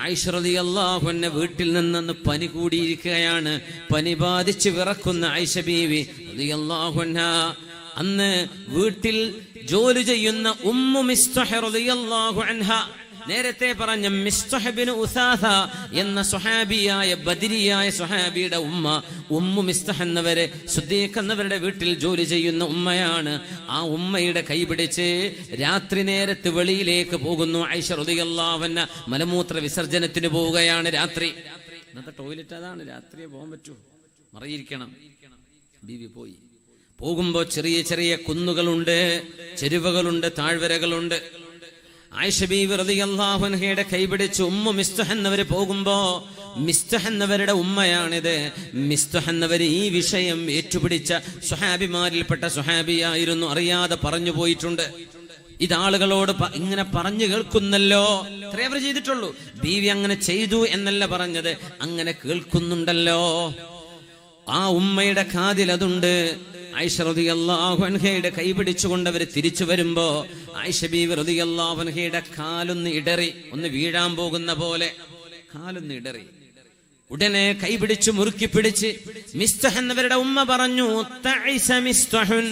ആയിഷ റളിയല്ലാഹു അൻഹ വീട്ടിൽ നിന്ന് പനി കൂടിയിരിക്കുകയാണ്. പനി ബാധിച്ച് വിറക്കുന്ന ആയിഷ ബീവി റളിയല്ലാഹു അൻഹ അന്ന് വീട്ടിൽ ജോലി ചെയ്യുന്ന ഉമ്മു മിസ്തഹ് റളിയല്ലാഹു അൻഹ, നേരത്തെ പറഞ്ഞ മിസ്തഹ് ബിൻ ഉസാസ എന്ന സ്വഹാബിയായ ബദരിയായ സ്വഹാബിയുടെ ഉമ്മ ഉമ്മു മിസ്തഹ് എന്നവരെ സിദ്ദീഖ് എന്നവരുടെ വീട്ടിൽ ജോലി ചെയ്യുന്ന ഉമ്മയാണ്. ആ ഉമ്മയുടെ കൈപിടിച്ച് രാത്രി നേരത്ത് വെളിയിലേക്ക് പോകുന്നു ആയിഷ റളിയല്ലാഹു അൻഹ. മലമൂത്ര വിസർജനത്തിന് പോവുകയാണ് രാത്രി. ഇന്നത്തെ ടോയ്ലറ്റ് അതാണ്, രാത്രിയെ പോകാൻ പറ്റൂ, മറിയിരിക്കണം. ബീവി പോകുമ്പോ ചെറിയ ചെറിയ കുന്നുകളുണ്ട്, ചെരുവകളുണ്ട്, താഴ്വരകളുണ്ട്. ആയിഷ ബീവി റളിയല്ലാഹു അൻഹയുടെ കൈപിടിച്ച് ഉമ്മു മിസ്തഹ് എന്നവര് പോകുമ്പോ, മിസ്തഹ് എന്നവരുടെ ഉമ്മയാണിത്. മിസ്തഹ് എന്നവര് ഈ വിഷയം ഏറ്റുപിടിച്ച സ്വഹാബിമാരിൽപ്പെട്ട സ്വഹാബിയായിരുന്നു. അറിയാതെ പറഞ്ഞു പോയിട്ടുണ്ട്. ഇതാളുകളോട് ഇങ്ങനെ പറഞ്ഞു കേൾക്കുന്നല്ലോ, അത്രേ അവർ ചെയ്തിട്ടുള്ളൂ. ബീവി അങ്ങനെ ചെയ്തു എന്നല്ല പറഞ്ഞത്, അങ്ങനെ കേൾക്കുന്നുണ്ടല്ലോ. ആ ഉമ്മയുടെ കാതിൽ അതുണ്ട്. ആയിഷ റളിയല്ലാഹു അൻഹയുടെ കൈപിടിച്ചുകൊണ്ട് അവർ തിരിച്ചു വരുമ്പോ ആയിഷ ബീവി റളിയല്ലാഹു അൻഹയുടെ കാലൊന്ന് ഇടറി, ഒന്ന് വീഴാൻ പോകുന്ന പോലെ കാലൊന്ന് ഇടറി. ഉടനെ കൈപിടിച്ചു മുറുക്കി പിടിച്ച് മിസ്തഹ് എന്നവരുടെ ഉമ്മ പറഞ്ഞു, തഇസ മിസ്തഹുൻ,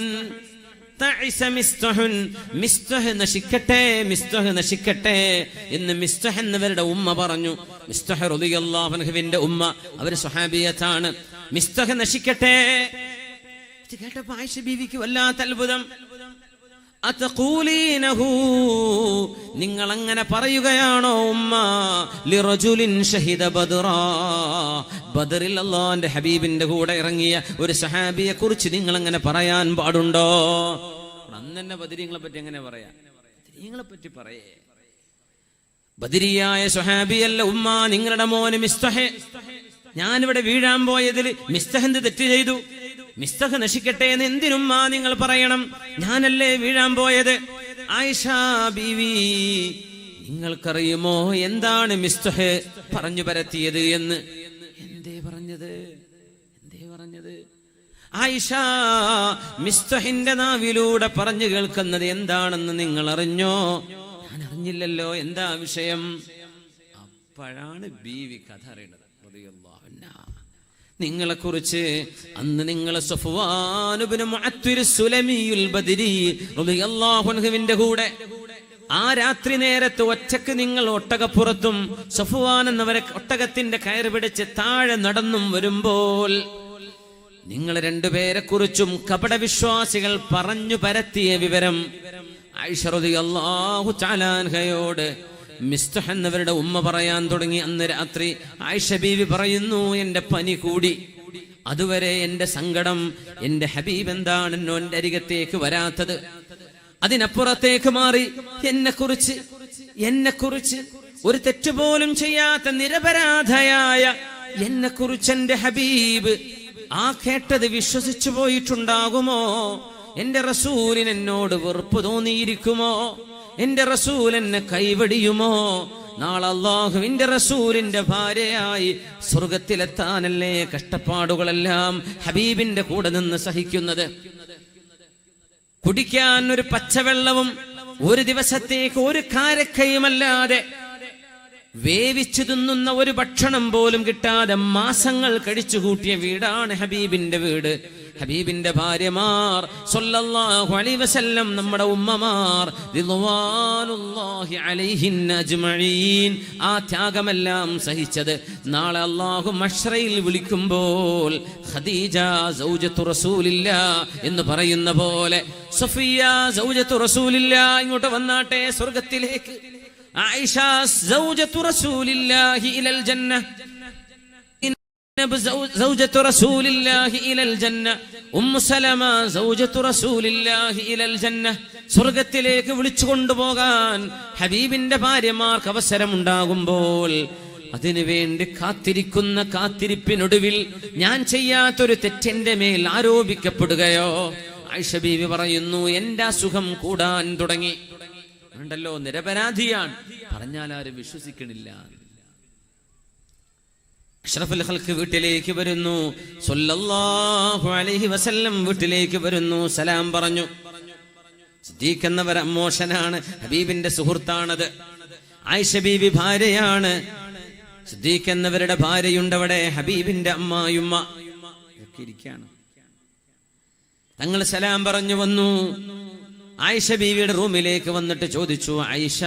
തഇസ മിസ്തഹുൻ, മിസ്തഹ് നശിക്കട്ടെ, മിസ്തഹ് നശിക്കട്ടെ എന്ന് മിസ്തഹ് എന്നവരുടെ ഉമ്മ പറഞ്ഞു. മിസ്തഹ് റളിയല്ലാഹു അൻഹുവിന്റെ ഉമ്മ, അവര് സ്വഹാബിയത്താണ്. മിസ്തഹ് നശിക്കട്ടെ. ഇത് കേട്ടപ്പോ ആയിഷ ബീവിക്ക് വല്ലാത്ത അത്ഭുതം. അതഖൂലീനഹു, നിങ്ങൾ അങ്ങനെ പറയുകയാണോ ഉമ്മ, ലിറജുലിൻ ഷഹിദ ബദ്റാ, ബദറിൽ അല്ലാഹുവിന്റെ ഹബീബിന്റെ കൂടെ ഇറങ്ങിയ ഒരു സഹാബിയെ കുറിച്ച് നിങ്ങൾ അങ്ങനെ പറയാൻ പാടുണ്ടോ? അന്ന് തന്നെ ബദരീങ്ങളെ പറ്റി എങ്ങനെ പറയാ? ബദരീങ്ങളെ പറ്റി പറയേ. ബദരിയായ സ്വഹാബിയല്ല ഉമ്മ നിങ്ങളുടെ മോന് മിസ്തഹ്. ഞാനിവിടെ വീഴാൻ പോയതിൽ മിസ്തഹ് എന്ത് തെറ്റ് ചെയ്തു? മിസ്തഹ് നശിക്കട്ടെ എന്ന് എന്തിനുമ്മ നിങ്ങൾ പറയണം? ഞാനല്ലേ വീഴാൻ പോയത്? ആയിഷ ബീവി, നിങ്ങൾക്കറിയുമോ എന്താണ് മിസ്തഹ് പറഞ്ഞു പരത്തിയത് എന്ന്? എന്തേ പറഞ്ഞത്? ആയിഷ മിസ്തഹിന്റെ നാവിലൂടെ പറഞ്ഞു കേൾക്കുന്നത് എന്താണെന്ന് നിങ്ങൾ അറിഞ്ഞോ? ഞാൻ അറിഞ്ഞില്ലല്ലോ. എന്താ വിഷയം? അപ്പോഴാണ് ബീവി കഥ അറിയണത്. നിങ്ങളെ കുറിച്ച് അന്ന് നിങ്ങൾ സഫ്വാൻ ഇബ്നു മുഅത്വിർ സുലമിയുൽ ബദരി റളിയല്ലാഹു അൻഹുവിന്റെ കൂടെ ആ രാത്രി നേരത്ത് ഒറ്റക്ക് നിങ്ങൾ ഒട്ടകപ്പുറത്തും സഫ്വാൻ എന്നവരെ ഒട്ടകത്തിന്റെ കയറ് പിടിച്ച് താഴെ നടന്നും വരുമ്പോൾ നിങ്ങൾ രണ്ടുപേരെ കുറിച്ചും കപടവിശ്വാസികൾ പറഞ്ഞു പരത്തിയ വിവരം ആയിഷ റളിയല്ലാഹു തആല അൻഹയോട് മിസ്തഹ് എന്നവരുടെ ഉമ്മ പറയാൻ തുടങ്ങി. അന്ന് രാത്രി ആയിഷ ബീവി പറയുന്നു, എന്റെ പനി കൂടി, അതുവരെ എന്റെ സങ്കടം, എന്റെ ഹബീബ് എന്താണ് എന്റെ അരികത്തേക്ക് വരാത്തത്? അതിനപ്പുറത്തേക്ക് മാറി എന്നെക്കുറിച്ച് ഒരു തെറ്റുപോലും ചെയ്യാത്ത നിരപരാധയായ എന്നെക്കുറിച്ച് എന്റെ ഹബീബ് ആ കേട്ടത് വിശ്വസിച്ചു പോയിട്ടുണ്ടാകുമോ? എന്റെ റസൂലിന് എന്നോട് വെറുപ്പ് തോന്നിയിരിക്കുമോ? എന്റെ റസൂൽ എന്നെ കൈവടിയുമോ? നാളെ അല്ലാഹുവിന്റെ റസൂലിന്റെ ഭാര്യയായി സ്വർഗത്തിലെത്താനല്ലേ കഷ്ടപ്പാടുകളെല്ലാം ഹബീബിന്റെ കൂടെ നിന്ന് സഹിക്കുന്നത്. കുടിക്കാൻ ഒരു പച്ചവെള്ളവും ഒരു ദിവസത്തേക്ക് ഒരു കാരക്കയുമല്ലാതെ വേവിച്ചു തിന്നുന്ന ഒരു ഭക്ഷണം പോലും കിട്ടാതെ മാസങ്ങൾ കഴിച്ചു കൂട്ടിയ വീടാണ് ഹബീബിന്റെ വീട്. ഹബീബിന്റെ ഭാര്യമാർ സ്വല്ലല്ലാഹു അലൈഹി വസല്ലം, നമ്മുടെ ഉമ്മമാർ റിദ്വാനുല്ലാഹി അലൈഹിന്ന അജ്മഈൻ, ആ ത്യാഗമെല്ലാം സഹിച്ചത് നാളെ അല്ലാഹു മശ്റയിൽ വിളിക്കുമ്പോൾ ഖദീജ സൗജത്തു റസൂലില്ലാ എന്ന് പറയുന്ന പോലെ സഫിയ സൗജത്തു റസൂലില്ലാ ഇങ്ങോട്ട് വന്നാട്ടെ സ്വർഗ്ഗത്തിലേക്ക്. ആയിഷ സൗജത്തു റസൂലില്ലാഹി ഇലൽ ജന്ന, സൗജത്തു റസൂലില്ലാഹി ഇലൽ ജന്ന, ഉമ്മു സലമ സൗജത്തു റസൂലില്ലാഹി ഇലൽ ജന്ന, സ്വർഗ്ഗത്തിലേക്ക് വിളിച്ചു കൊണ്ടുപോകാൻ ഹബീബിന്റെ ഭാര്യമാർക്ക് അവസരമുണ്ടാകുമ്പോൾ അതിനുവേണ്ടി കാത്തിരിക്കുന്ന കാത്തിരിപ്പിനൊടുവിൽ ഞാൻ ചെയ്യാത്തൊരു തെറ്റെന്റെ മേൽ ആരോപിക്കപ്പെടുകയോ? ആയിഷ ബീവി പറയുന്നു, എന്റെ അസുഖം കൂടാൻ തുടങ്ങി. ഉണ്ടല്ലോ, നിരപരാധിയാണ്, പറഞ്ഞാൽ ആരും വിശ്വസിക്കണില്ല. അഷ്റഫുൽ ഖൽഖ് വീട്ടിലേക്ക് വരുന്നു, സ്വല്ലല്ലാഹു അലൈഹി വസല്ലം വീട്ടിലേക്ക് വരുന്നു, സലാം പറഞ്ഞു. സിദ്ദീഖ് എന്നവർ അമ്മോഷനാണ്, ഹബീബിന്റെ സുഹൃത്താണത്. ആയിഷ ബീവി ഭാര്യയാണ്. സിദ്ദീഖ് എന്നവരുടെ ഭാര്യയുണ്ടവിടെ, ഹബീബിന്റെ അമ്മായുമ്മ ഒക്കെ ഇരിക്കുകയാണ്. തങ്ങൾ സലാം പറഞ്ഞു വന്നു. ആയിഷ ബീവിയുടെ റൂമിലേക്ക് വന്നിട്ട് ചോദിച്ചു, ആയിഷ,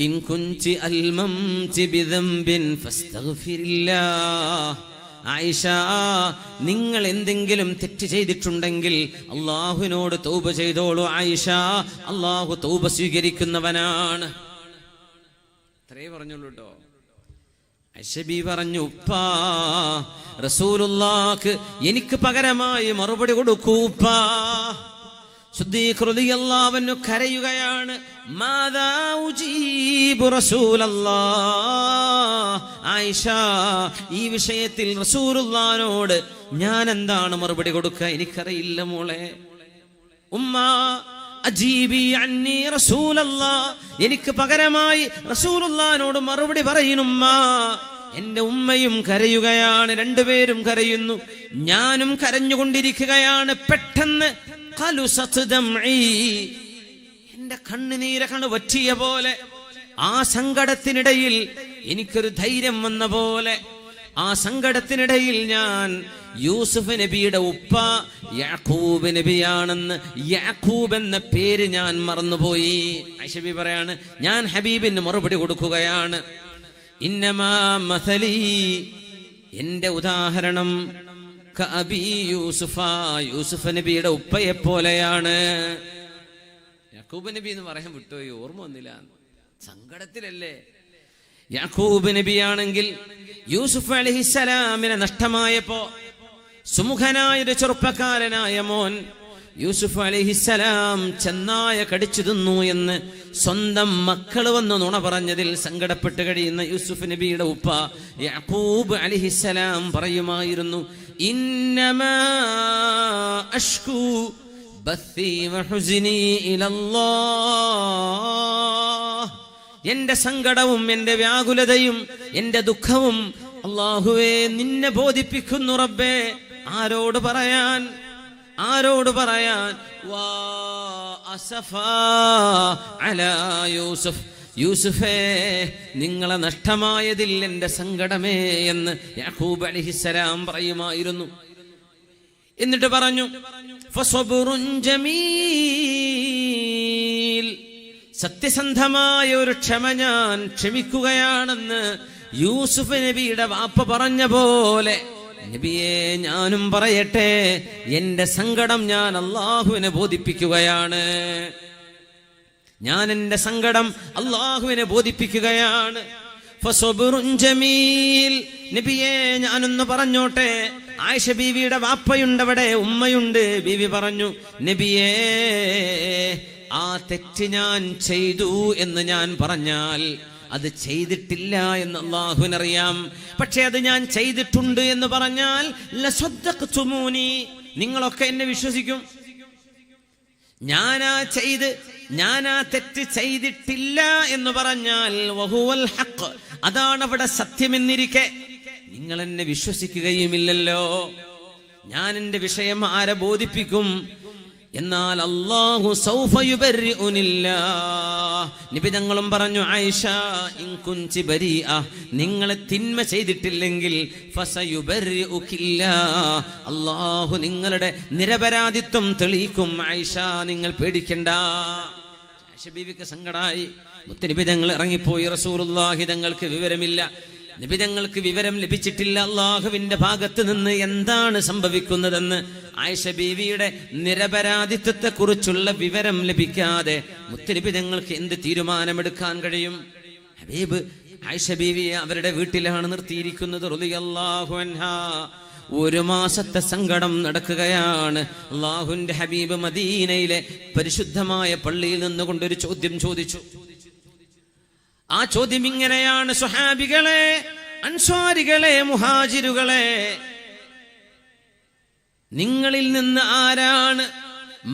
ഇൻ കുൻതി അൽമംതി ബിദംബിൻ ഫസ്തഗ്ഫിരില്ലാഹ്. ആയിഷ, നിങ്ങൾ എന്തെങ്കിലും തെറ്റ് ചെയ്തിട്ടുണ്ടെങ്കിൽ അല്ലാഹുവിനോട് തൗബ ചെയ്തോളൂ. ആയിഷ, അല്ലാഹു തൗബ സ്വീകരിക്കുന്നവനാണ്. അത്രേ പറഞ്ഞുള്ളൂ കേട്ടോ. ആയിഷ ബീവി പറഞ്ഞു, ഉപ്പാ, റസൂലുള്ളാഹിക്ക് എനിക്ക് പകരമായി മറുപടി കൊടുക്കൂ ഉപ്പാ. സിദ്ദീഖ് റളിയല്ലാഹു അൻഹു കരയുകയാണ്. മാദാ ഉജീബു റസൂലല്ലാഹ്. ആയിഷ, ഈ വിഷയത്തിൽ റസൂലുള്ളാഹിനോട് ഞാൻ എന്താണ് മറുപടി കൊടുക്കുക? എനിക്കറിയില്ല മോളെ. ഉമ്മ, അജീബി അന്നി റസൂലല്ലാഹ്, എനിക്ക് പകരമായി റസൂലുള്ളാഹിനോട് മറുപടി പറയുന്നുമ്മ. എന്റെ ഉമ്മയും കരയുകയാണ്, രണ്ടുപേരും കരയുന്നു, ഞാനും കരഞ്ഞുകൊണ്ടിരിക്കുകയാണ്. പെട്ടെന്ന് എന്റെ കണ്ണുനീരകണ് വറ്റിയ പോലെ, ആ സങ്കടത്തിനിടയിൽ എനിക്കൊരു ധൈര്യം വന്ന പോലെ, ആ സങ്കടത്തിനിടയിൽ ഞാൻ യൂസുഫ് നബിയുടെ ഉപ്പ യാക്കൂബ് നബിയാണെന്ന്, യാക്കൂബ് എന്ന പേര് ഞാൻ മറന്നുപോയി. ആയിഷ ബീവി പറയാണ്, ഞാൻ ഹബീബിന് മറുപടി കൊടുക്കുകയാണ്. ഇന്നമാ മസലി, എന്റെ ഉദാഹരണം കഅബീ യൂസുഫ, യൂസുഫ് നബിയുടെ ഉപ്പയെ പോലെയാണ്. യാക്കൂബ് നബി എന്ന് പറയാൻ വിട്ടുപോയി, ഓർമ്മ വന്നില്ല, സങ്കടത്തിലല്ലേ. യാക്കൂബ് നബിയാണെങ്കിൽ യൂസുഫ് അലൈഹിസ്സലാമിനെ നഷ്ടമായപ്പോ സുമുഖനായൊരു ചെറുപ്പക്കാരനായ മോൻ യൂസുഫ് അലൈഹിസ്സലാം ചെന്നായ കടിച്ചു തിന്നു എന്ന് സ്വന്തം മക്കള് വന്ന് നുണ പറഞ്ഞതിൽ സങ്കടപ്പെട്ട് കഴിയുന്ന യൂസുഫ് നബിയുടെ ഉപ്പ യാക്കൂബ് അലൈഹിസ്സലാം പറയുമായിരുന്നു, ഇന്നമാ അഷ്കൂ ബസ്സി വഹുസ്നി ഇലല്ലാഹ്, എന്റെ സങ്കടവും എന്റെ വ്യാകുലതയും എന്റെ ദുഃഖവും അല്ലാഹുവേ നിന്നെ ബോധിപ്പിക്കുന്നു റബ്ബേ. ആരോട് പറയാൻ, ആരോട് പറയാൻ? വാ അസഫാ അലാ യൂസുഫ്, യൂസുഫേ നിങ്ങളെ നഷ്ടമായതിൽ എന്റെ സങ്കടമേ എന്ന് യാക്കൂബ് അലൈഹിസ്സലാം പറയുമായിരുന്നു. എന്നിട്ട് പറഞ്ഞു, ഫസബ്റുൻ ജമീൽ, സത്യസന്ധമായ ഒരു ക്ഷമ ഞാൻ ക്ഷമിക്കുകയാണെന്ന് യൂസുഫ് നബിയുടെ വാപ്പ പറഞ്ഞ പോലെ നബിയെ ഞാനും പറയട്ടെ, എന്റെ സങ്കടം ഞാൻ അല്ലാഹുവിനെ ബോധിപ്പിക്കുകയാണ്. ഞാൻ എന്റെ സങ്കടം അല്ലാഹുവിനെ ബോധിപ്പിക്കുകയാണ്. ഫസബ്റുൻ ജമീൽ, നബിയെ ഞാനൊന്ന് പറഞ്ഞോട്ടെ. ആയിഷ ബീവിയുടെ വാപ്പയുണ്ടവിടെ, ഉമ്മയുണ്ട്. ബീവി പറഞ്ഞു, നബിയേ ആ തെറ്റ് ഞാൻ ചെയ്തു എന്ന് ഞാൻ പറഞ്ഞാൽ അത് ചെയ്തിട്ടില്ല എന്ന് അല്ലാഹുവിനറിയാം. പക്ഷെ അത് ഞാൻ ചെയ്തിട്ടുണ്ട് എന്ന് പറഞ്ഞാൽ ലസദ്ദഖ്തുമൂനി, നിങ്ങളൊക്കെ എന്നെ വിശ്വസിക്കും. ഞാനാ തെറ്റ് ചെയ്തിട്ടില്ല എന്ന് പറഞ്ഞാൽ വഹുവൽ ഹഖ്, അതാണ് അവിടെ സത്യമെന്നിരിക്കെ നിങ്ങൾ എന്നെ വിശ്വസിക്കുകയുമില്ലല്ലോ. ഞാൻ എന്റെ വിഷയം ആരെ ബോധിപ്പിക്കും? എന്നാൽ അല്ലാഹു സൗഫ യുബർരിഉനില്ലാഹ്, നബി തങ്ങളും പറഞ്ഞു, ആയിഷ ഇൻ കുൻതി ബരീഅ, നിങ്ങൾ തിന്മ ചെയ്തിട്ടില്ലെങ്കിൽ ഫസയുബർരിഉകില്ലാഹ്, അല്ലാഹു നിങ്ങളുടെ നിരപരാധിത്വം തെളിയിക്കും. ആയിഷ നിങ്ങൾ പേടിക്കണ്ട. ആയിഷ ബീവിക്ക് സങ്കടായി. മുത്തനബി തങ്ങൾ ഇറങ്ങിപ്പോയി. റസൂലുള്ളാഹി തങ്ങൾക്ക് വിവരമില്ല. നബി തങ്ങൾക്ക് വിവരം ലഭിച്ചിട്ടില്ല അല്ലാഹുവിന്റെ ഭാഗത്ത് നിന്ന് എന്താണ് സംഭവിക്കുന്നതെന്ന്. ആയിഷ ബീവിയുടെ നിരപരാധിത്വത്തെ കുറിച്ചുള്ള വിവരം ലഭിക്കാതെ മുത്തനബി തങ്ങൾക്ക് എന്ത് തീരുമാനമെടുക്കാൻ കഴിയും? ഹബീബ് ആയിഷ ബീവിയെ അവരുടെ വീട്ടിലാണ് നിർത്തിയിരിക്കുന്നത് റളിയല്ലാഹു അൻഹാ. 1 മാസത്തെ സങ്കടം നടക്കുകയാണ്. അല്ലാഹുവിന്റെ ഹബീബ് മദീനയിലെ പരിശുദ്ധമായ പള്ളിയിൽ നിന്നുകൊണ്ടൊരു ചോദ്യം ചോദിച്ചു. ആ ചോദ്യം ഇങ്ങനെയാണ്: സ്വഹാബികളെ, അൻസ്വാരികളെ, മുഹാജിറുകളെ, നിങ്ങളിൽ നിന്ന് ആരാണ്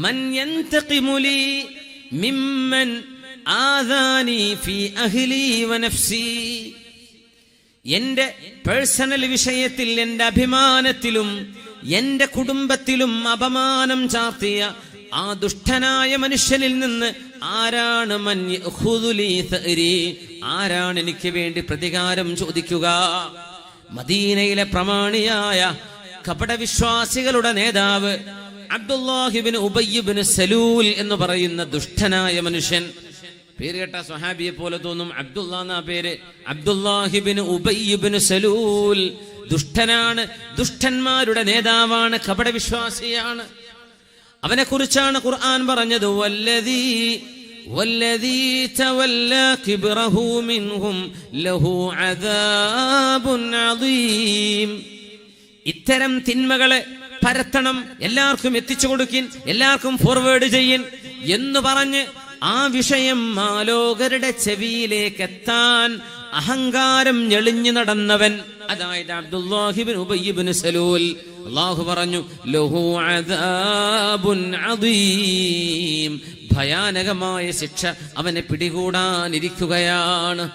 മൻ യന്തഖിമു ലീ മിമ്മൻ ആദാനി ഫീ അഹ്ലി വനഫ്സി, എന്റെ പേഴ്സണൽ വിഷയത്തിൽ, എന്റെ അഭിമാനത്തിലും എന്റെ കുടുംബത്തിലും അപമാനം ചാർത്തിയ ആ ദുഷ്ടനായ മനുഷ്യനിൽ നിന്ന് ആരാണ് മൻ യഖുദു ലീ തഅരി, ആരാണ് എനിക്ക് വേണ്ടി പ്രതികാരം ചോദിക്കുക? മദീനയിലെ പ്രമാണിയായ കപടവിശ്വാസികളുടെ നേതാവ് അബ്ദുല്ലാഹി ഇബ്നു ഉബയ്യ് ഇബ്നു സലൂൽ എന്ന് പറയുന്ന ദുഷ്ടനായ മനുഷ്യൻ. പേര് കേട്ട സ്വഹാബിയെ പോലെ തോന്നും. അബ്ദുള്ള എന്നാ പേര്. അബ്ദുല്ലാഹി ഇബ്നു ഉബയ്യ് ഇബ്നു സലൂൽ ദുഷ്ടനാണ്, ദുഷ്ടന്മാരുടെ നേതാവാണ്, കപടവിശ്വാസിയാണ്. അവനെ കുറിച്ചാണ് ഖുർആൻ പറഞ്ഞത്, വല്ലദീ തവല്ലാ കിബ്റഹു മിൻഹും ലഹു അദാബുൻ അദീം. ഇത്തരം തിന്മകളെ പരത്തണം, എല്ലാവർക്കും എത്തിച്ചു കൊടുക്കിൻ, എല്ലാവർക്കും ഫോർവേഡ് ചെയ്യിൻ എന്ന് പറഞ്ഞ് ആ വിഷയം മാലോകരുടെ ചെവിയിലേക്ക് എത്താൻ അഹങ്കാരം ഞെളിഞ്ഞു നടന്നവൻ, അതായത് അബ്ദുല്ലാഹി ഇബ്നു ഉബയ്യ് ഇബ്നു സലൂൽ. അല്ലാഹു പറഞ്ഞു, ലഹു അദാബുൻ അദീം, ഭയാനകമായ ശിക്ഷ അവനെ പിടികൂടാനിരിക്കുകയാണ്.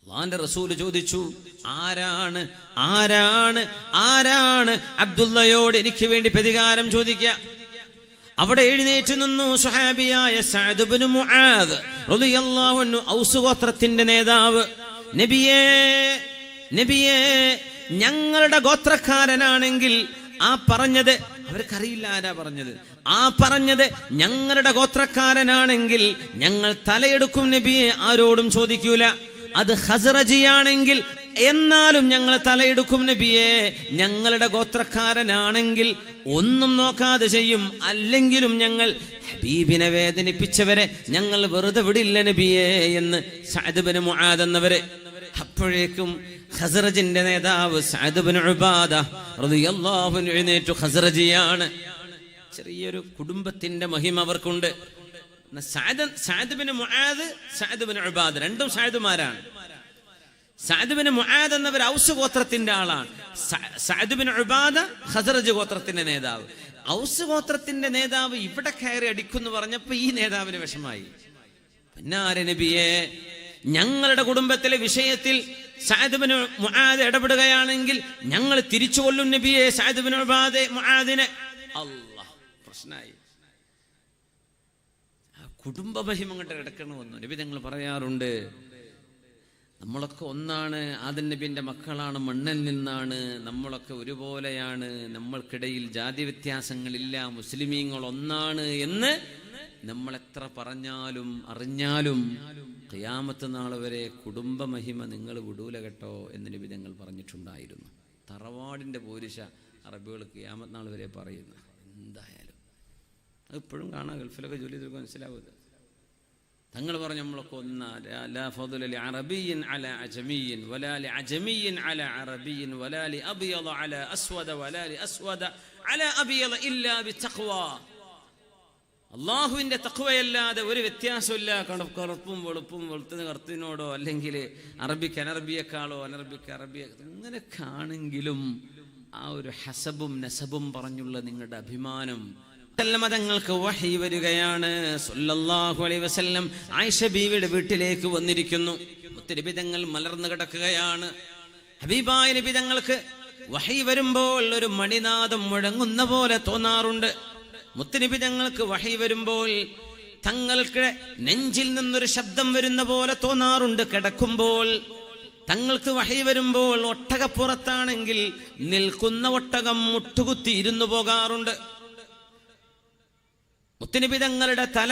അല്ലാഹുവിന്റെ റസൂൽ ചോദിച്ചു, ആരാണ് ആരാണ് ആരാണ് അബ്ദുള്ളയോട് എനിക്ക് വേണ്ടി പ്രതികാരം ചോദിക്കുക? അവിടെ എഴുന്നേറ്റ് നിന്നു സ്വഹാബിയായ സഅദ് ഇബ്നു മുആദ് റളിയല്ലാഹു അൻഹു, ഔസ് ഗോത്രത്തിന്റെ നേതാവ്. നബിയേ, ഞങ്ങളുടെ ഗോത്രക്കാരനാണെങ്കിൽ ആ പറഞ്ഞത്, അവർക്കറിയില്ല ആരാ പറഞ്ഞത്, ആ പറഞ്ഞത് ഞങ്ങളുടെ ഗോത്രക്കാരനാണെങ്കിൽ ഞങ്ങൾ തലയെടുക്കും നബിയെ, ആരോടും ചോദിക്കൂല. അത് ഖസ്റജിയാണെങ്കിൽ എന്നാലും ഞങ്ങൾ തലയെടുക്കും നബിയെ. ഞങ്ങളുടെ ഗോത്രക്കാരനാണെങ്കിൽ ഒന്നും നോക്കാതെ ചെയ്യും, അല്ലെങ്കിലും ഞങ്ങൾ ഹബീബിനെ വേദനിപ്പിച്ചവരെ ഞങ്ങൾ വെറുതെ വിടില്ല നബിയെ എന്ന് സഅദ് ഇബ്നു മുആദ് എന്നവരെ. അപ്പോഴേക്കും ഖസ്റജിന്റെ നേതാവ് സഅദ് ഇബ്നു ഉബാദ റളിയല്ലാഹു അൻഹു എഴുന്നേറ്റു. ഖസ്റജിയാണ്, ചെറിയൊരു കുടുംബത്തിന്റെ മഹിമ അവർക്കുണ്ട്. Saad ibn Muadh, Saad ibn Ubadah, രണ്ടും സഅദുമാരാണ്. സഅദ് ഇബ്നു മുആദ് എന്നവർ ഔസ് ഗോത്രത്തിന്റെ ആളാണ്. സഅദ് ഇബ്നു ഉബാദ ഖസ്റജ് ഗോത്രത്തിന്റെ നേതാവ്. ഔസ് ഗോത്രത്തിന്റെ നേതാവ് ഇവിടെ കയറി അടിക്കുന്നു പറഞ്ഞപ്പോ ഈ നേതാവിന് വിഷമായി. പിന്നാരെ നബിയെ, ഞങ്ങളുടെ കുടുംബത്തിലെ വിഷയത്തിൽ സഅദ് ഇബ്നു മുആദ് ഇടപെടുകയാണെങ്കിൽ ഞങ്ങൾ തിരിച്ചു കൊല്ലും നബിയെ സഅദ് ഇബ്നു മുആദിനെ. അല്ലാഹ്, പ്രശ്നമായി. കുടുംബ മഹിമ കൊണ്ട് കിടക്കണമെന്നു നബി ഞങ്ങൾ പറയാറുണ്ട്. നമ്മളൊക്കെ ഒന്നാണ്, ആദം നബിന്റെ മക്കളാണ്, മണ്ണിൽ നിന്നാണ്, നമ്മളൊക്കെ ഒരുപോലെയാണ്, നമ്മൾക്കിടയിൽ ജാതി വ്യത്യാസങ്ങളില്ല, മുസ്ലിമീങ്ങൾ ഒന്നാണ് എന്ന് നമ്മൾ എത്ര പറഞ്ഞാലും അറിഞ്ഞാലും ഖിയാമത്ത് നാൾ വരെ കുടുംബ മഹിമ നിങ്ങൾ വിടൂല കേട്ടോ എന്ന് നബി ഞങ്ങൾ പറഞ്ഞിട്ടുണ്ടായിരുന്നു. തറവാടിന്റെ പോരിശ അറബികൾ ഖിയാമത്ത് നാൾ വരെ പറയുന്നു. എന്തായാലും അത് ഇപ്പോഴും കാണാം, ഗൾഫിലൊക്കെ ജോലി ചെയ്ത് മനസ്സിലാവുന്നത്. തങ്ങൾ പറഞ്ഞു നമ്മളൊക്കെ ഒന്നാ, ലാ ഫദ്ല ലി അറബിയ്യിൻ അലാ അജമിയ്യിൻ വലാ ലി അജമിയ്യിൻ അലാ അറബിയ്യിൻ വലാ ലി അബ്യദ അലാ അസ്വദ വലാ ലി അസ്വദ അലാ അബ്യദ ഇല്ലാ ബിത്തഖ്വ. അല്ലാഹുവിന്റെ തഖ്വയല്ലാതെ ഒരു വ്യത്യാസമില്ല. കറുപ്പും വെളുപ്പും, വെളുത്തിന് കറുത്തിനോടോ അല്ലെങ്കിൽ അറബിക്ക് അനറബിയേക്കാളോ അനറബിക്ക് അറബിയെ, ഇങ്ങനെയൊക്കെ ആണെങ്കിലും ആ ഒരു ഹസബും നസബും പറഞ്ഞുള്ള നിങ്ങളുടെ അഭിമാനം. തങ്ങൾക്ക് വഹി വരികയാണ്. സല്ലല്ലാഹു അലൈഹി വസല്ലം ആയിഷ ബീവിയുടെ വീട്ടിലേക്ക് വന്നിരിക്കുന്നു. മുത്തുനബി തങ്ങൾ മലർന്നു കിടക്കുകയാണ്. ഹബീബായ നബി തങ്ങൾക്ക് വഹി വരുമ്പോൾ ഒരു മണിനാദം മുഴങ്ങുന്ന പോലെ തോന്നാറുണ്ട്. മുത്തുനബി തങ്ങൾക്ക് വഹി വരുമ്പോൾ തങ്ങൾക്ക് നെഞ്ചിൽ നിന്നൊരു ശബ്ദം വരുന്ന പോലെ തോന്നാറുണ്ട്. കിടക്കുമ്പോൾ തങ്ങൾക്ക് വഹി വരുമ്പോൾ ഒട്ടകപ്പുറത്താണെങ്കിൽ നിൽക്കുന്ന ഒട്ടകം മുട്ടുകുത്തി ഇരുന്നു പോകാറുണ്ട്. മുത്തുനബി തങ്ങളുടെ തല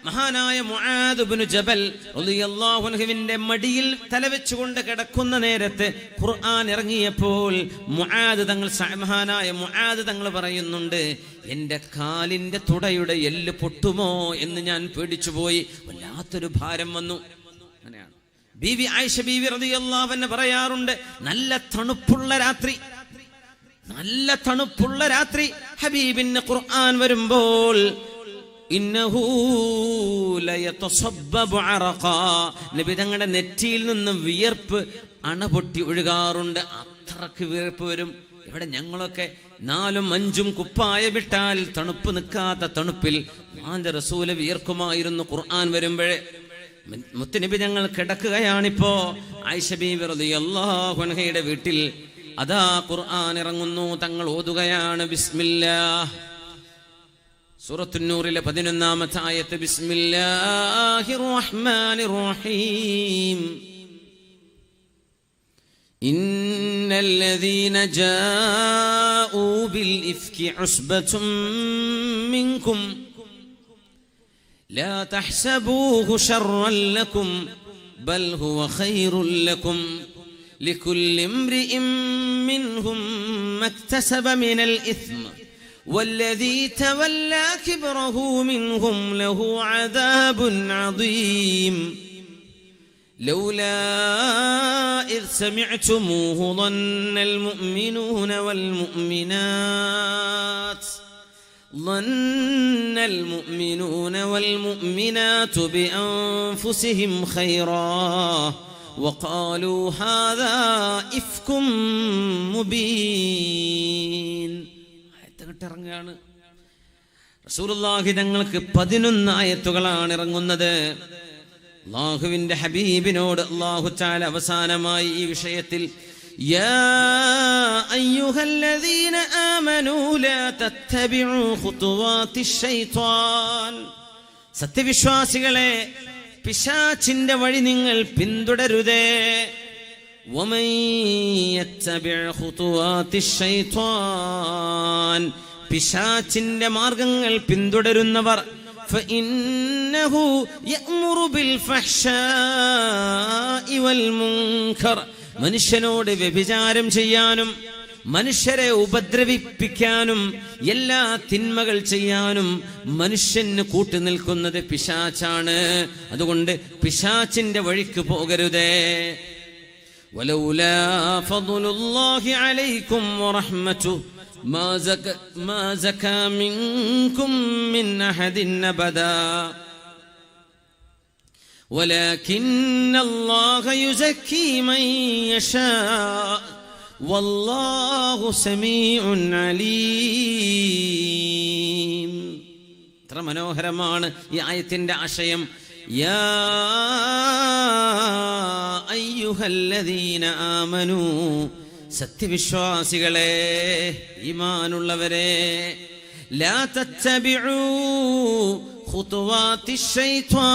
മഹാനായ മുആദ് ഇബ്നു ജബൽ റളിയല്ലാഹു അൻഹുവിന്റെ മടിയിൽ തല വെച്ചുകൊണ്ട് കിടക്കുന്ന നേരത്ത് ഖുർആൻ ഇറങ്ങിയപ്പോൾ മഹാനായ മുആദ് തങ്ങൾ പറയുന്നുണ്ട്, എന്റെ കാലിന്റെ തുടയുടെ എല്ല് പൊട്ടുമോ എന്ന് ഞാൻ പേടിച്ചു പോയി. വല്ലാത്തൊരു ഭാരം വന്നു. അങ്ങനെയാണ് ബീവി ആയിഷ ബീവി റളിയല്ലാഹു അൻഹ പറയാറുണ്ട്, നല്ല തണുപ്പുള്ള രാത്രി ഹബീബിന്റെ ഖുർആൻ വരുമ്പോൾ ഇന്നഹു ലയതസബ്ബബു അറഖാ, നബി തങ്ങളുടെ നെറ്റിയിൽ നിന്ന് വിയർപ്പ് അണപൊട്ടി ഒഴുകാറുണ്ട്. അത്രക്ക് വിയർപ്പ് വരും. ഇവിടെ ഞങ്ങളൊക്കെ 4ഉം 5ഉം കുപ്പായ വിട്ടാൽ തണുപ്പ് നിൽക്കാത്ത തണുപ്പിൽ റസൂല് വിയർക്കുമായിരുന്നു ഖുർആൻ വരുമ്പോഴേ. മുത്തുനബി ഞങ്ങൾ കിടക്കുകയാണിപ്പോ. ആയിഷ ബീവി റളിയല്ലാഹു അൻഹയുടെ വീട്ടിൽ അതാ ഖുർആൻ ഇറങ്ങുന്നു. തങ്ങൾ ഓതുകയാണ് ബിസ്മില്ലാഹ്. സൂറത്തുൻ നൂറിലെ 11ാമത്തെ ആയത്ത്, ബിസ്മില്ലാഹിർ റഹ്മാനിർ റഹീം. ഇന്നല്ലദീന ജാഊ ബിൽ ഇഫ്കി ഉസ്ബതും മിൻകും ലാ തഹ്സബൂഹു ശർറൻ ലക്കും ബൽ ഹുവ ഖൈറുൻ ലക്കും لكل امرئ منهم ما اكتسب من الإثم والذي تولى كبره منهم له عذاب عظيم لولا إذ سمعتموه ظن المؤمنون والمؤمنات بأنفسهم خيرا وقالوا هذا إفك مبين. ഇറങ്ങുകയാണ് റസൂലുള്ളാഹി തങ്ങൾക്ക് 11 ആയത്തുകളാണ് ഇറങ്ങുന്നത്. അല്ലാഹുവിന്റെ ഹബീബിനോട് അല്ലാഹു തആല അവസാനമായി ഈ വിഷയത്തിൽ യാ അയ്യുഹല്ലദീന ആമനൂ ലാ തത്തബിഉ ഖുതുവാതിശ് ശൈത്വാൻ, സത്യവിശ്വാസികളെ പിശാചിന്റെ വഴി നിങ്ങൾ പിന്തുടരുതേ. വമൻ യത്തബിഉ ഖുതുവാതിശ് ശൈത്വാൻ, പിശാചിന്റെ മാർഗങ്ങൾ പിന്തുടരുന്നവർ ഫഇന്നഹു യഅ്മുറു ബിൽ ഫഹ്ശാഇ വൽ മുൻകർ, മനുഷ്യനോട് വ്യഭിചാരം ചെയ്യാനും മനുഷ്യരെ ഉപദ്രവിപ്പിക്കാനും എല്ലാ തിന്മകൾ ചെയ്യാനും മനുഷ്യന് കൂട്ടുനിൽക്കുന്നത് പിശാചാണ്. അതുകൊണ്ട് പിശാചിന്റെ വഴിക്ക് പോകരുതേ. വലൗലാ ഫദ്ലുല്ലാഹി അലൈക്കും വറഹ്മതുഹു മാ സകാ മിൻകും മിൻ അഹദിൻ അബദാ വലാകിന്നല്ലാഹ യുസക്കി മൻ യശാ വല്ലാഹു സമീഉൻ അലീം. എത്ര മനോഹരമാണ് ഈ ആയത്തിന്റെ ആശയം. യാ അയ്യുഹല്ലദീന ആമനൂ, സത്യവിശ്വാസികളെ, ഈമാനുള്ളവരെ, ലാ തത്തബിഉ ഖുതുവാതിശ് ശൈത്വാൻ,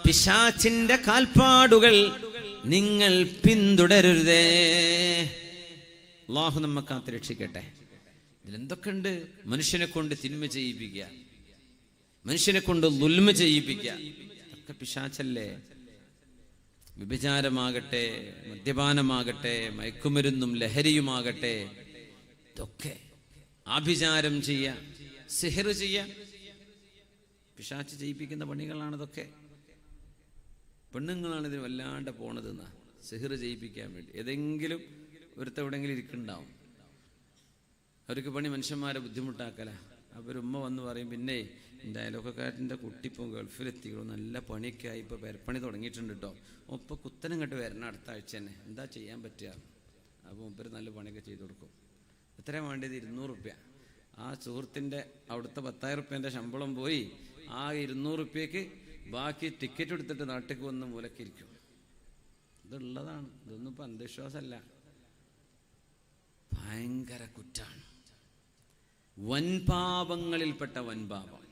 പിശാചിന്റെ കാൽപ്പാടുകൾ നിങ്ങൾ പിന്തുടരരുതേ. അല്ലാഹു നമ്മെ കാത്ത് രക്ഷിക്കട്ടെ. ഇതിലെന്തൊക്കെയുണ്ട്? മനുഷ്യനെ കൊണ്ട് തിന്മ ചെയ്യിപ്പിക്കുക, മനുഷ്യനെ കൊണ്ട് ദുൽമ ചെയ്യിപ്പിക്കുക, ഒക്കെ പിശാചല്ലേ. വ്യഭിചാരമാകട്ടെ, മദ്യപാനമാകട്ടെ, മയക്കുമരുന്നും ലഹരിയുമാകട്ടെ, ഇതൊക്കെ ആഭിചാരം ചെയ്യുക, സിഹർ ചെയ്യുക, പിശാച് ചെയ്യിപ്പിക്കുന്ന പണികളാണിതൊക്കെ. പെണ്ണുങ്ങളാണ് ഇതിന് വല്ലാണ്ട് പോണതെന്നാ, സിഹർ ചെയ്യിപ്പിക്കാൻ വേണ്ടി. ഏതെങ്കിലും ഒരുത്തെവിടെങ്കിലും ഇരിക്കുന്നുണ്ടാവും. അവർക്ക് പണി മനുഷ്യന്മാരെ ബുദ്ധിമുട്ടാക്കല. അവരുമ്മ വന്ന് പറയും, പിന്നെ എൻ്റെ അയലോക്കക്കാരൻ്റെ കുട്ടി ഇപ്പം ഗൾഫിലെത്തിക്കോ, നല്ല പണിയൊക്കെയായി, ഇപ്പോൾ പെരപ്പണി തുടങ്ങിയിട്ടുണ്ട് കേട്ടോ, ഒപ്പം കുത്തനം കണ്ട് വരണം അടുത്ത ആഴ്ച തന്നെ, എന്താ ചെയ്യാൻ പറ്റുക? അപ്പോൾ മുമ്പ് നല്ല പണിയൊക്കെ ചെയ്തു കൊടുക്കും. എത്രയാണ് വേണ്ടത്? 200 റുപ്യ. ആ സുഹൃത്തിൻ്റെ അവിടുത്തെ 10,000 റുപ്യേൻ്റെ ശമ്പളം പോയി, ആ 200 റുപ്യക്ക് ബാക്കി ടിക്കറ്റ് എടുത്തിട്ട് നാട്ടിലേക്ക് വന്ന് മൂലക്കിരിക്കും. ഇതുള്ളതാണ്. ഇതൊന്നും ഇപ്പം അന്ധവിശ്വാസമല്ല, ഭയങ്കര കുറ്റാണ്, വൻപാപങ്ങളിൽപ്പെട്ട വൻപാപം.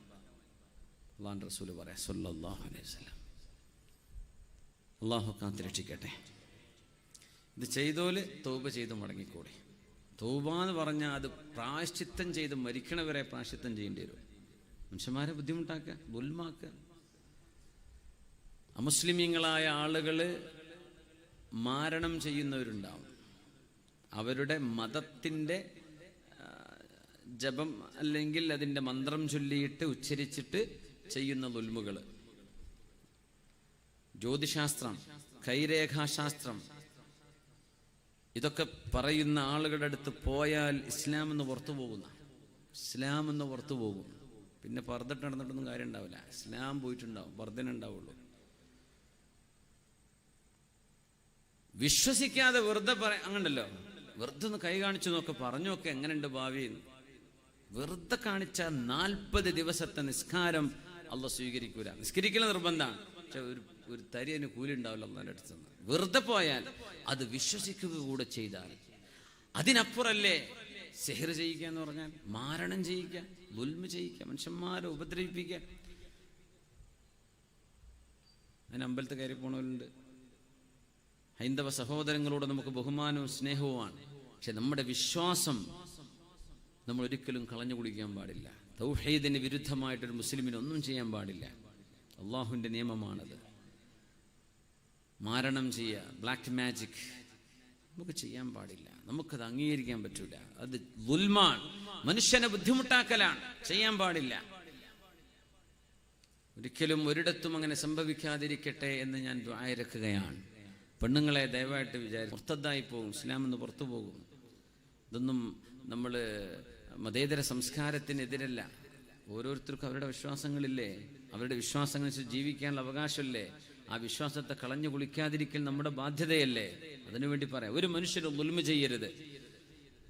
അല്ലാഹുവിൻ്റെ റസൂൽ പറയാം സല്ലല്ലാഹു അലൈഹി വസല്ലം. അല്ലാഹു കാത്ത് രക്ഷിക്കട്ടെ. ഇത് ചെയ്തോല് തൗബ ചെയ്ത് മടങ്ങിക്കൂടി. തൗബ എന്ന് പറഞ്ഞാൽ അത് പ്രായശ്ചിത്തം ചെയ്ത് മരിക്കണവരെ പ്രായശ്ചിത്തം ചെയ്യേണ്ടി വരും. മനുഷ്യന്മാരെ ബുദ്ധിമുട്ടാക്കുക, ദുൽമാക്കുക. അമുസ്ലിമീങ്ങളായ ആളുകൾ മാരണം ചെയ്യുന്നവരുണ്ടാവും. അവരുടെ മതത്തിൻ്റെ ജപം അല്ലെങ്കിൽ അതിൻ്റെ മന്ത്രം ചൊല്ലിയിട്ട് ഉച്ചരിച്ചിട്ട് ചെയ്യുന്ന ദുൽമുകൾ, ജ്യോതിശാസ്ത്രം, കൈരേഖാശാസ്ത്രം, ഇതൊക്കെ പറയുന്ന ആളുകളുടെ അടുത്ത് പോയാൽ ഇസ്ലാം എന്ന് പുറത്തു പോകും. പിന്നെ പർദ്ദട്ട് നടന്നിട്ടൊന്നും കാര്യം ഉണ്ടാവില്ല. ഇസ്ലാം പോയിട്ടുണ്ടാവും, പർദ്ദനുണ്ടാവുള്ളൂ. വിശ്വസിക്കാതെ വെറുതെ അങ്ങണ്ടല്ലോ, വെറുതെ ഒന്ന് കൈ കാണിച്ചു നോക്കെ പറഞ്ഞു നോക്കെ എങ്ങനെയുണ്ട് ഭാവി. വെറുതെ കാണിച്ച 40 ദിവസത്തെ നിസ്കാരം അള്ളാഹ് സ്വീകരിക്കൂല. നിസ്കരിക്കൽ നിർബന്ധമാണ്, പക്ഷെ ഒരു തരിയന് കൂലി ഉണ്ടാവില്ല അള്ളാഹിന്റെ അടുത്ത് നിന്ന്. വെറുതെ പോയാൽ, അത് വിശ്വസിക്കുക കൂടെ ചെയ്താൽ, അതിനപ്പുറല്ലേ സിഹർ ചെയ്യിക്കുക എന്ന് പറഞ്ഞാൽ, മാരണം ചെയ്യിക്കുക, ദുൽമ ചെയ്യിക്കുക, മനുഷ്യന്മാരെ ഉപദ്രവിപ്പിക്കുക. അതിന് അമ്പലത്തിൽ കയറി പോണവരുണ്ട്. ഹൈന്ദവ സഹോദരങ്ങളോട് നമുക്ക് ബഹുമാനവും സ്നേഹവുമാണ്. പക്ഷെ നമ്മുടെ വിശ്വാസം നമ്മൾ ഒരിക്കലും കളഞ്ഞു കുടിക്കാൻ പാടില്ല. തൗഹീദിന് വിരുദ്ധമായിട്ടൊരു മുസ്ലിമിന് ഒന്നും ചെയ്യാൻ പാടില്ല. അള്ളാഹുവിൻ്റെ നിയമമാണത്. മാരണം ചെയ്യുക, ബ്ലാക്ക് മാജിക് നമുക്ക് ചെയ്യാൻ പാടില്ല. നമുക്കത് അംഗീകരിക്കാൻ പറ്റൂല. അത് ദുൽമാണ്, മനുഷ്യനെ ബുദ്ധിമുട്ടാക്കലാണ്, ചെയ്യാൻ പാടില്ല. ഒരിക്കലും ഒരിടത്തും അങ്ങനെ സംഭവിക്കാതിരിക്കട്ടെ എന്ന് ഞാൻ ദുആയിരക്കുകയാണ്. പെണ്ണുങ്ങളെ ദയവായിട്ട് മുർത്തദ്ദായി പോകും, ഇസ്ലാം എന്ന് പുറത്തു പോകും. ഇതൊന്നും നമ്മൾ മതേതര സംസ്കാരത്തിനെതിരല്ല. ഓരോരുത്തർക്കും അവരുടെ വിശ്വാസങ്ങളില്ലേ, അവരുടെ വിശ്വാസങ്ങളനുസരിച്ച് ജീവിക്കാനുള്ള അവകാശമല്ലേ. ആ വിശ്വാസത്തെ കളഞ്ഞു കുളിക്കാതിരിക്കൽ നമ്മുടെ ബാധ്യതയല്ലേ. അതിനുവേണ്ടി പറയാം, ഒരു മനുഷ്യരും ദുൽമ ചെയ്യരുത്.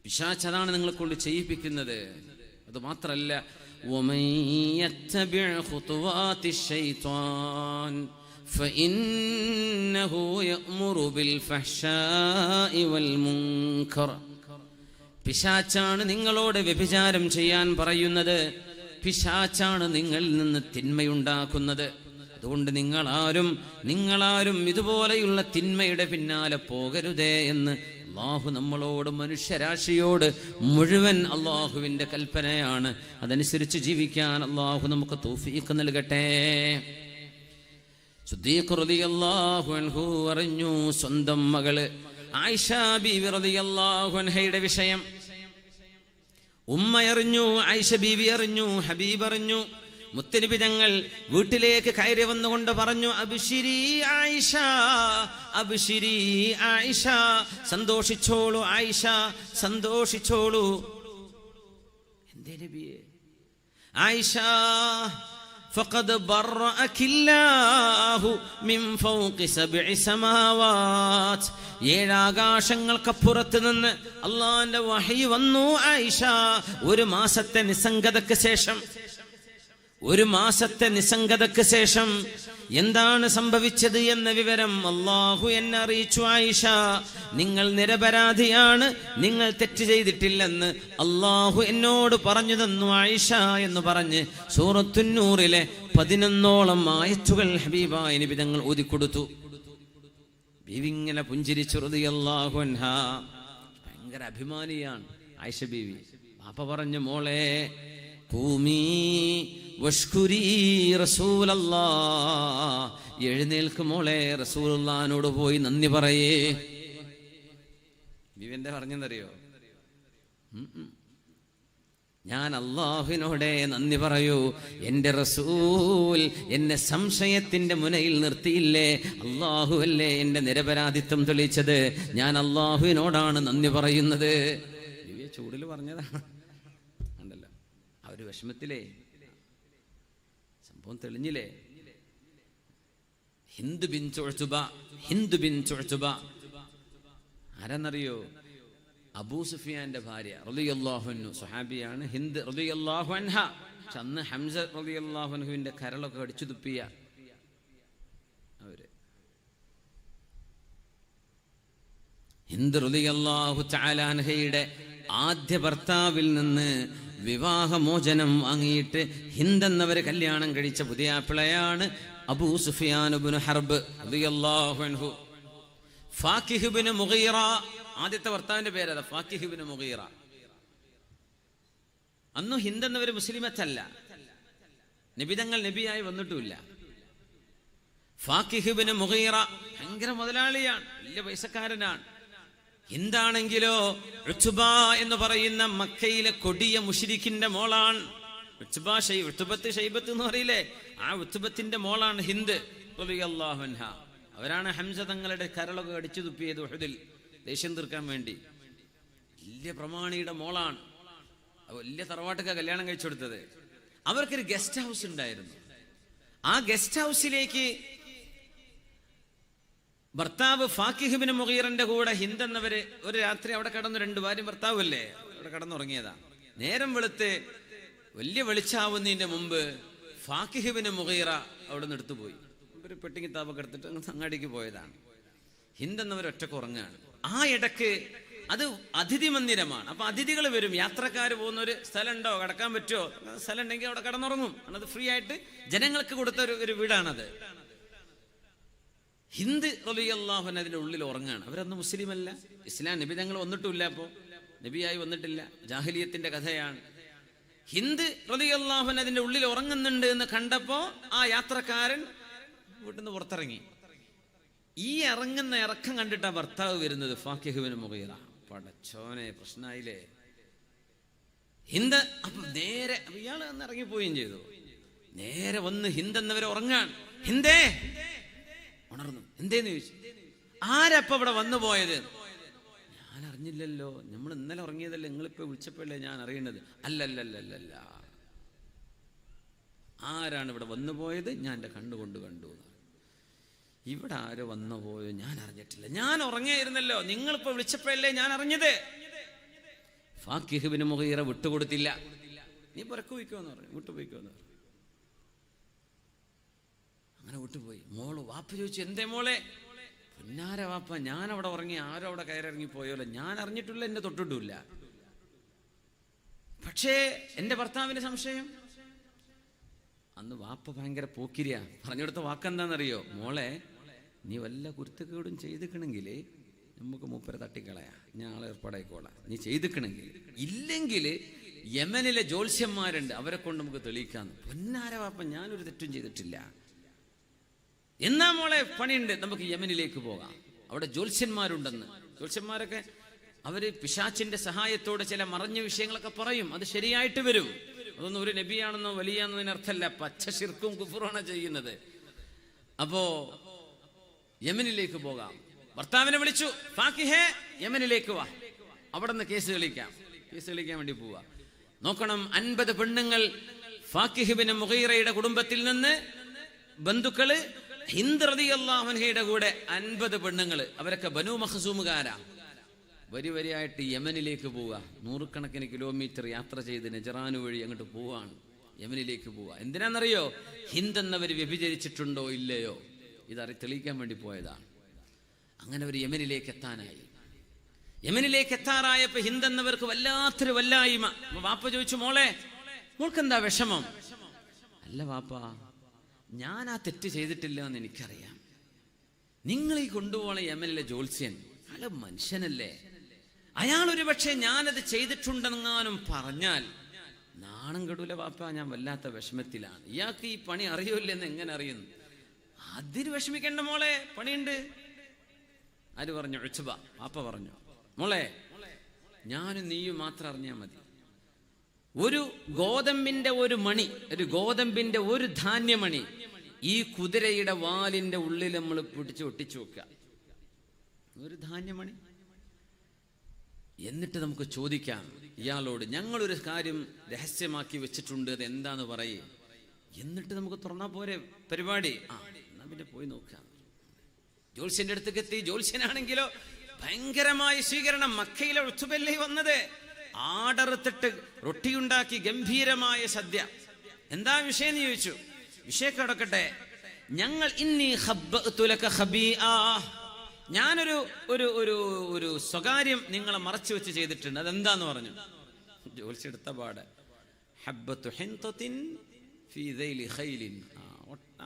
പിശാച് അതാണ് നിങ്ങളെ കൊണ്ട് ചെയ്യിപ്പിക്കുന്നത്. അത് മാത്രല്ല, وَمَن يَتَّبِعْ خُطُوَاتِ الشَّيْطَانِ فَإِنَّهُ يَأْمُرُ بِالْفَحْشَاءِ وَالْمُنكَرِ. പിശാചാണ് നിങ്ങളോട് വ്യഭിചാരം ചെയ്യാൻ പറയുന്നത്. പിശാചാണ് നിങ്ങളിൽ നിന്ന് തിന്മയുണ്ടാക്കുന്നത്. അതുകൊണ്ട് നിങ്ങളാരും ഇതുപോലെയുള്ള തിന്മയുടെ പിന്നാലെ പോകരുതേ എന്ന് അള്ളാഹു നമ്മളോട്, മനുഷ്യരാശിയോട് മുഴുവൻ അള്ളാഹുവിൻ്റെ കൽപ്പനയാണ്. അതനുസരിച്ച് ജീവിക്കാൻ അള്ളാഹു നമുക്ക് തൗഫീഖ് നൽകട്ടെ. സിദ്ദീഖ് റളിയല്ലാഹു അൻഹു അറിഞ്ഞു സ്വന്തം മകള് ആയിഷ ബീവി റളിയല്ലാഹു അൻഹയുടെ വിഷയം. ഉമ്മ അറിഞ്ഞു, ആയിഷ ബീവി അറിഞ്ഞു, ഹബീബ് അറിഞ്ഞു. മുത്തനബി തങ്ങൾ വീട്ടിലേക്ക് കയറി വന്നുകൊണ്ട് പറഞ്ഞു, അബ്ശിരി ആയിഷ, അബ്ശിരി ആയിഷ, സന്തോഷിച്ചോളൂ ആയിഷ, സന്തോഷിച്ചോളൂ. എന്തേ നബിയേ? ആയിഷ, ഫഖദ് ബറഅകില്ലാഹു മിൻ ഫൗഖി സബ്ഇ സമാവാത്, 7 ആകാശങ്ങൾക്കപ്പുറത്ത് നിന്ന് അല്ലാഹുവിന്റെ വഹി വന്നു ആയിഷ. 1 മാസത്തെ നിസ്സംഗതയ്ക്ക് ശേഷം, 1 മാസത്തെ നിസ്സംഗതയ്ക്ക് ശേഷം എന്താണ് സംഭവിച്ചത് എന്ന വിവരം അല്ലാഹു എന്നെ അറിയിച്ചു. ആയിഷ, നിങ്ങൾ നിരപരാധിയാണ്, നിങ്ങൾ തെറ്റ് ചെയ്തിട്ടില്ലെന്ന് അല്ലാഹു എന്നോട് പറഞ്ഞു തന്നു ആയിഷ എന്ന് പറഞ്ഞ് സൂറത്തുൻ നൂറിലെ 11ഓളം ആയത്തുകൾ ഹബീബായ നബി തങ്ങൾ ഓതിക്കൊടുത്തു. ബീവി ഇങ്ങനെ പുഞ്ചിരിച്ചു റളിയല്ലാഹു അൻഹാ. ഭയങ്കര അഭിമാനിയാണ് ആയിഷ ബീവി. ബാപ്പ പറഞ്ഞു, മോളെ ഖൂമി വഷ്കുരി റസൂലല്ലാഹ്, എഴുന്നേൽക്ക് മോളെ, റസൂലുള്ളാഹിനോട് പോയി നന്ദി പറയേ. ബീവി എന്താ പറഞ്ഞെന്നറിയോ? ഞാൻ അല്ലാഹുവിനോടെ നന്ദി പറയൂ, എൻ്റെ റസൂൽ എന്നെ സംശയത്തിന്റെ മുനയിൽ നിർത്തിയില്ലേ, അല്ലാഹുവല്ലേ എൻ്റെ നിരപരാധിത്വം തെളിയിച്ചത്, ഞാൻ അല്ലാഹുവിനോടാണ് നന്ദി പറയുന്നത്. ബീവിയെ ചൂടിൽ പറഞ്ഞതാണ് ഉണ്ടല്ലോ. ആ ഒരു വിഷമത്തിലേ സംഭവം തെളിഞ്ഞില്ലേ? ഹിന്ദ് ബിൻത് ഉത്ബ, ഹിന്ദ് ബിൻത് ഉത്ബ ആരാന്നറിയോ? അബൂ സുഫിയാന്റെ ഭാര്യ റളിയല്ലാഹു അൻഹു, സ്വഹാബിയാണ്. ഹിന്ദ് റളിയല്ലാഹു അൻഹ. പക്ഷെ അന്ന് ഹംസ റളിയല്ലാഹു അൻഹുവിന്റെ കരളൊക്കെ അടിച്ചു തുപ്പിയ അവര്. ഹിന്ദ് റളിയല്ലാഹു തആല അൻഹയുടെ ആദ്യ ഭർത്താവിൽ നിന്ന് വിവാഹമോചനം വാങ്ങിയിട്ട് ഹിന്ദ് എന്നവര് കല്യാണം കഴിച്ച പുതിയാപ്പിളയാണ് അബൂ സുഫിയാൻ ഇബ്നു ഹർബ് റളിയല്ലാഹു അൻഹു. ഫാക്കിഹ് ഇബ്നു മുഗീറ, ആദ്യത്തെ ഭർത്താവിന്റെ പേരല്ല, ഫാക്കിഹ് ഇബ്നു മുഗീറ. അന്ന് ഹിന്ദ് എന്നവര് മുസ്ലിമത്തല്ല, നബിതങ്ങൾ നബിയായി വന്നിട്ടുമില്ല. ഫാക്കിഹ് ഇബ്നു മുഗീറ ഭയങ്കര മുതലാളിയാണ്, വലിയ പൈസക്കാരനാണ്. ഹിന്ദാണെങ്കിലോ ഉത്ബ എന്ന് പറയുന്ന മക്കയിലെ കൊടിയ മുശ്രിക്കിന്റെ മോളാണ്. ഉത്ബത്ത് ഷൈബത്ത് എന്ന് പറയില്ലേ, ആ ഉത്ബത്തിന്റെ മോളാണ് ഹിന്ദ് റളിയല്ലാഹു അൻഹ. അവരാണ് ഹംസ തങ്ങളുടെ കരളൊക്കെ അടിച്ചു തുപ്പിയത് ഉഹദിൽ ദേഷ്യം തീർക്കാൻ വേണ്ടി. വലിയ പ്രമാണിയുടെ മോളാണ്. വലിയ തറവാട്ടൊക്കെ കല്യാണം കഴിച്ചു കൊടുത്തത്. അവർക്കൊരു ഗസ്റ്റ് ഹൗസ് ഉണ്ടായിരുന്നു. ആ ഗസ്റ്റ് ഹൗസിലേക്ക് ഭർത്താവ് ഫാക്കിഹ് ഇബ്നു മുഗീറന്റെ കൂടെ ഹിന്ദ് എന്നവര് ഒരു രാത്രി അവിടെ കടന്നു. 2 ഭാര്യ ഭർത്താവല്ലേ, അവിടെ കടന്നുറങ്ങിയതാ. നേരം വെളുത്ത് വലിയ വെളിച്ചാവുന്നതിന്റെ മുമ്പ് ഫാക്കിഹ് ഇബ്നു മുഗീറ അവിടെ നിന്ന് എടുത്തുപോയി. ഒരു പെട്ടി കിതാബൊക്കെ എടുത്തിട്ട് അങ്ങാടിക്ക് പോയതാണ്. ഹിന്ദ് എന്നവർ ഒറ്റക്ക് ഉറങ്ങാണ്. ആ ഇടക്ക് അത് അതിഥി മന്ദിരമാണ്. അപ്പൊ അതിഥികൾ വരും, യാത്രക്കാർ പോകുന്ന ഒരു സ്ഥലം ഉണ്ടോ, കിടക്കാൻ പറ്റുമോ, സ്ഥലം ഉണ്ടെങ്കിൽ അവിടെ കിടന്നുറങ്ങും. അത് ഫ്രീ ആയിട്ട് ജനങ്ങൾക്ക് കൊടുത്ത ഒരു വീടാണത്. ഹിന്ദ് റളിയല്ലാഹു അൻഹ അതിന്റെ ഉള്ളിൽ ഉറങ്ങാണ്. അവരന്ന് മുസ്ലിം അല്ല, ഇസ്ലാം നബി തങ്ങൾ വന്നിട്ടില്ല, അപ്പോ നബിയായി വന്നിട്ടില്ല, ജാഹിലിയത്തിന്റെ കഥയാണ്. ഹിന്ദ് റളിയല്ലാഹു അൻഹ അതിന്റെ ഉള്ളിൽ ഉറങ്ങുന്നുണ്ട് എന്ന് കണ്ടപ്പോ ആ യാത്രക്കാരൻ വീട്ടിൽ നിന്ന് പുറത്തിറങ്ങി. ഈ ഇറങ്ങുന്ന ഇറക്കം കണ്ടിട്ടാ ഭർത്താവ് വരുന്നത്, ഫാക്കിഹ് ഇബ്നു മുഗീറ. പടച്ചോനെ, പ്രശ്നമായില്ലേ? ഹിന്ദ് അപ്പൊ നേരെ ഇയാള് ഒന്ന് ഇറങ്ങിപ്പോവുകയും ചെയ്തു. നേരെ വന്ന് ഹിന്ദ് എന്നവരെ ഉറങ്ങാൻ. ഹിന്ദേ, ഉണർന്നു. എന്തേന്ന് ചോദിച്ചു. ആരപ്പ ഇവിടെ വന്നു പോയത്? ഞാൻ അറിഞ്ഞില്ലല്ലോ, നമ്മൾ ഇന്നലെ ഉറങ്ങിയതല്ലേ, നിങ്ങളിപ്പോ വിളിച്ചപ്പോഴല്ലേ ഞാൻ അറിയണത്. അല്ലല്ലല്ലല്ല, ആരാണ് ഇവിടെ വന്നു പോയത്? ഞാൻ എൻ്റെ കണ്ണുകൊണ്ട് കണ്ടു. ഇവിടെ ആരോ വന്നു പോയോ? ഞാൻ അറിഞ്ഞിട്ടില്ല, ഞാൻ ഉറങ്ങിയായിരുന്നല്ലോ, നിങ്ങളിപ്പോ വിളിച്ചപ്പോഴല്ലേ ഞാൻ അറിഞ്ഞത്. ഫാക്കിഹ് ഇബ്നു മുഗീറ വിട്ടുകൊടുത്തില്ല. നീ പുറക്കു പോയിക്കോന്ന് പറഞ്ഞു, വിട്ടുപോയിക്കോന്ന് പറഞ്ഞു. അങ്ങനെ വിട്ടുപോയി. മോള് വാപ്പ ചോദിച്ചു, എന്തേ മോളെ? പൊന്നാര വാപ്പ, ഞാൻ അവിടെ ഉറങ്ങി, ആരോ അവിടെ കയറിറങ്ങി പോയോല്ലോ, ഞാൻ അറിഞ്ഞിട്ടില്ല, എന്നെ തൊട്ടിട്ടില്ല. പക്ഷേ എന്റെ ഭർത്താവിന്റെ സംശയം. അന്ന് വാപ്പ ഭയങ്കര പോക്കിരിയാ. പറഞ്ഞെടുത്ത വാക്കെന്താണെന്നറിയോ? മോളെ, നീ വല്ല കുരുത്തക്കേടും ചെയ്തിക്കണമെങ്കിൽ നമുക്ക് മൂപ്പരെ തട്ടിക്കളയാ, ഞാൻ ആളെ ഏർപ്പാടായിക്കോളാം. നീ ചെയ്തിക്കണമെങ്കിൽ, ഇല്ലെങ്കിൽ യമനിലെ ജ്യോത്സ്യന്മാരുണ്ട്, അവരെ കൊണ്ട് നമുക്ക് തെളിയിക്കാന്ന്. പൊന്നാര വാപ്പ, ഞാനൊരു തെറ്റും ചെയ്തിട്ടില്ല. എന്നാ മോളെ പണിയുണ്ട്, നമുക്ക് യമനിലേക്ക് പോകാം, അവിടെ ജ്യോത്സ്യന്മാരുണ്ടെന്ന്. ജ്യോത്സ്യന്മാരൊക്കെ അവര് പിശാചിന്റെ സഹായത്തോടെ ചില മറഞ്ഞ വിഷയങ്ങളൊക്കെ പറയും, അത് ശരിയായിട്ട് വരും. അതൊന്നും ഒരു നബിയാണെന്നോ വലിയാണെന്നതിനർത്ഥമല്ല, പച്ച ശിർക്കും കുഫറുമാണ് ചെയ്യുന്നത്. അപ്പോ യമനിലേക്ക് പോകാം. ഭർത്താവിനെ വിളിച്ചു, ഫാക്കിഹേ യമനിലേക്ക് വാ, അവിടെ നിന്ന് കേസ് കളിക്കാൻ വേണ്ടി പോവാ. നോക്കണം, 50 പെണ്ണുങ്ങൾ ഫാക്കിഹ് ഇബ്നു മുഗീറയുടെ കുടുംബത്തിൽ നിന്ന്, ബന്ധുക്കള് ഹിന്ദ് റളിയല്ലാഹു അൻഹയുടെ കൂടെ 50 പെണ്ണുങ്ങൾ, അവരൊക്കെ ബനൂ മഖ്സൂമുകാരാ. വരിയായിട്ട് യമനിലേക്ക് പോവുക. 100 കിലോമീറ്റർ യാത്ര ചെയ്ത് നജറാനു വഴി അങ്ങോട്ട് പോവാണ്, യമനിലേക്ക് പോവുക. എന്തിനാണെന്നറിയോ? ഹിന്ദ് എന്നവർ വ്യഭിചരിച്ചിട്ടുണ്ടോ ഇല്ലയോ തെളിയിക്കാൻ വേണ്ടി പോയതാണ്. അങ്ങനെ അവർ യമനിലേക്ക് എത്താനായി. യമനിലേക്ക് എത്താറായപ്പോ ഹിന്ദ് എന്നവർക്ക് വല്ലാത്തൊരു വല്ലായ്മ. വാപ്പ ചോദിച്ചു, മോൾക്കെന്താ വിഷമം? അല്ല വാപ്പ, ഞാൻ ആ തെറ്റ് ചെയ്തിട്ടില്ല എന്ന് എനിക്കറിയാം. നിങ്ങൾ ഈ കൊണ്ടുപോകണ യമനിലെ ജ്യോത്സ്യൻ അല്ല മനുഷ്യനല്ലേ, അയാൾ ഒരു പക്ഷേ ഞാനത് ചെയ്തിട്ടുണ്ടെന്നെങ്ങാനും പറഞ്ഞാൽ നാണം കെടൂല വാപ്പ, ഞാൻ വല്ലാത്ത വിഷമത്തിലാണ്. ഇയാൾക്ക് ഈ പണി അറിയില്ലെന്ന് എങ്ങനെ അറിയുന്നു? അതിന് വിഷമിക്കേണ്ട മോളെ, പണിയുണ്ട്. ആര് പറഞ്ഞു? ഉത്ബ. വാപ്പ പറഞ്ഞു, മോളെ ഞാനും നീയും മാത്രം അറിഞ്ഞാൽ മതി. ഒരു ഗോതമ്പിന്റെ ഒരു ധാന്യമണി ഈ കുതിരയുടെ വാലിന്റെ ഉള്ളിൽ നമ്മൾ പിടിച്ച് ഒട്ടിച്ചു വെക്കുക, ഒരു ധാന്യമണി. എന്നിട്ട് നമുക്ക് ചോദിക്കാം ഇയാളോട്, ഞങ്ങളൊരു കാര്യം രഹസ്യമാക്കി വെച്ചിട്ടുണ്ട്, അത് എന്താന്ന് പറയേ. എന്നിട്ട് നമുക്ക് തുറന്നാ പോരെ പരിപാടി. എന്നാ പിന്നെ പോയി നോക്കാം. ജ്യോത്സ്യന്റെ അടുത്തേക്ക് എത്തി. ജ്യോത്സ്യനാണെങ്കിലോ ഭയങ്കരമായ സ്വീകരണം. മക്കയിലെ ഉത്ബല്ലേ വന്നത്, ആടറുത്തിട്ട് റൊട്ടിയുണ്ടാക്കി ഗംഭീരമായ സദ്യ. എന്താ വിഷയം എന്ന് ചോദിച്ചു. വിഷയം കിടക്കട്ടെ, ഞങ്ങൾ ഞാനൊരു ഒരു ഒരു ഒരു സ്വകാര്യം നിങ്ങളെ മറച്ചു വെച്ച് ചെയ്തിട്ടുണ്ട്, അതെന്താന്ന് പറഞ്ഞു. ജ്യോത്സ്യെടുത്ത പാട്,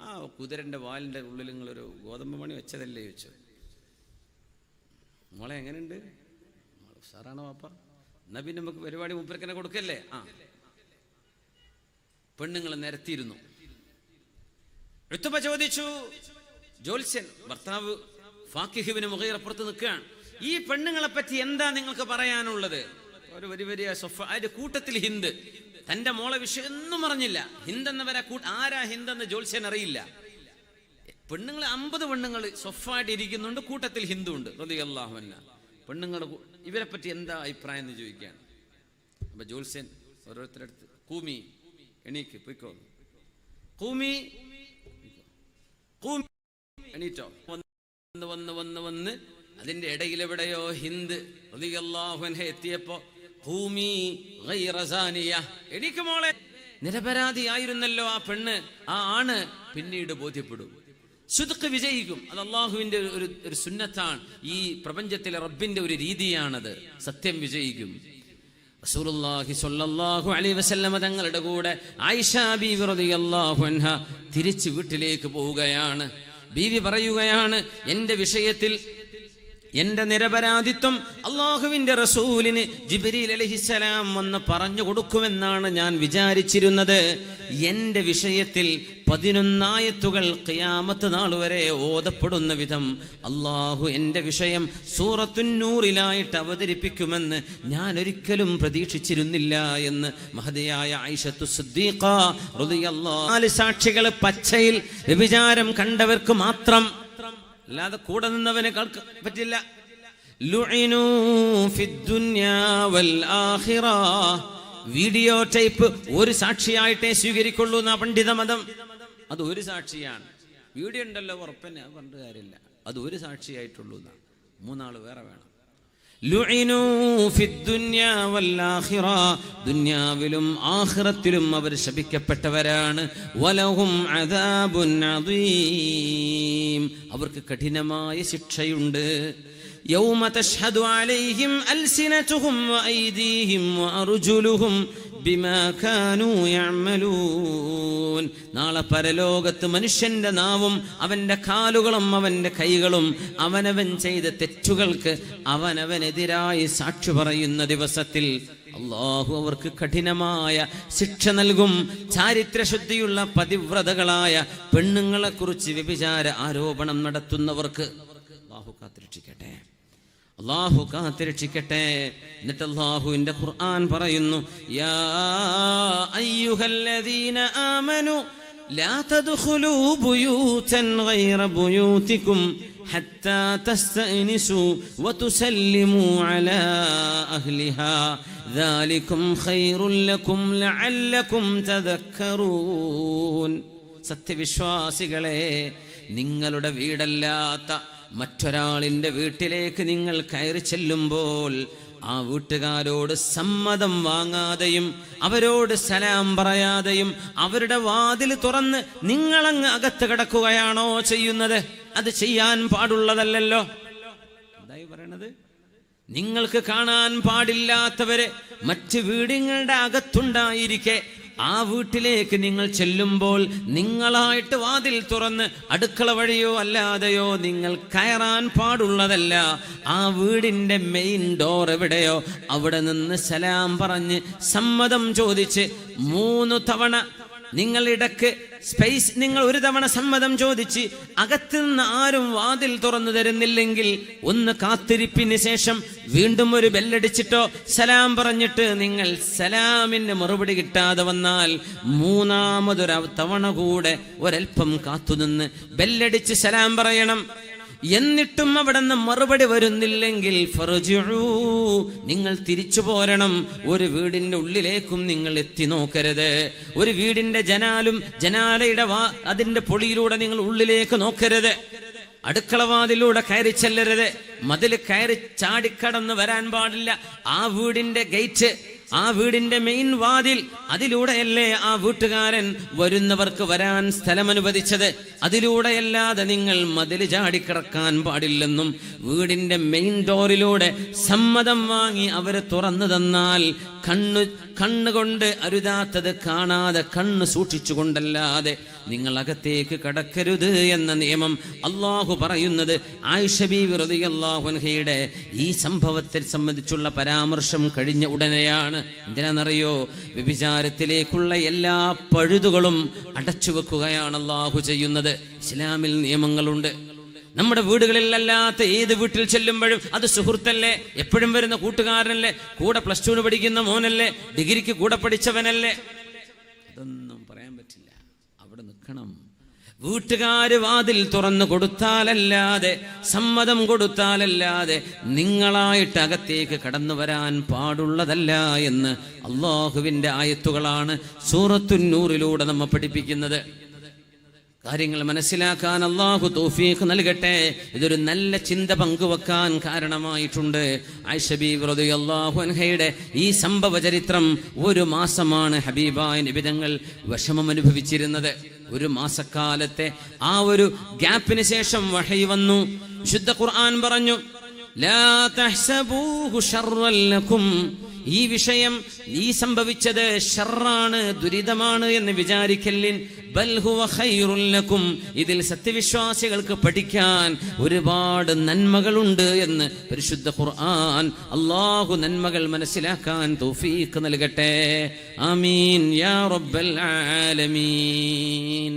ആ കുതിരന്റെ വാലിന്റെ ഉള്ളിൽ നിങ്ങളൊരു ഗോതമ്പ് മണി വെച്ചതല്ലേ ചോദിച്ചു. മോളെ എങ്ങനെയുണ്ട്? ഉഷാറാണോ വാപ്പ? എന്നാ പിന്നെ നമുക്ക് പരിപാടി മുപ്പരക്കനെ കൊടുക്കല്ലേ. പെണ്ണുങ്ങൾ നിരത്തിയിരുന്നു. ഉത്ബ ചോദിച്ചു, ജ്യോത്സ്യൻ ഭർത്താവ് ഫാക്കിഹ് ഇബ്നു മുഗീറ പുറത്ത് നിൽക്കുകയാണ്, ഈ പെണ്ണുങ്ങളെ പറ്റി എന്താ നിങ്ങൾക്ക് പറയാനുള്ളത്? ഒരു വലിയ അതിന്റെ കൂട്ടത്തിൽ ഹിന്ദ് തന്റെ മോളെ വിഷയം ഒന്നും അറിഞ്ഞില്ല. ഹിന്ദ് എന്നവരെ ആരാ ഹിന്ദ് എന്ന് ജ്യോത്സ്യൻ അറിയില്ല. പെണ്ണുങ്ങൾ 50 പെണ്ണുങ്ങൾ സ്വഫായിട്ട് ഇരിക്കുന്നുണ്ട്, കൂട്ടത്തിൽ ഹിന്ദു ഉണ്ട് റളിയല്ലാഹു അൻഹ. പെണ്ണുങ്ങൾ ഇവരെ പറ്റി എന്താ അഭിപ്രായം എന്ന് ചോദിക്കുകയാണ്. അപ്പൊ ജ്യോത്സ്യൻ ഓരോരുത്തരടുത്ത്, കൂമി എണീക്ക് പോയിക്കോ, കൂമി എണീറ്റോ. വന്ന് അതിന്റെ ഇടയിൽ എവിടെയോ ഹിന്ദ് റളിയല്ലാഹു അൻഹ എത്തിയപ്പോ, ഖൂമി ഗൈറ സാനിയ, എണീക്ക് മോളെ, നിരപരാധിയായിരുന്നല്ലോ ആ പെണ്ണ്, ആ ആണ്, പിന്നീട് ബോധ്യപ്പെടും, സുദ്ഖ് വിജയിക്കും. അത് അള്ളാഹുവിന്റെ ഒരു സുന്നത്താണ്, ഈ പ്രപഞ്ചത്തിലെ റബ്ബിന്റെ ഒരു രീതിയാണത്. സത്യം വിജയിക്കും. റസൂലുള്ളാഹി സ്വല്ലല്ലാഹു അലൈഹി വസല്ലമ തങ്ങളുടെ കൂടെ ആയിഷ ബീവി റളിയല്ലാഹു അൻഹ തിരിച്ചു വീട്ടിലേക്ക് പോവുകയാണ്. ബീവി പറയുകയാണ്, എന്റെ വിഷയത്തിൽ എന്റെ നിരപരാധിത്വം അള്ളാഹുവിന്റെ റസൂലിന് ജിബ്രീൽ അലൈഹിസ്സലാം വന്ന് പറഞ്ഞു കൊടുക്കുമെന്നാണ് ഞാൻ വിചാരിച്ചിരുന്നത്. എന്റെ വിഷയത്തിൽ 11 ആയത്തുകൾ ഖിയാമത്ത് നാൾ വരെ ഓതപ്പെടുന്ന വിധം അള്ളാഹു എന്റെ വിഷയം സൂറത്തുൻ നൂറിലായിട്ട് അവതരിപ്പിക്കുമെന്ന് ഞാൻ ഒരിക്കലും പ്രതീക്ഷിച്ചിരുന്നില്ല എന്ന് മഹദിയായ ആയിഷത്തു സിദ്ദീഖ റളിയല്ലാഹു അൻഹ. 4 സാക്ഷികൾ പച്ചയിൽ വ്യഭിചാരം കണ്ടവർക്ക് മാത്രം, അല്ലാതെ കൂടെ നിന്നവനെ പറ്റില്ല. ലുഇനൂ ഫിദ്ദുനിയാ വൽ ആഖിറ, വീഡിയോ ടൈപ്പ് ഒരു സാക്ഷിയായിട്ടേ സ്വീകരിക്കുള്ളൂ എന്നാ പണ്ഡിത മതം. അത് ഒരു സാക്ഷിയാണ്. വീഡിയോ ഉണ്ടല്ലോ ഉറപ്പന്നെ, അത് പറഞ്ഞിട്ട് കാര്യമില്ല, അത് ഒരു സാക്ഷിയായിട്ടുള്ളൂ എന്നാ. 3 ആള് വേറെ വേണം. ലുഇനൂ ഫിദ്ദുനിയാ വൽ ആഖിറ, ദുനിയാവിലും ആഖിറത്തിലും അവർ ശപിക്കപ്പെട്ടവരാണ്. വലഹും അദാബുൻ അദീം, അവർക്ക് കഠിനമായ ശിക്ഷയുണ്ട്. യൗമ തശ്ഹദു അലൈഹിം അൽസിനതുഹും വഅയ്ദീഹിം വഅർജുലുഹും ബിമാ കാനൂ യഅമലൂൻ. നാളെ പരലോകത്ത് മനുഷ്യന്റെ നാവും അവന്റെ കാലുകളും അവന്റെ കൈകളും അവനവൻ ചെയ്ത തെറ്റുകൾക്ക് അവനവനെതിരായി സാക്ഷി പറയുന്ന ദിവസത്തിൽ അല്ലാഹു അവർക്ക് കഠിനമായ ശിക്ഷ നൽകും. ചാരിത്രശുദ്ധിയുള്ള പതിവ്രതകളായ പെണ്ണുങ്ങളെ കുറിച്ച് വ്യഭിചാര ആരോപണം നടത്തുന്നവർക്ക് അല്ലാഹു കാത്തിരക്ഷിക്കട്ടെ, അല്ലാഹു കാത്തിരക്ഷിക്കട്ടെ. എന്നിട്ട് അല്ലാഹുവിന്റെ ഖുർആൻ പറയുന്നു, യാ അയ്യുഹല്ലദീന ആമനു ലാ തദ്ഖുലൂ ബുയൂതൻ ഗൈറ ബുയൂതികും ഹത്താ തസ്തഅനിസു വതുസല്ലിമു അലാ അഹ്ലിഹാ ദാലികും ഖൈറുൽ ലക്കും ലഅല്ലകും തദക്കറൂൻ. സത്യവിശ്വാസികളെ, നിങ്ങളുടെ വീടല്ലാത്ത മറ്റൊരാളിന്റെ വീട്ടിലേക്ക് നിങ്ങൾ കയറി ചെല്ലുമ്പോൾ ആ വീട്ടുകാരോട് സമ്മതം വാങ്ങാതെയും അവരോട് സലാം പറയാതെയും അവരുടെ വാതിൽ തുറന്ന് നിങ്ങളങ്ങ് അകത്ത് കിടക്കുകയാണോ ചെയ്യുന്നത്? അത് ചെയ്യാൻ പാടുള്ളതല്ലല്ലോ. എന്തായി പറയണത്? നിങ്ങൾക്ക് കാണാൻ പാടില്ലാത്തവരെ മറ്റ് വീടുകളുടെ അകത്തുണ്ടായിരിക്കെ ആ വീട്ടിലേക്ക് നിങ്ങൾ ചെല്ലുമ്പോൾ നിങ്ങളായിട്ട് വാതിൽ തുറന്ന് അടുക്കള വഴിയോ അല്ലാതെയോ നിങ്ങൾ കയറാൻ പാടുള്ളതല്ല. ആ വീടിന്റെ മെയിൻ ഡോർ എവിടെയോ അവിടെ നിന്ന് സലാം പറഞ്ഞ് സമ്മതം ചോദിച്ച് 3 തവണ നിങ്ങളിടക്ക് സ്പേസ്, നിങ്ങൾ ഒരു തവണ സമ്മതം ചോദിച്ച് അകത്ത് നിന്ന് ആരും വാതിൽ തുറന്നു തരുന്നില്ലെങ്കിൽ ഒന്ന് കാത്തിരിപ്പിന് ശേഷം വീണ്ടും ഒരു ബെല്ലടിച്ചിട്ടോ സലാം പറഞ്ഞിട്ട് നിങ്ങൾ സലാമിന് മറുപടി കിട്ടാതെ വന്നാൽ 3ാമതൊരു തവണ കൂടെ ഒരൽപ്പം കാത്തുനിന്ന് ബെല്ലടിച്ച് സലാം പറയണം. എന്നിട്ടും അവിടെ നിന്ന് മറുപടി വരുന്നില്ലെങ്കിൽ ഫർജിഉ, നിങ്ങൾ തിരിച്ചു പോരണം. ഒരു വീടിന്റെ ഉള്ളിലേക്കും നിങ്ങൾ എത്തി നോക്കരുത്. ഒരു വീടിന്റെ ജനാലയുടെ അതിന്റെ പൊളിയിലൂടെ നിങ്ങൾ ഉള്ളിലേക്ക് നോക്കരുത്. അടുക്കളവാതിലൂടെ കയറി ചെല്ലരുത്. മതിൽ കയറി ചാടിക്കടന്ന് വരാൻ പാടില്ല. ആ വീടിന്റെ ഗേറ്റ്, ആ വീടിന്റെ മെയിൻ വാതിൽ, അതിലൂടെയല്ലേ ആ വീട്ടുകാരൻ വരുന്നവർക്ക് വരാൻ സ്ഥലം അനുവദിച്ചത്. അതിലൂടെയല്ലാതെ നിങ്ങൾ മതിൽ ചാടിക്കിടക്കാൻ പാടില്ലെന്നും വീടിന്റെ മെയിൻ ഡോറിലൂടെ സമ്മതം വാങ്ങി അവര് തുറന്നു തന്നാൽ കണ്ണുകൊണ്ട് അരുതാത്തത് കാണാതെ കണ്ണ് സൂക്ഷിച്ചുകൊണ്ടല്ലാതെ നിങ്ങൾ അകത്തേക്ക് കടക്കരുത് എന്ന നിയമം അല്ലാഹു പറയുന്നത് ആയിഷ ബീവി റളിയല്ലാഹു അൻഹയുടെ ഈ സംഭവത്തെ സംബന്ധിച്ചുള്ള പരാമർശം കഴിഞ്ഞ ഉടനെയാണ്. എന്തിനാണെന്നറിയോ? വ്യഭിചാരത്തിലേക്കുള്ള എല്ലാ പഴുതുകളും അടച്ചു വെക്കുകയാണ് അല്ലാഹു ചെയ്യുന്നത്. ഇസ്ലാമിൽ നിയമങ്ങളുണ്ട്. നമ്മുടെ വീടുകളിലല്ലാത്ത ഏത് വീട്ടിൽ ചെല്ലുമ്പോഴും അത് സുഹൃത്തല്ലേ, എപ്പോഴും വരുന്ന കൂട്ടുകാരനല്ലേ, കൂടെ +2 പഠിക്കുന്ന മോനല്ലേ, ഡിഗ്രിക്ക് കൂടെ പഠിച്ചവനല്ലേ, അതൊന്നും പറയാൻ പറ്റില്ല. അവിടെ നിൽക്കണം. വീട്ടുകാര് വാതിൽ തുറന്നു കൊടുത്താലല്ലാതെ, സമ്മതം കൊടുത്താലല്ലാതെ നിങ്ങളായിട്ട് അകത്തേക്ക് കടന്നു വരാൻ പാടുള്ളതല്ല എന്ന് അല്ലാഹുവിന്റെ ആയത്തുകളാണ് സൂറത്തുൻ നൂറിലൂടെ നമ്മെ പഠിപ്പിക്കുന്നത്. കാര്യങ്ങൾ മനസ്സിലാക്കാൻ അല്ലാഹു തൗഫീഖ് നൽകട്ടെ. ഇതൊരു നല്ല ചിന്ത പങ്കുവെക്കാൻ കാരണമായിട്ടുണ്ട്. ആയിഷ ബീവി റളിയല്ലാഹു അൻഹയുടെ ഈ സംഭവ ചരിത്രം 1 മാസമാണ് ഹബീബായ നബി തങ്ങൾ വിഷമം അനുഭവിച്ചിരുന്നത്. 1 മാസക്കാലത്തെ ആ ഒരു ഗ്യാപ്പിന് ശേഷം വഹയി വന്നു. വിശുദ്ധ ഖുർആൻ പറഞ്ഞു, ലാ തഹ്സബൂഹു ശർറൻ ലക്കും, ഈ വിഷയം, ഈ സംഭവിച്ചത് ഷർറാണ്, ദുരിതമാണ് എന്ന് വിചാരിക്കല്ലിൻ, ബൽ ഹുവ ഖൈറുൽ ലക്കും, ഇതിൽ സത്യവിശ്വാസികൾക്ക് പഠിക്കാൻ ഒരുപാട് നന്മകളുണ്ട് എന്ന് പരിശുദ്ധ ഖുർആൻ. അല്ലാഹു നന്മകൾ മനസ്സിലാക്കാൻ തൗഫീഖ് നൽകട്ടെ. ആമീൻ യാ റബ്ബൽ ആലമീൻ.